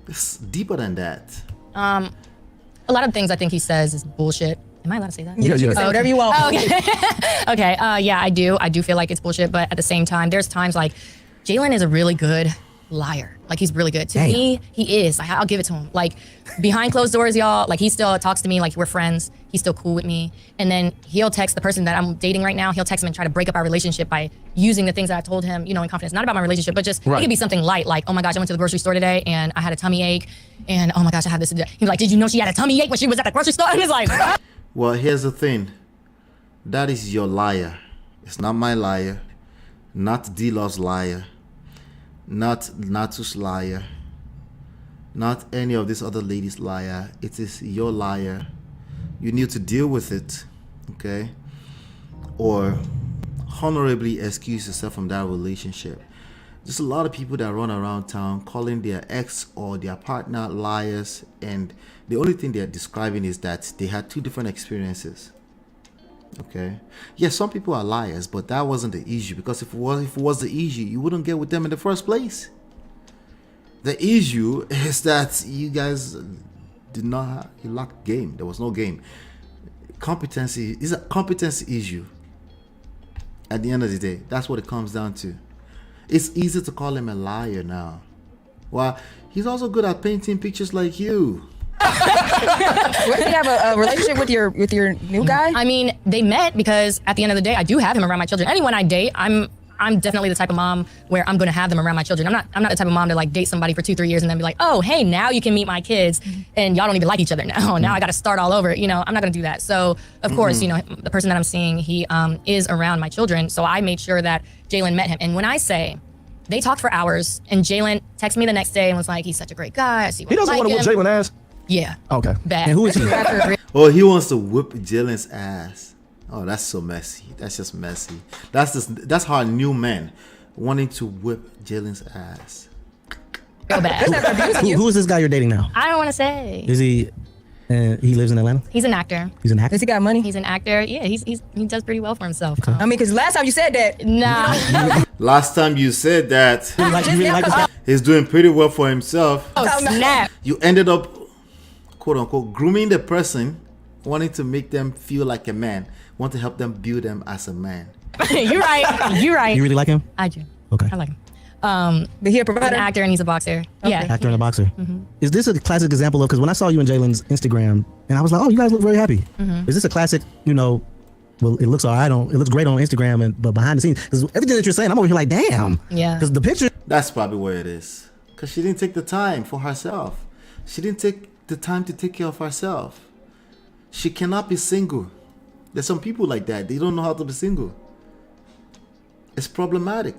[SPEAKER 8] It's deeper than that.
[SPEAKER 10] A lot of things I think he says is bullshit. Am I allowed to say that?
[SPEAKER 9] Yeah.
[SPEAKER 11] Oh, whatever you want.
[SPEAKER 10] Oh, okay. Okay. Yeah, I do feel like it's bullshit, but at the same time, there's times like Jaylan is a really good liar. Like he's really good. To me, he is. I'll give it to him. Like behind closed doors, y'all, like he still talks to me like we're friends. He's still cool with me. And then he'll text the person that I'm dating right now. He'll text him and try to break up our relationship by using the things that I told him, in confidence. Not about my relationship, but just it could be something light. Like, oh my gosh, I went to the grocery store today and I had a tummy ache. And oh my gosh, I had this. He was like, did you know she had a tummy ache when she was at the grocery store? And he's like,
[SPEAKER 8] well, here's the thing. That is your liar. It's not my liar. Not D-Law's liar. Not Natu's liar. Not any of this other lady's liar. It is your liar. You need to deal with it, okay? Or honorably excuse yourself from that relationship. There's a lot of people that run around town calling their ex or their partner liars, and the only thing they're describing is that they had 2 different experiences. Okay. Yes, some people are liars, but that wasn't the issue, because if it was the issue, you wouldn't get with them in the first place. The issue is that you guys did not you lacked game. There was no game. Competency is a competency issue. At the end of the day, that's what it comes down to. It's easy to call him a liar now. Well, he's also good at painting pictures like you.
[SPEAKER 11] Where do you have a relationship with your new guy?
[SPEAKER 10] I mean, they met because at the end of the day, I do have him around my children. Anyone I date, I'm definitely the type of mom where I'm going to have them around my children. I'm not the type of mom to like date somebody for 2-3 years and then be like, oh, hey, now you can meet my kids and y'all don't even like each other now. Now I got to start all over. I'm not going to do that. So of course, the person that I'm seeing, he is around my children. So I made sure that Jaylan met him. And when I say they talked for hours and Jaylan texted me the next day and was like, he's such a great guy. I see what
[SPEAKER 9] he doesn't want to whoop Jaylan ass.
[SPEAKER 10] Yeah.
[SPEAKER 9] Okay.
[SPEAKER 10] Bad.
[SPEAKER 12] And who is he?
[SPEAKER 8] Oh, he wants to whip Jaylan's ass. Oh, that's so messy. That's just messy. That's how new men wanting to whip Jaylan's ass.
[SPEAKER 10] Real bad.
[SPEAKER 12] Who is this guy you're dating now?
[SPEAKER 10] I don't want to say.
[SPEAKER 12] Is he? He lives in Atlanta.
[SPEAKER 10] He's an actor.
[SPEAKER 12] He's an actor.
[SPEAKER 11] Does he got money?
[SPEAKER 10] He's an actor. Yeah, he does pretty well for himself.
[SPEAKER 11] I mean, because last time you said that.
[SPEAKER 10] Nah.
[SPEAKER 8] Last time you said that
[SPEAKER 12] You really like this guy?
[SPEAKER 8] he's doing pretty well for himself.
[SPEAKER 10] Oh, snap.
[SPEAKER 8] You ended up, quote unquote, grooming the person, wanting to make them feel like a man, want to help them build them as a man.
[SPEAKER 10] You're right. You're right.
[SPEAKER 12] You really like him?
[SPEAKER 10] I do.
[SPEAKER 12] Okay.
[SPEAKER 10] I like him.
[SPEAKER 11] But he a
[SPEAKER 10] He's
[SPEAKER 11] provider?
[SPEAKER 10] an actor and he's a boxer. Yeah.
[SPEAKER 12] Actor and a boxer. Is this a classic example of, because when I saw you and Jaylan's Instagram, and I was like, oh, you guys look very happy. Is this a classic, well, it looks all right it looks great on Instagram, but behind the scenes, because everything that you're saying, I'm over here like, damn.
[SPEAKER 10] Yeah.
[SPEAKER 12] Because the picture.
[SPEAKER 8] That's probably where it is. Because she didn't take the time for herself. She didn't take the time to take care of herself. She cannot be single. There's some people like that. They don't know how to be single. It's problematic.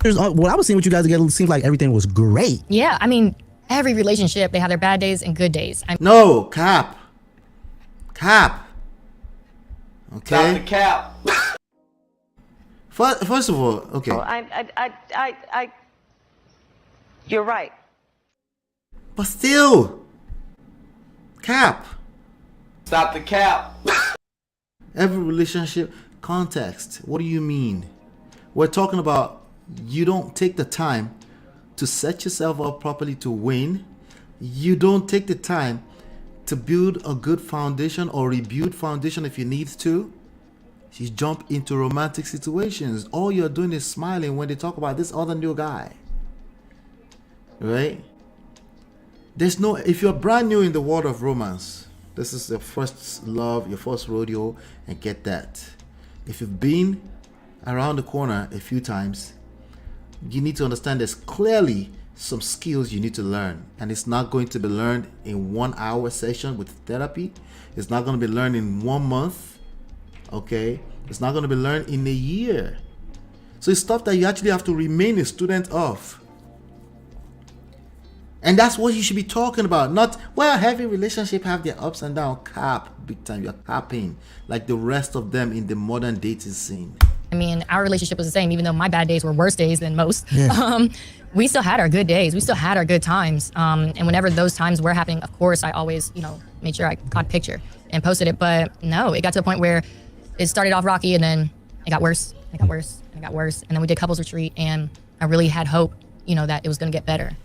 [SPEAKER 12] What I was seeing with you guys together, it seems like everything was great.
[SPEAKER 10] Yeah. I mean, every relationship, they have their bad days and good days.
[SPEAKER 8] No, cap. Okay.
[SPEAKER 2] Stop the cap.
[SPEAKER 8] First of all, okay.
[SPEAKER 13] Oh, you're right.
[SPEAKER 8] But still, cap.
[SPEAKER 2] Stop the cap.
[SPEAKER 8] Every relationship context. What do you mean? We're talking about you don't take the time to set yourself up properly to win. You don't take the time to build a good foundation or rebuild foundation if you need to. You jump into romantic situations. All you're doing is smiling when they talk about this other new guy. Right? If you're brand new in the world of romance, this is your first love, your first rodeo, and get that. If you've been around the corner a few times, you need to understand there's clearly some skills you need to learn, and it's not going to be learned in 1 hour session with therapy. It's not going to be learned in 1 month. Okay, it's not going to be learned in a year. So it's stuff that you actually have to remain a student of, and that's what you should be talking about. Not, well, every relationship have their ups and downs. Cap, big time. You're capping like the rest of them in the modern dating scene.
[SPEAKER 10] I mean, our relationship was the same, even though my bad days were worse days than most.
[SPEAKER 12] Yeah.
[SPEAKER 10] We still had our good days. We still had our good times. And whenever those times were happening, of course, I always, made sure I got a picture and posted it. But no, it got to a point where it started off rocky, and then it got worse, and it got worse, and it got worse. And then we did couples retreat, and I really had hope, that it was going to get better.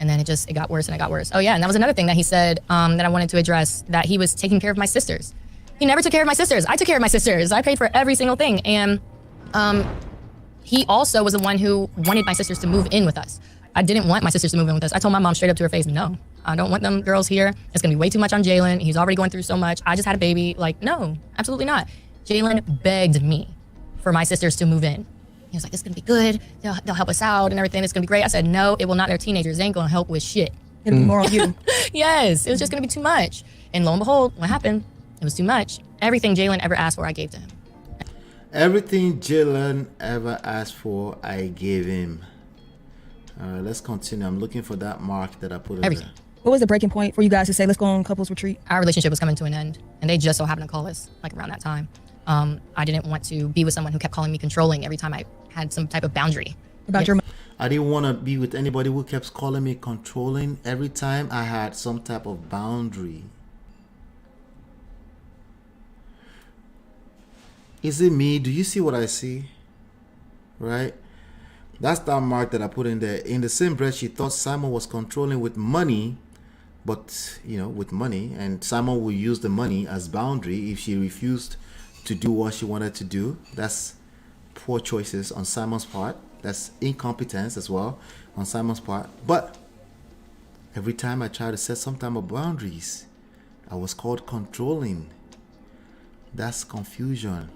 [SPEAKER 10] And then it got worse, and it got worse. Oh yeah, and that was another thing that he said that I wanted to address, that he was taking care of my sisters. He never took care of my sisters. I took care of my sisters. I paid for every single thing. And he also was the one who wanted my sisters to move in with us. I didn't want my sisters to move in with us. I told my mom straight up to her face, no, I don't want them girls here. It's gonna be way too much on Jaylan. He's already going through so much. I just had a baby. Like, no, absolutely not. Jaylan begged me for my sisters to move in. He was like, it's gonna be good. They'll help us out and everything. It's gonna be great. I said, no, it will not. They're teenagers. They ain't gonna help with shit.
[SPEAKER 11] It'll be more on you.
[SPEAKER 10] Yes, it was just gonna be too much. And lo and behold, what happened? It was too much. Everything Jaylan ever asked for, I gave to him.
[SPEAKER 8] Everything Jaylan ever asked for, I gave him. All right, let's continue. I'm looking for that mark that I put in there.
[SPEAKER 11] What was the breaking point for you guys to say, let's go on couples retreat?
[SPEAKER 10] Our relationship was coming to an end, and they just so happened to call us like around that time. I didn't want to be with someone who kept calling me controlling every time I had some type of boundary.
[SPEAKER 8] I didn't want to be with anybody who kept calling me controlling every time I had some type of boundary. Is it me? Do you see what I see? Right? That's that mark that I put in there. In the same breath, she thought Simon was controlling with money, but, with money. And Simon will use the money as boundary if she refused to do what she wanted to do. That's poor choices on Simon's part. That's incompetence as well on Simon's part. But every time I tried to set some type of boundaries, I was called controlling. That's confusion.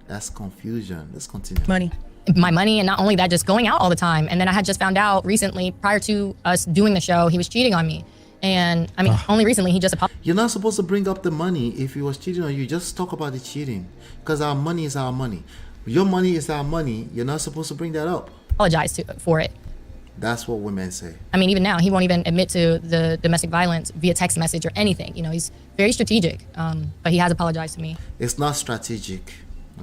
[SPEAKER 8] Let's continue.
[SPEAKER 11] Money.
[SPEAKER 10] My money, and not only that, just going out all the time. And then I had just found out recently, prior to us doing the show, he was cheating on me. And I mean, only recently he just apologized.
[SPEAKER 8] You're not supposed to bring up the money if he was cheating on you. Just talk about the cheating, because our money is our money. Your money is our money. You're not supposed to bring that up.
[SPEAKER 10] Apologized for it.
[SPEAKER 8] That's what women say.
[SPEAKER 10] I mean, even now, he won't even admit to the domestic violence via text message or anything. You know, he's very strategic, but he has apologized to me.
[SPEAKER 8] It's not strategic,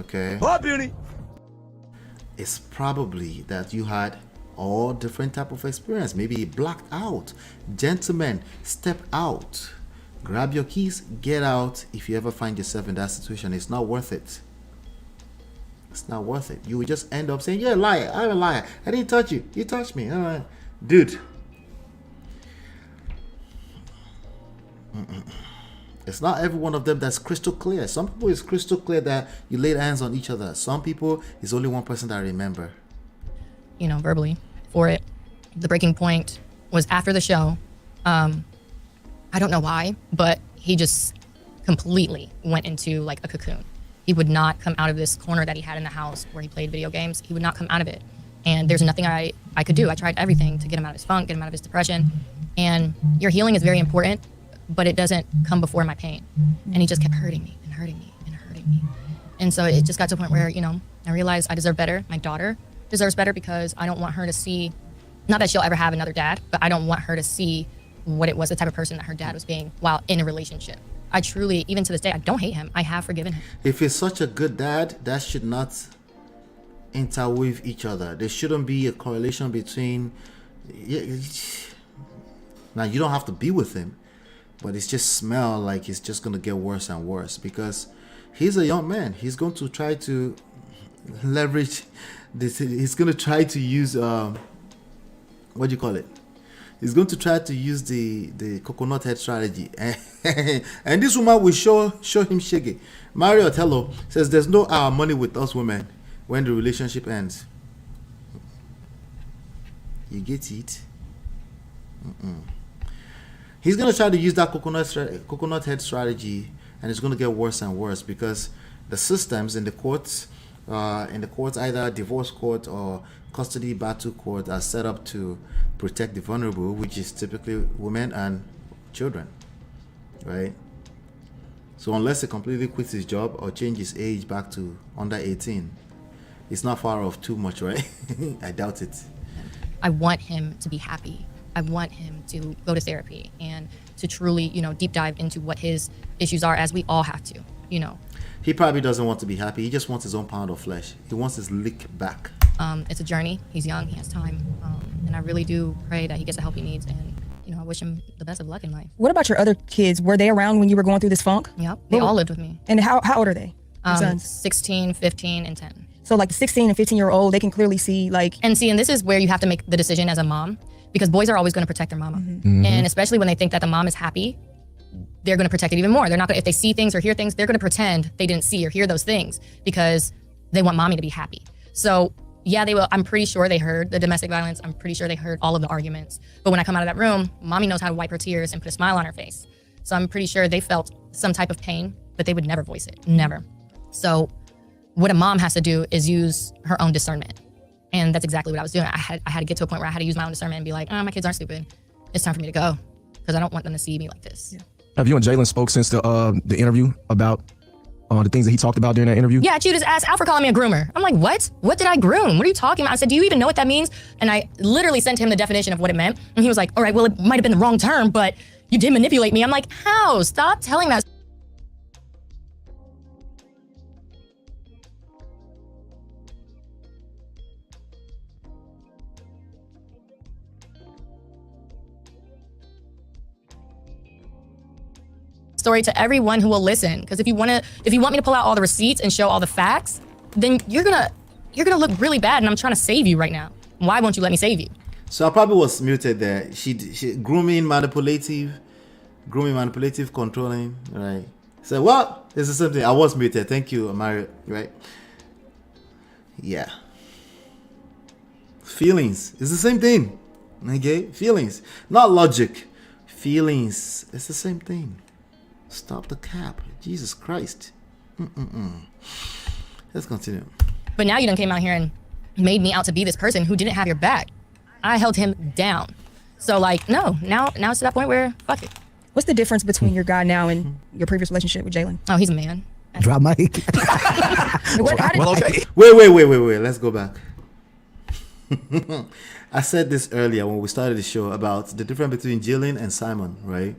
[SPEAKER 8] okay?
[SPEAKER 2] Oh, beauty.
[SPEAKER 8] It's probably that you had all different type of experience. Maybe you blacked out. Gentlemen, step out. Grab your keys, get out. If you ever find yourself in that situation, it's not worth it. It's not worth it. You will just end up saying, you're a liar. I'm a liar. I didn't touch you. You touched me. Dude. It's not every one of them that's crystal clear. Some people it's crystal clear that you laid hands on each other. Some people it's only one person that remember.
[SPEAKER 10] You know, verbally for it. The breaking point was after the show. I don't know why, but he just completely went into like a cocoon. He would not come out of this corner that he had in the house where he played video games. He would not come out of it. And there's nothing I could do. I tried everything to get him out of his funk, get him out of his depression. And your healing is very important, but it doesn't come before my pain. And he just kept hurting me and hurting me and hurting me. And so it just got to a point where, you know, I realized I deserve better. My daughter deserves better because I don't want her to see, not that she'll ever have another dad, but I don't want her to see what it was, the type of person that her dad was being while in a relationship. I truly, even to this day, I don't hate him. I have forgiven him.
[SPEAKER 8] If he's such a good dad, that should not interweave each other. There shouldn't be a correlation between. Now you don't have to be with him, but it's just smell like it's just gonna get worse and worse because he's a young man. He's going to try to leverage this. He's gonna try to use what do you call it? He's going to try to use the coconut head strategy. And this woman will show him shaggy. Mario Otello says there's no money with us women when the relationship ends. You get it? He's going to try to use that coconut head strategy, and it's going to get worse and worse because the systems in the courts, either divorce court or custody battle court, are set up to protect the vulnerable, which is typically women and children, right? So unless he completely quits his job or changes his age back to under 18, it's not far off too much, right? I doubt it.
[SPEAKER 10] I want him to be happy. I want him to go to therapy and to truly, you know, deep dive into what his issues are, as we all have to, you know.
[SPEAKER 8] He probably doesn't want to be happy. He just wants his own pound of flesh. He wants his lick back.
[SPEAKER 10] It's a journey. He's young. He has time. And I really do pray that he gets the help he needs. And, you know, I wish him the best of luck in life.
[SPEAKER 11] What about your other kids? Were they around when you were going through this funk?
[SPEAKER 10] Yep. They all lived with me.
[SPEAKER 11] And how old are they?
[SPEAKER 10] 16, 15, and 10.
[SPEAKER 11] So like the 16 and 15-year-old, they can clearly see like...
[SPEAKER 10] And this is where you have to make the decision as a mom, because boys are always going to protect their mama. And especially when they think that the mom is happy, they're going to protect it even more. They're not going to, if they see things or hear things, they're going to pretend they didn't see or hear those things because they want mommy to be happy. So yeah, they will. I'm pretty sure they heard the domestic violence. I'm pretty sure they heard all of the arguments. But when I come out of that room, mommy knows how to wipe her tears and put a smile on her face. So I'm pretty sure they felt some type of pain, but they would never voice it, never. So what a mom has to do is use her own discernment. And that's exactly what I was doing. I had to get to a point where I had to use my own discernment and be like, my kids aren't stupid. It's time for me to go because I don't want them to see me like this. Yeah.
[SPEAKER 9] Have you and Jaylan spoke since the interview about the things that he talked about during that interview?
[SPEAKER 10] Yeah, I chewed his ass out for calling me a groomer. I'm like, what? What did I groom? What are you talking about? I said, do you even know what that means? And I literally sent him the definition of what it meant. And he was like, all right, well, it might have been the wrong term, but you did manipulate me. I'm like, how? Stop telling that. Story to everyone who will listen, because if you want me to pull out all the receipts and show all the facts, then you're gonna look really bad, and I'm trying to save you right now. Why won't you let me save you?
[SPEAKER 8] So I probably was muted there. She grooming, manipulative, controlling, right? So what? This is something I was muted. Thank you, Mario, right? Yeah. Feelings. It's the same thing. Okay? Feelings. Not logic. Feelings. It's the same thing. Stop the cap. Jesus Christ. Let's continue.
[SPEAKER 10] But now you done came out here and made me out to be this person who didn't have your back. I held him down. So like, no, now it's to that point where, fuck it.
[SPEAKER 11] What's the difference between your guy now and your previous relationship with Jaylan?
[SPEAKER 10] Oh, he's a man.
[SPEAKER 12] Drop mic.
[SPEAKER 8] Well, okay. Wait. Let's go back. I said this earlier when we started the show about the difference between Jaylan and Simon, right?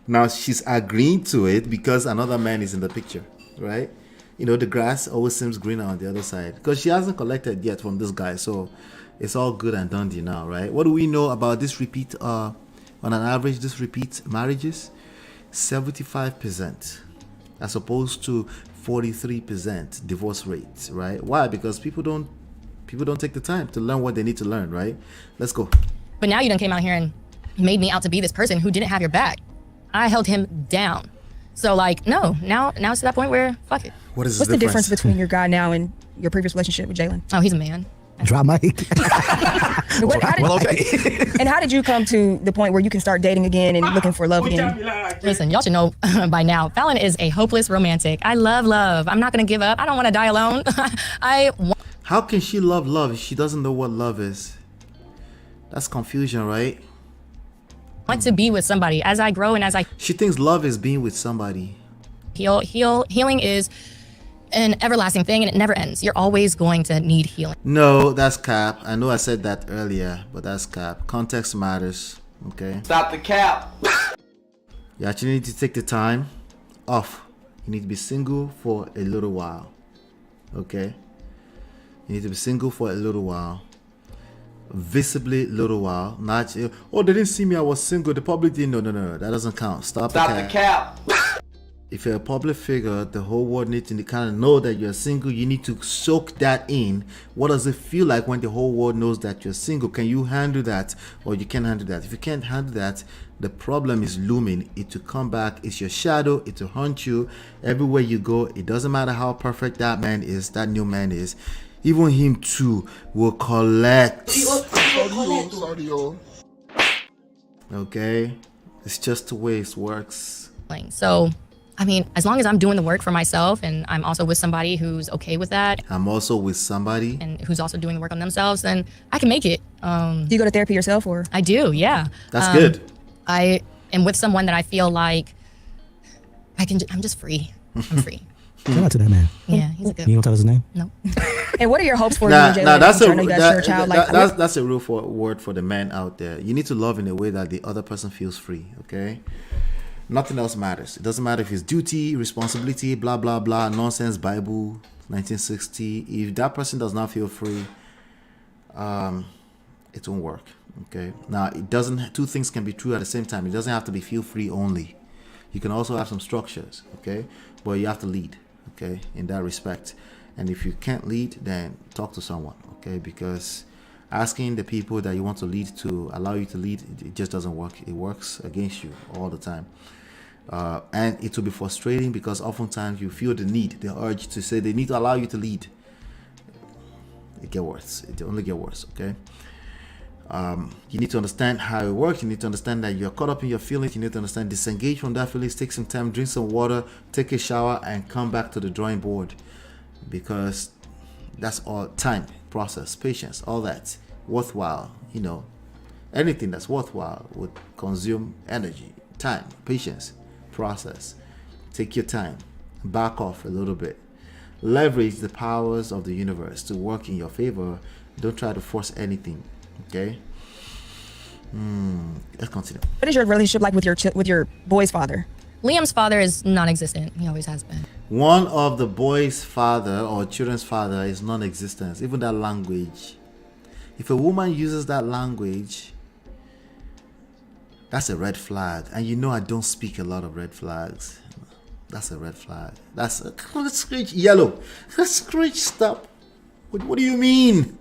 [SPEAKER 8] Now she's agreeing to it because another man is in the picture, right? You know, the grass always seems greener on the other side because she hasn't collected yet from this guy. So it's all good and dandy now, right? What do we know about this repeat, on an average, this repeat marriages? 75% as opposed to 43% divorce rates, right? Why? Because people don't take the time to learn what they need to learn, right? Let's go.
[SPEAKER 10] But now you done came out here and made me out to be this person who didn't have your back. I held him down. So like, no, now it's to that point where fuck it.
[SPEAKER 11] What's the difference between your guy now and your previous relationship with Jaylan?
[SPEAKER 10] Oh, he's a man.
[SPEAKER 12] Drop mic.
[SPEAKER 11] Okay. And how did you come to the point where you can start dating again and looking for love again?
[SPEAKER 10] Listen, y'all should know by now, Falynn is a hopeless romantic. I love love. I'm not gonna give up. I don't want to die alone.
[SPEAKER 8] How can she love love if she doesn't know what love is? That's confusion, right?
[SPEAKER 10] Want to be with somebody as I grow and as I.
[SPEAKER 8] She thinks love is being with somebody.
[SPEAKER 10] Healing is an everlasting thing and it never ends. You're always going to need healing.
[SPEAKER 8] No, that's cap. I know I said that earlier, but that's cap. Context matters, okay?
[SPEAKER 2] Stop the cap.
[SPEAKER 8] You actually need to take the time off. You need to be single for a little while, okay? You need to be single for a little while. Visibly little while. Not, oh, they didn't see me, I was single. The public didn't. No. That doesn't count. Stop the cap. If you're a public figure, the whole world needs to kind of know that you're single. You need to soak that in. What does it feel like when the whole world knows that you're single? Can you handle that, or you can't handle that? If you can't handle that, the problem is looming. It will come back. It's your shadow. It will haunt you everywhere you go. It doesn't matter how perfect that man is, that new man is. Even him too will collect. Okay? It's just the way it works.
[SPEAKER 10] So, I mean, as long as I'm doing the work for myself and I'm also with somebody who's okay with that.
[SPEAKER 8] I'm also with somebody.
[SPEAKER 10] And who's also doing the work on themselves, then I can make it.
[SPEAKER 11] Do you go to therapy yourself or?
[SPEAKER 10] I do, yeah.
[SPEAKER 8] That's good.
[SPEAKER 10] I am with someone that I feel like I'm just free. I'm free.
[SPEAKER 12] Shout out to that man.
[SPEAKER 10] Yeah, he's a good.
[SPEAKER 12] You don't tell us his name?
[SPEAKER 10] No.
[SPEAKER 11] And what are your hopes for
[SPEAKER 8] Nah,
[SPEAKER 11] you, Jaylan?
[SPEAKER 8] that's a real word for the man out there. You need to love in a way that the other person feels free, okay? Nothing else matters. It doesn't matter if it's duty, responsibility, blah, blah, blah, nonsense, Bible, 1960. If that person does not feel free, it won't work, okay? Now, two things can be true at the same time. It doesn't have to be feel free only. You can also have some structures, okay? But you have to lead, okay, in that respect. And if you can't lead, then talk to someone, okay? Because asking the people that you want to lead to allow you to lead, it just doesn't work. It works against you all the time. And it will be frustrating because oftentimes you feel the need, the urge to say they need to allow you to lead. It gets worse. It only gets worse, okay? You need to understand how it works. You need to understand that you're caught up in your feelings. You need to understand, disengage from that feelings, take some time, drink some water, take a shower, and come back to the drawing board. Because that's all time, process, patience, all that. Worthwhile, anything that's worthwhile would consume energy, time, patience, process. Take your time, back off a little bit. Leverage the powers of the universe to work in your favor. Don't try to force anything. Okay. Let's continue.
[SPEAKER 11] What is your relationship like with your boy's father?
[SPEAKER 10] Liam's father is non-existent. He always has been.
[SPEAKER 8] One of the boy's father or children's father is non-existent. Even that language. If a woman uses that language, that's a red flag. And I don't speak a lot of red flags. That's a red flag. That's screech yellow. Screech stop. What do you mean?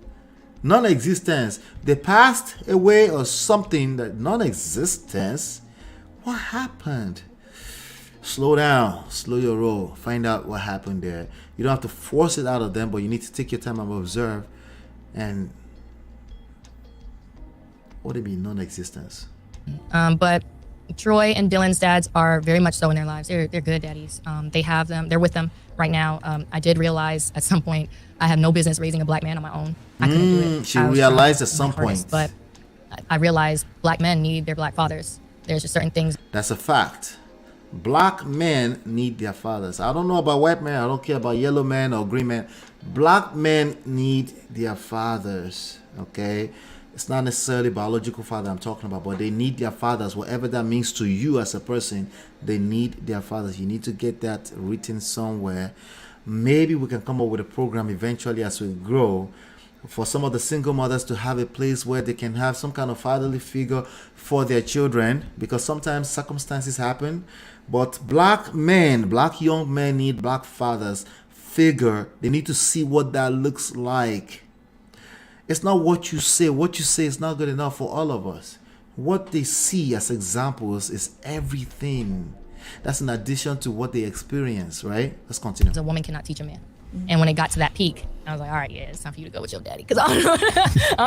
[SPEAKER 8] Non-existence. They passed away or something. That non-existence. What happened? Slow down. Slow your roll. Find out what happened there. You don't have to force it out of them, but you need to take your time and observe. And what do you mean non-existence?
[SPEAKER 10] But Troy and Dylan's dads are very much so in their lives. They're good daddies. They have them. They're with them right now. I did realize at some point I have no business raising a black man on my own. I couldn't do it.
[SPEAKER 8] She realized at some point.
[SPEAKER 10] But I realized black men need their black fathers. There's just certain things.
[SPEAKER 8] That's a fact. Black men need their fathers. I don't know about white men. I don't care about yellow men or green men. Black men need their fathers. Okay, it's not necessarily biological father I'm talking about, but they need their fathers. Whatever that means to you as a person, they need their fathers. You need to get that written somewhere. Maybe we can come up with a program eventually as we grow for some of the single mothers to have a place where they can have some kind of fatherly figure for their children, because sometimes circumstances happen. But black young men need black fathers figure. They need to see what that looks like. It's not what you say. What you say is not good enough for all of us. What they see as examples is everything. That's in addition to what they experience, right? Let's continue.
[SPEAKER 10] A woman cannot teach a man. And when it got to that peak, I was like, all right, yeah, it's time for you to go with your daddy. Because I don't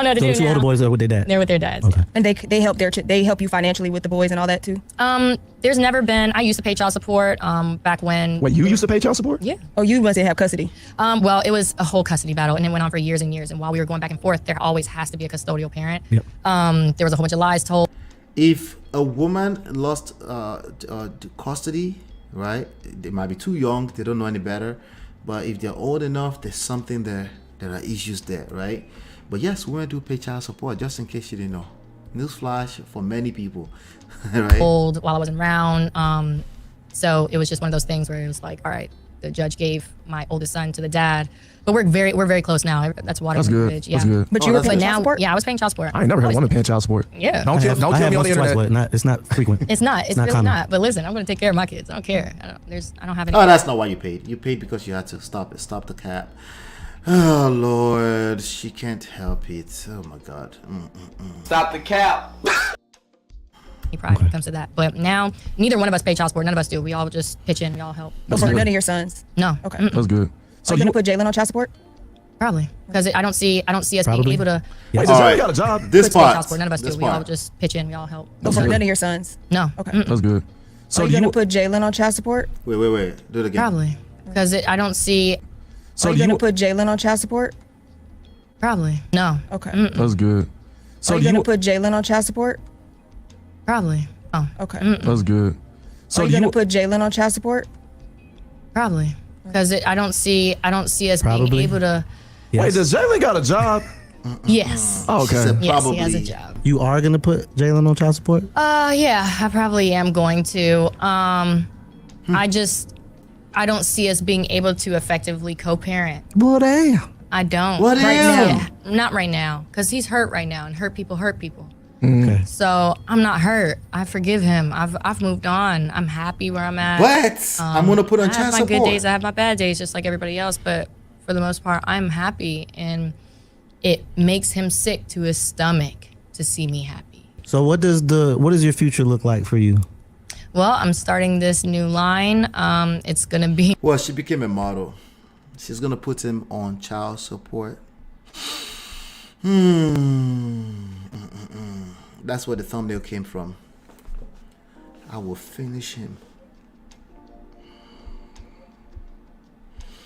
[SPEAKER 10] know how to do it.
[SPEAKER 12] So the two older boys are with their dad?
[SPEAKER 10] They're with their dads.
[SPEAKER 12] Okay.
[SPEAKER 11] And they help you financially with the boys and all that too?
[SPEAKER 10] There's never been, I used to pay child support back when.
[SPEAKER 9] Wait, you used to pay child support?
[SPEAKER 10] Yeah.
[SPEAKER 11] Oh, you must have custody.
[SPEAKER 10] Well, it was a whole custody battle, and it went on for years and years. And while we were going back and forth, there always has to be a custodial parent.
[SPEAKER 12] Yep.
[SPEAKER 10] There was a whole bunch of lies told.
[SPEAKER 8] If a woman lost custody, right, they might be too young, they don't know any better. But if they're old enough, there's something there. There are issues there, right? But yes, women do pay child support, just in case you didn't know. Newsflash for many people, right?
[SPEAKER 10] Old while I wasn't around. So it was just one of those things where it was like, all right, the judge gave my oldest son to the dad, but we're very close now. That's water.
[SPEAKER 9] That's good.
[SPEAKER 10] Bridge. Yeah.
[SPEAKER 9] That's good.
[SPEAKER 11] But you were paying child
[SPEAKER 10] now,
[SPEAKER 11] support?
[SPEAKER 10] yeah, I was paying child support.
[SPEAKER 9] I ain't never had a woman paying child support.
[SPEAKER 10] Yeah.
[SPEAKER 9] Don't tell me on the internet.
[SPEAKER 12] But it's not frequent.
[SPEAKER 10] It's not. It's
[SPEAKER 12] not
[SPEAKER 10] really
[SPEAKER 12] common.
[SPEAKER 10] not. But listen, I'm going to take care of my kids. I don't care. I don't have any.
[SPEAKER 8] Oh, that's not why you paid. You paid because you had to stop the cap. Oh Lord, she can't help it. Oh my God.
[SPEAKER 2] Stop the cap.
[SPEAKER 10] Pride when it comes to that. But now, neither one of us pay child support. None of us do. We all just pitch in. We all help.
[SPEAKER 11] But for none of your sons?
[SPEAKER 10] No.
[SPEAKER 11] Okay.
[SPEAKER 10] Mm-mm.
[SPEAKER 9] That's good.
[SPEAKER 11] So you gonna put Jaylan on child support?
[SPEAKER 10] Probably, because I don't see us
[SPEAKER 12] Probably.
[SPEAKER 10] being able to.
[SPEAKER 9] Wait,
[SPEAKER 8] All
[SPEAKER 9] does
[SPEAKER 8] right.
[SPEAKER 9] got a job?
[SPEAKER 8] This
[SPEAKER 10] put child
[SPEAKER 8] part.
[SPEAKER 10] support. None of us do. We all just pitch in. We all help.
[SPEAKER 11] But for none of your sons?
[SPEAKER 10] No.
[SPEAKER 11] Okay.
[SPEAKER 10] Mm-mm.
[SPEAKER 9] That's good. So
[SPEAKER 11] Are you
[SPEAKER 9] do
[SPEAKER 11] gonna
[SPEAKER 9] you
[SPEAKER 11] put Jaylan on child support?
[SPEAKER 8] Wait. Do it again.
[SPEAKER 10] Probably, because I don't see.
[SPEAKER 9] So
[SPEAKER 11] Are
[SPEAKER 9] do
[SPEAKER 11] you
[SPEAKER 9] you
[SPEAKER 11] gonna put Jaylan on child support?
[SPEAKER 10] Probably. No.
[SPEAKER 11] Okay.
[SPEAKER 10] Mm-mm.
[SPEAKER 9] That's good. So
[SPEAKER 11] Are you gonna put Jaylan on child support?
[SPEAKER 10] Probably. Oh.
[SPEAKER 11] Okay.
[SPEAKER 9] That's good. So
[SPEAKER 11] Are you
[SPEAKER 9] do
[SPEAKER 11] gonna put Jaylan on child support?
[SPEAKER 10] Probably, because I don't see us
[SPEAKER 12] Probably.
[SPEAKER 10] being able to.
[SPEAKER 12] Yes.
[SPEAKER 9] Wait, does Jaylan got a job?
[SPEAKER 10] Yes.
[SPEAKER 9] Oh, okay.
[SPEAKER 8] She said
[SPEAKER 10] Yes,
[SPEAKER 8] probably.
[SPEAKER 10] he has a job.
[SPEAKER 12] You are gonna put Jaylan on child support?
[SPEAKER 10] Yeah, I probably am going to. I don't see us being able to effectively co-parent.
[SPEAKER 12] Well, damn.
[SPEAKER 10] I don't.
[SPEAKER 8] What
[SPEAKER 10] right
[SPEAKER 8] damn?
[SPEAKER 10] now. Not right now, because he's hurt right now, and hurt people hurt people.
[SPEAKER 12] Okay.
[SPEAKER 10] So I'm not hurt. I forgive him. I've moved on. I'm happy where I'm at.
[SPEAKER 8] But I'm gonna put on
[SPEAKER 10] I
[SPEAKER 8] child
[SPEAKER 10] have my
[SPEAKER 8] support.
[SPEAKER 10] good days. I have my bad days, just like everybody else. But for the most part, I'm happy, and it makes him sick to his stomach to see me happy.
[SPEAKER 12] So what does your future look like for you?
[SPEAKER 10] Well, I'm starting this new line. It's gonna be.
[SPEAKER 8] Well, she became a model. She's gonna put him on child support. That's where the thumbnail came from. I will finish him.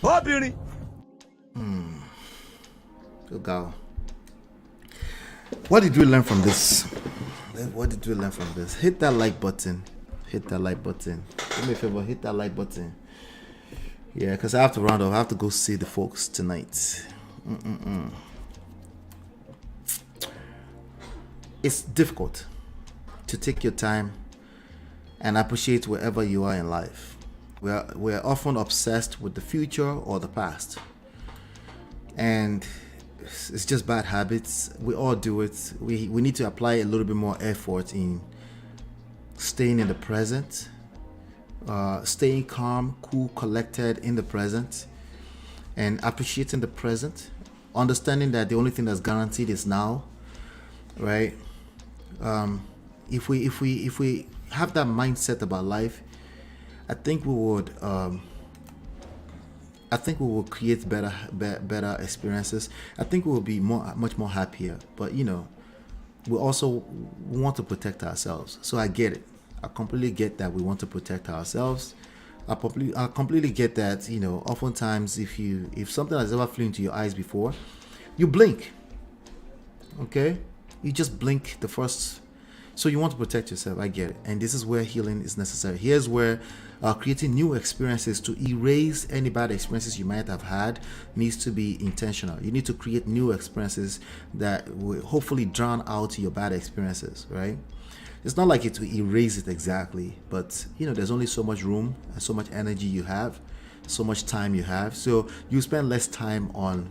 [SPEAKER 2] Oh, beauty.
[SPEAKER 8] Good girl. What did we learn from this? What did we learn from this? Hit that like button. Hit that like button. Do me a favor, hit that like button. Yeah, because I have to round off. I have to go see the folks tonight. It's difficult to take your time and appreciate wherever you are in life. We're often obsessed with the future or the past. And it's just bad habits. We all do it. We need to apply a little bit more effort in staying in the present, staying calm, cool, collected in the present, and appreciating the present, understanding that the only thing that's guaranteed is now, right? If we have that mindset about life, I think we would create better experiences. I think we will be much more happier. But we also want to protect ourselves. So I get it. I completely get that we want to protect ourselves. I completely get that. Oftentimes if something has ever flew into your eyes before, you blink. Okay, you just blink the first So you want to protect yourself. I get it. And this is where healing is necessary. Here's where creating new experiences to erase any bad experiences you might have had needs to be intentional. You need to create new experiences that will hopefully drown out your bad experiences, right? It's not like it will erase it exactly, but there's only so much room and so much energy you have, so much time you have. So you spend less time on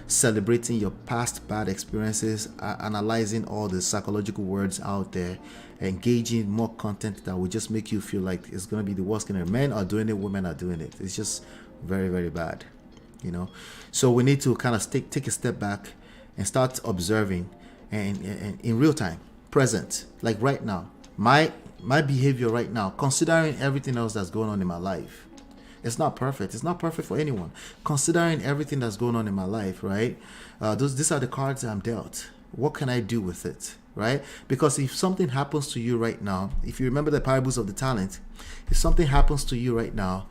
[SPEAKER 8] celebrating your past bad experiences, analyzing all the psychological words out there, engaging more content that will just make you feel like it's going to be the worst kind of men are doing it, women are doing it. It's just very, very bad, So we need to kind of take a step back and start observing and in real time, present, like right now, my behavior right now, considering everything else that's going on in my life. It's not perfect. It's not perfect for anyone. Considering everything that's going on in my life, right? These are the cards I'm dealt. What can I do with it, right? Because if something happens to you right now, if you remember the parables of the talent, if something happens to you right now,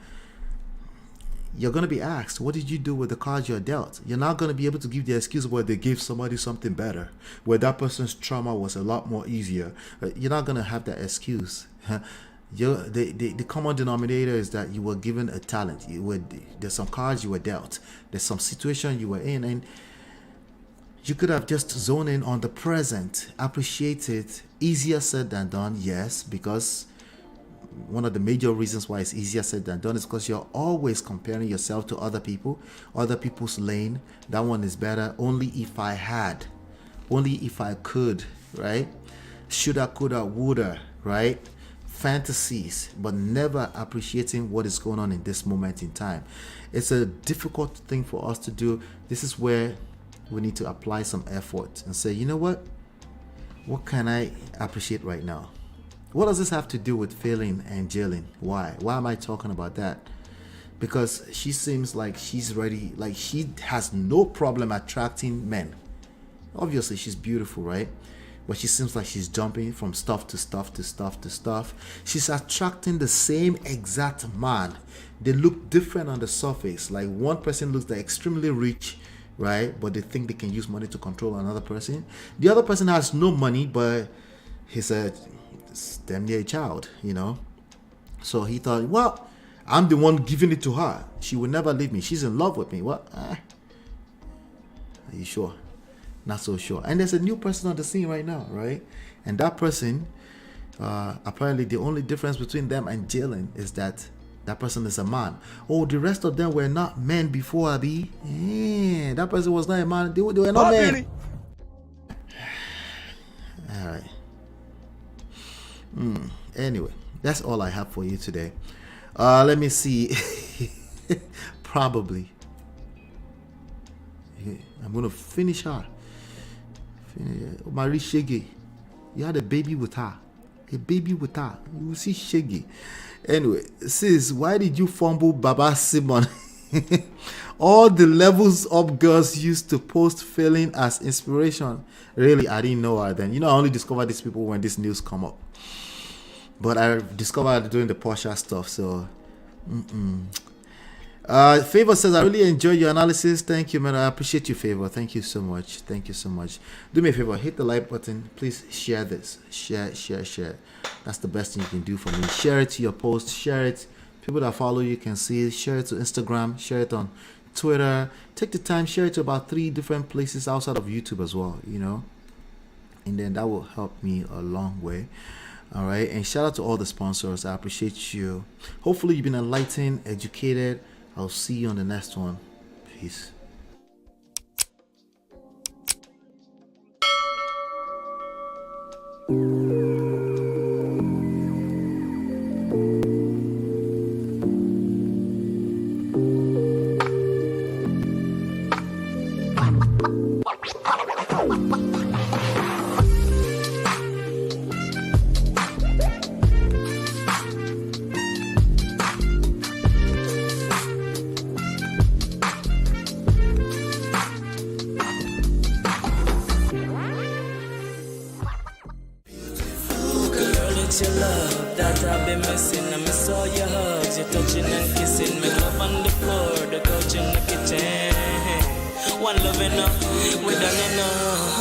[SPEAKER 8] you're going to be asked, what did you do with the cards you're dealt? You're not going to be able to give the excuse where they gave somebody something better, where that person's trauma was a lot more easier. You're not going to have that excuse. The common denominator is that you were given a talent. There's some cards you were dealt. There's some situation you were in, and you could have just zoned in on the present, appreciate it. Easier said than done, yes, because one of the major reasons why it's easier said than done is because you're always comparing yourself to other people, other people's lane. That one is better. Only if I had, only if I could, right? Shoulda, coulda, woulda, right? Fantasies, but never appreciating what is going on in this moment in time. It's a difficult thing for us to do. This is where we need to apply some effort and say, you know what can I appreciate right now? What does this have to do with Falynn and Jaylan? Why am I talking about that? Because she seems like she's ready, like she has no problem attracting men. Obviously she's beautiful, right? But she seems like she's jumping from stuff to stuff to stuff to stuff. She's attracting the same exact man. They look different on the surface. Like one person looks like extremely rich, right? But they think they can use money to control another person. The other person has no money, but he's damn near a child, So he thought, well, I'm the one giving it to her. She will never leave me. She's in love with me. What? Are you sure? Not so sure. And there's a new person on the scene right now, right? And that person, apparently the only difference between them and Jaylan is that person is a man. Oh, the rest of them were not men before, Abi. Yeah, that person was not a man. They were not men. All right. Anyway, that's all I have for you today. Let me see. Probably. I'm going to finish her. Marie Shege. You had a baby with her. You will see Shege. Anyway, sis, why did you fumble Baba Simon? All the levels up girls used to post Falynn as inspiration. Really, I didn't know her then. I only discovered these people when this news come up. But I discovered doing the Porsha stuff, so Favor says, I really enjoy your analysis. Thank you, man. I appreciate you, Favor. Thank you so much. Do me a favor, hit the like button. Please share this. Share. That's the best thing you can do for me. Share it to your post. Share it. People that follow you can see it. Share it to Instagram. Share it on Twitter. Take the time. Share it to about 3 different places outside of YouTube as well, And then that will help me a long way. All right. And shout out to all the sponsors. I appreciate you. Hopefully you've been enlightened, educated. I'll see you on the next one. Peace.
[SPEAKER 3] Your love that I've been missing. I miss all your hugs, your touching and kissing. Make love on the floor, the couch in the kitchen. One love enough, we done enough.